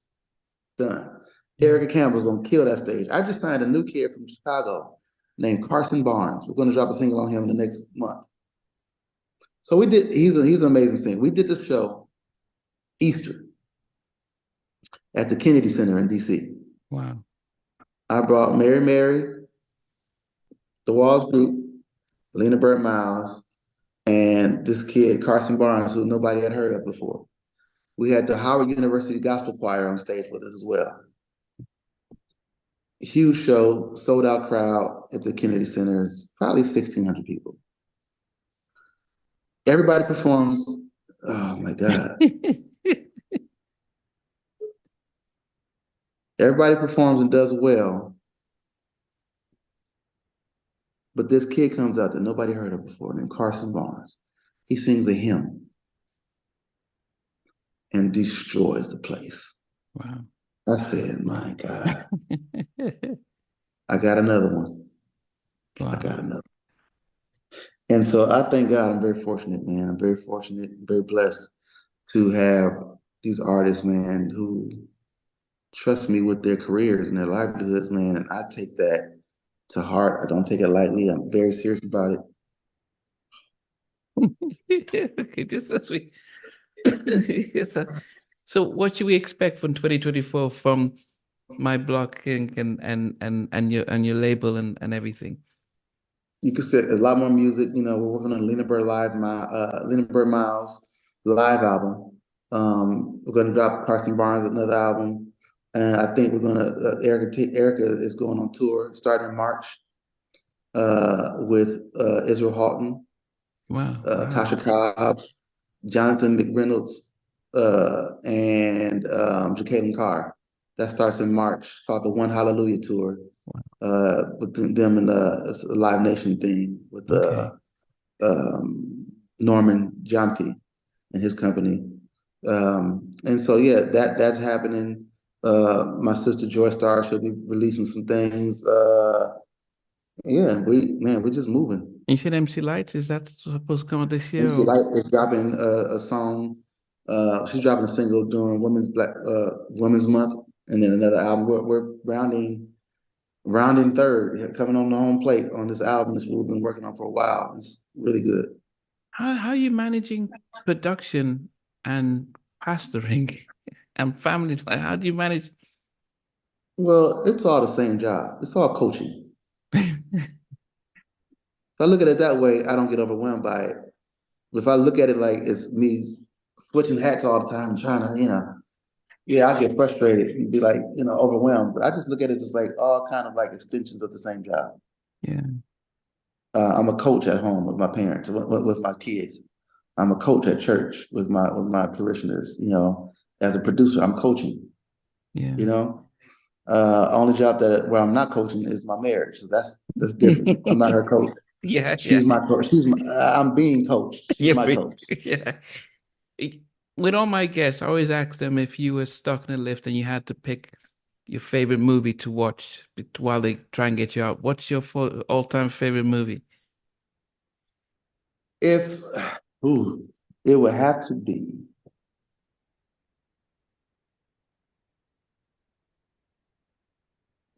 Done. Yeah. Erica Campbell's gonna kill that stage. I just signed a new kid from Chicago named Carson Barnes. We're gonna drop a single on him in the next month. So we did. He's an amazing singer. We did this show Easter at the Kennedy Center in D.C. Wow. I brought Mary Mary, the Walls Group, Lena Burt Miles, and this kid Carson Barnes, who nobody had heard of before. We had the Howard University Gospel Choir on stage with us as well. Huge show, sold out crowd at the Kennedy Center, probably 1,600 people. Everybody performs. Oh my God. Everybody performs and does well. But this kid comes out that nobody heard of before, named Carson Barnes. He sings a hymn and destroys the place. Wow. I said, my God, I got another one. I Wow. got another. And so I thank God I'm very fortunate, man. I'm very fortunate, very blessed to have these artists, man, who trust me with their careers and their livelihoods, man. And I take that to heart. I don't take it lightly. I'm very serious about it. Okay, just as we so, so what should we expect from 2024 from my blocking and your label and everything? You could say a lot more music. We're working on Lena Bird Miles live album. We're going to drop Carson Barnes another album, and I think we're going to Erica is going on tour starting in March with Israel Houghton, Wow, wow. Tasha Cobbs, Jonathan McReynolds, and Jacqueline Carr. That starts in March, called the One Hallelujah Tour, with them and it's a Live Nation thing with Okay. Norman Jomke and his company. And so yeah, that's happening. My sister Joy Star, she'll be releasing some things. Yeah, we're just moving. You said MC Light, is that supposed to come out this year MC or? Light is dropping a song. She's dropping a single during Women's Month, and then another album. We're rounding third, coming on the home plate on this album that we've been working on for a while. It's really good. How are you managing production and pastoring and family? Like, how do you manage? Well, it's all the same job. It's all coaching. If I look at it that way, I don't get overwhelmed by it. If I look at it like it's me switching hats all the time, trying to, Yeah, I get frustrated and be like, overwhelmed. But I just look at it as like all kind of like extensions of the same job. Yeah. I'm a coach at home with my parents, with my kids. I'm a coach at church with my parishioners. As a producer, I'm coaching. You Yeah. know, only job that where I'm not coaching is my marriage. So that's different. I'm not her coach. Yeah, yeah. She's my coach. I'm being coached. She's Yeah, my coach. yeah. With all my guests, I always ask them if you were stuck in a lift and you had to pick your favorite movie to watch while they try and get you out. What's your all-time favorite movie? If ooh, it would have to be.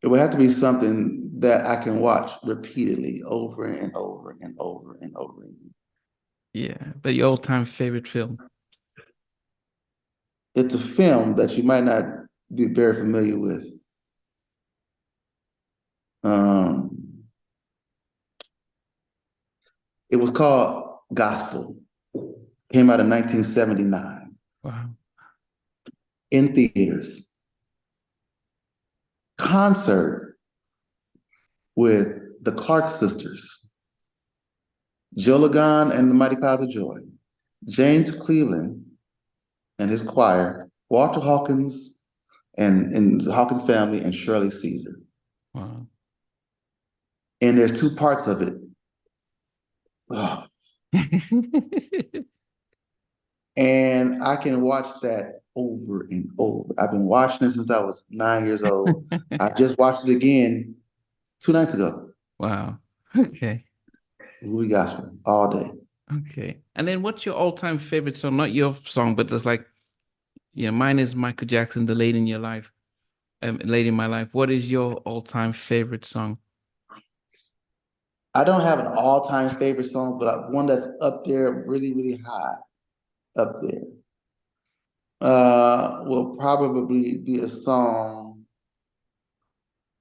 It would have to be something that I can watch repeatedly over and over and over and over again. Yeah, but your all-time favorite film. It's a film that you might not be very familiar with. Um, it was called Gospel. Came out in 1979 Wow. in theaters. Concert with the Clark sisters, Joe Lagan and the Mighty Clouds of Joy, James Cleveland and his choir, Walter Hawkins and the Hawkins family, and Shirley Caesar. Wow. And there's two parts of it. Oh, and I can watch that over and over. I've been watching it since I was 9 years old. I just watched it again 2 nights ago. Wow. Okay. Louis Gospel all day. Okay. And then what's your all-time favorite song? Not your song, but just like, mine is Michael Jackson, The Lady in Your Life, Lady in My Life. What is your all-time favorite song? I don't have an all-time favorite song, but one that's up there, really, really high up there. Will probably be a song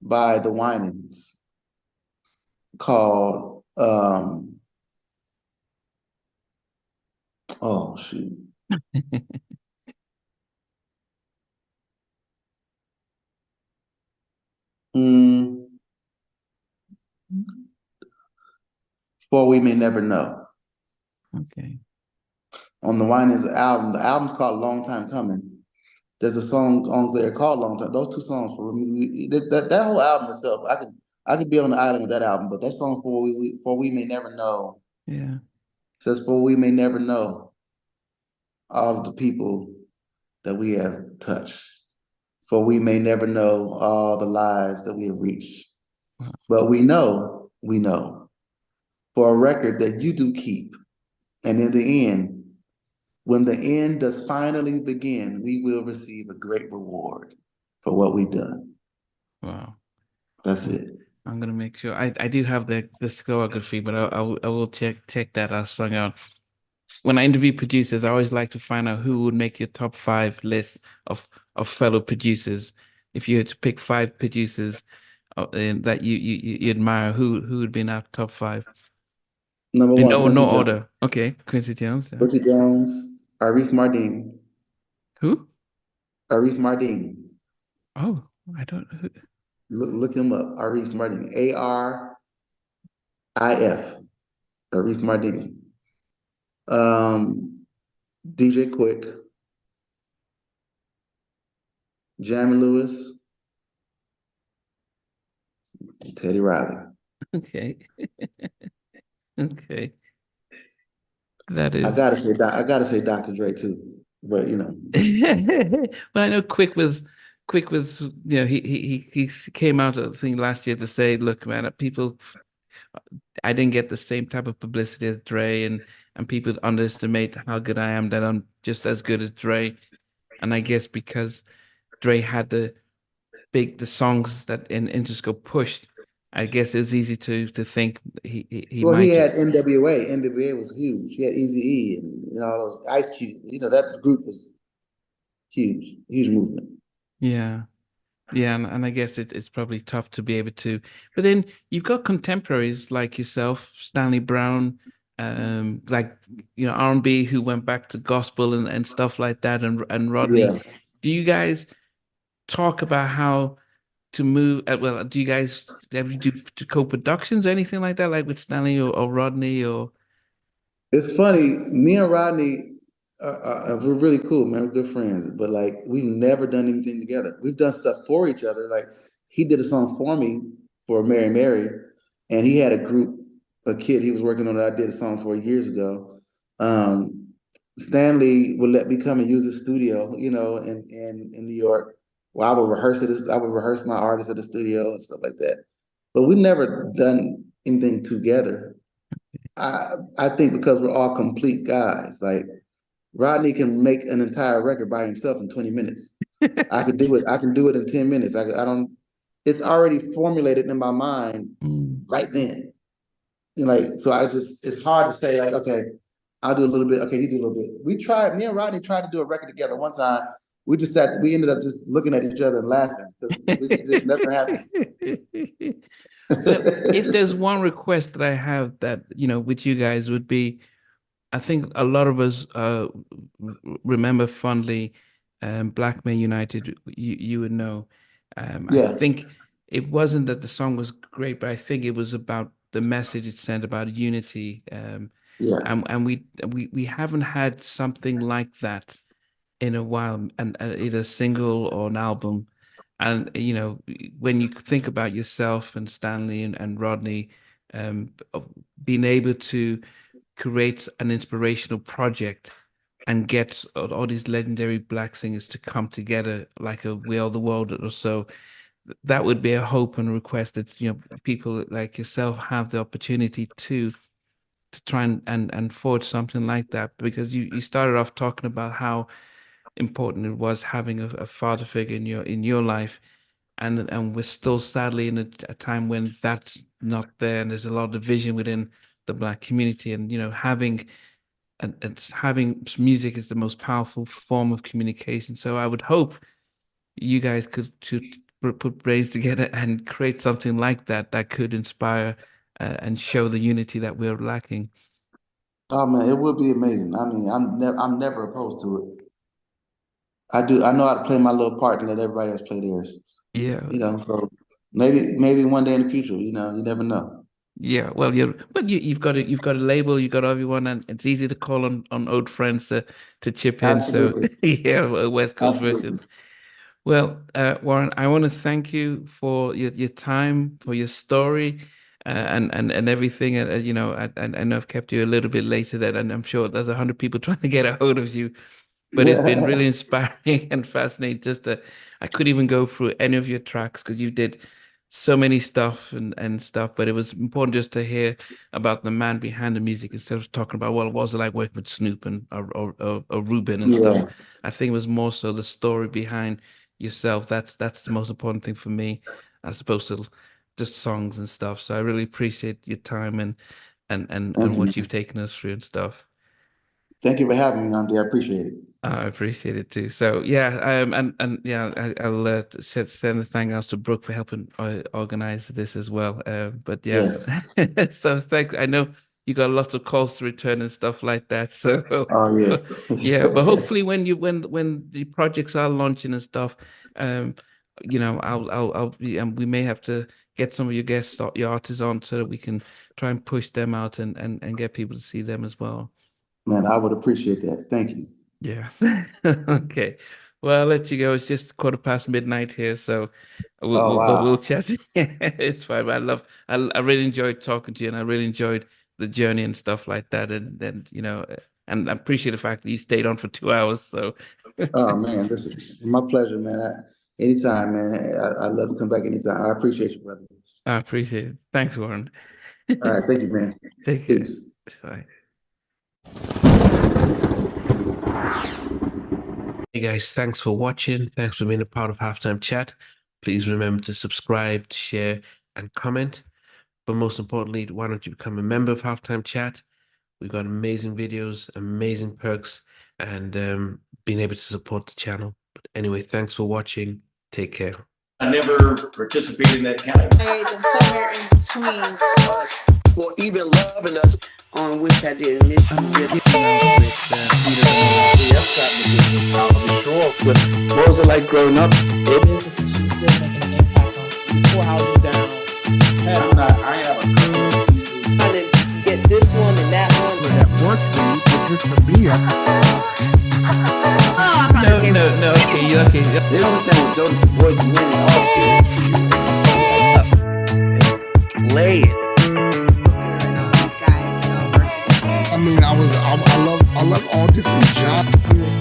by the Winans called oh shoot. Mm, For We May Never Know. Okay. On the Winans album, the album's called Long Time Coming. There's a song on there called Long Time. Those two songs that whole album itself, I could be on the island with that album, but that song For We May Never Know Yeah. says For we may never know all of the people that we have touched. For we may never know all the lives that we have reached. Wow. But we know for a record that you do keep. And in the end, when the end does finally begin, we will receive a great reward for what we've done. Wow. That's I'm, it. I'm gonna make sure. I do have the discography, but I will check that out sung out. When I interview producers, I always like to find out who would make your top five list of fellow producers. If you had to pick five producers that you admire, who would be in that top five? Number And one, no Quincy Jones. order. Okay, Quincy Jones. Yeah. Quincy Jones, Arif Mardin. Who? Arif Mardin. Oh, I don't. Look him up. Arif Mardin. ARIF. Arif Mardin. DJ Quick, Jamie Lewis, Teddy Riley. Okay, okay. That I is. gotta say, I gotta say Dr. Dre too, but But I know Quick was he came out I think last year to say, look, man, I didn't get the same type of publicity as Dre, and people underestimate how good I am, that I'm just as good as Dre. And I guess because Dre had the songs that in Interscope pushed, I guess it's easy to think he well, he might. had NWA. NWA was huge. He had Eazy-E and all those Ice Cube. That group was huge, huge movement. Yeah. Yeah, and I guess it's probably tough to be able to. But then you've got contemporaries like yourself, Stanley Brown, like R&B, who went back to gospel and stuff like that, and Rodney. Yeah. do you guys talk about how to move? Well, do you guys ever do co-productions or anything like that, like with Stanley or Rodney or? It's funny, me and Rodney we're really cool, man. We're good friends, but like we've never done anything together. We've done stuff for each other. Like he did a song for me for Mary Mary, and he had a group, a kid he was working on that I did a song for years ago. Um, Stanley would let me come and use the studio, in New York. Well, I would rehearse my artists at the studio and stuff like that. But we never done anything together. I think because we're all complete guys. Like Rodney can make an entire record by himself in 20 minutes. I could do it. I can do it in 10 minutes. I don't. It's already formulated in my mind Mm. right then. So it's hard to say like, okay, I'll do a little bit. Okay, you do a little bit. Me and Rodney tried to do a record together one time. We ended up just looking at each other and laughing because just never happened. Well, if there's one request that I have that, with you guys would be, I think a lot of us remember fondly Black Men United. You would know. I Yeah, think it wasn't that the song was great, but I think it was about the message it sent about unity. yeah, And we haven't had something like that in a while, and either single or an album. And when you think about yourself and Stanley and Rodney, of being able to create an inspirational project and get all these legendary black singers to come together like a We Are the World or so, that would be a hope and request that people like yourself have the opportunity to try and forge something like that, because you started off talking about how important it was having a father figure in your life, and we're still sadly in a time when that's not there, and there's a lot of division within the black community, and having music is the most powerful form of communication. So I would hope you guys could to put brains together and create something like that that could inspire and show the unity that we're lacking. oh man, it would be amazing. I mean, I'm never opposed to it. I know how to play my little part and let everybody else play theirs. Yeah. So maybe one day in the future, you never know. Yeah, well, you've got a label, you've got everyone, and it's easy to call on old friends to chip in. So Absolutely. yeah, a West Coast Absolutely. version. Well, Warren, I want to thank you for your time, for your story, and everything. I know I've kept you a little bit later there, and I'm sure there's 100 people trying to get a hold of you. But it's been Yeah. really inspiring and fascinating. I could even go through any of your tracks because you did so many stuff and stuff. But it was important just to hear about the man behind the music instead of talking about, well, what was it like working with Snoop and or Ruben and stuff. Yeah. I think it was more so the story behind yourself. That's the most important thing for me, as opposed to just songs and stuff. So I really appreciate your time and Thank you, what you've man. taken us through and stuff. Thank you for having me, Andy. I appreciate it. I appreciate it too. So yeah, and yeah, I'll send a thank out to Brooke for helping organize this as well. But yeah, Yes. so thanks. I know you got lots of calls to return and stuff like that. So Oh yeah. yeah, but hopefully when the projects are launching and stuff, um, we may have to get some of your guests, your artists on, so that we can try and push them out and get people to see them as well. Man, I would appreciate that. Thank you. Yes. Okay. Well, I'll let you go. It's just quarter past midnight here, so Oh but we'll wow. chat. It's fine. I really enjoyed talking to you, and I really enjoyed the journey and stuff like that. And I appreciate the fact that you stayed on for 2 hours. So Oh man, this is my pleasure, man. Anytime, man. I'd love to come back anytime. I appreciate you, brother. I appreciate it. Thanks, Warren. All right, thank you, man. Take care. Peace. Bye. Hey guys, thanks for watching. Thanks for being a part of Halftime Chat. Please remember to subscribe, share, and comment. But most importantly, why don't you become a member of Halftime Chat? We've got amazing videos, amazing perks, and being able to support the channel. But anyway, thanks for watching. Take care. I never participated in that kind of. And somewhere in between. for even loving us. On which I didn't miss you with. What was it like growing up? She's still making an impact on 4 houses down. I have a couple of pieces. Trying to get this one and that one. That works for you, but just for me, No. Okay. They don't understand what Jonas' voice and many all spirits. Lay it. And all these guys, they all work together. I mean, I love all different genres.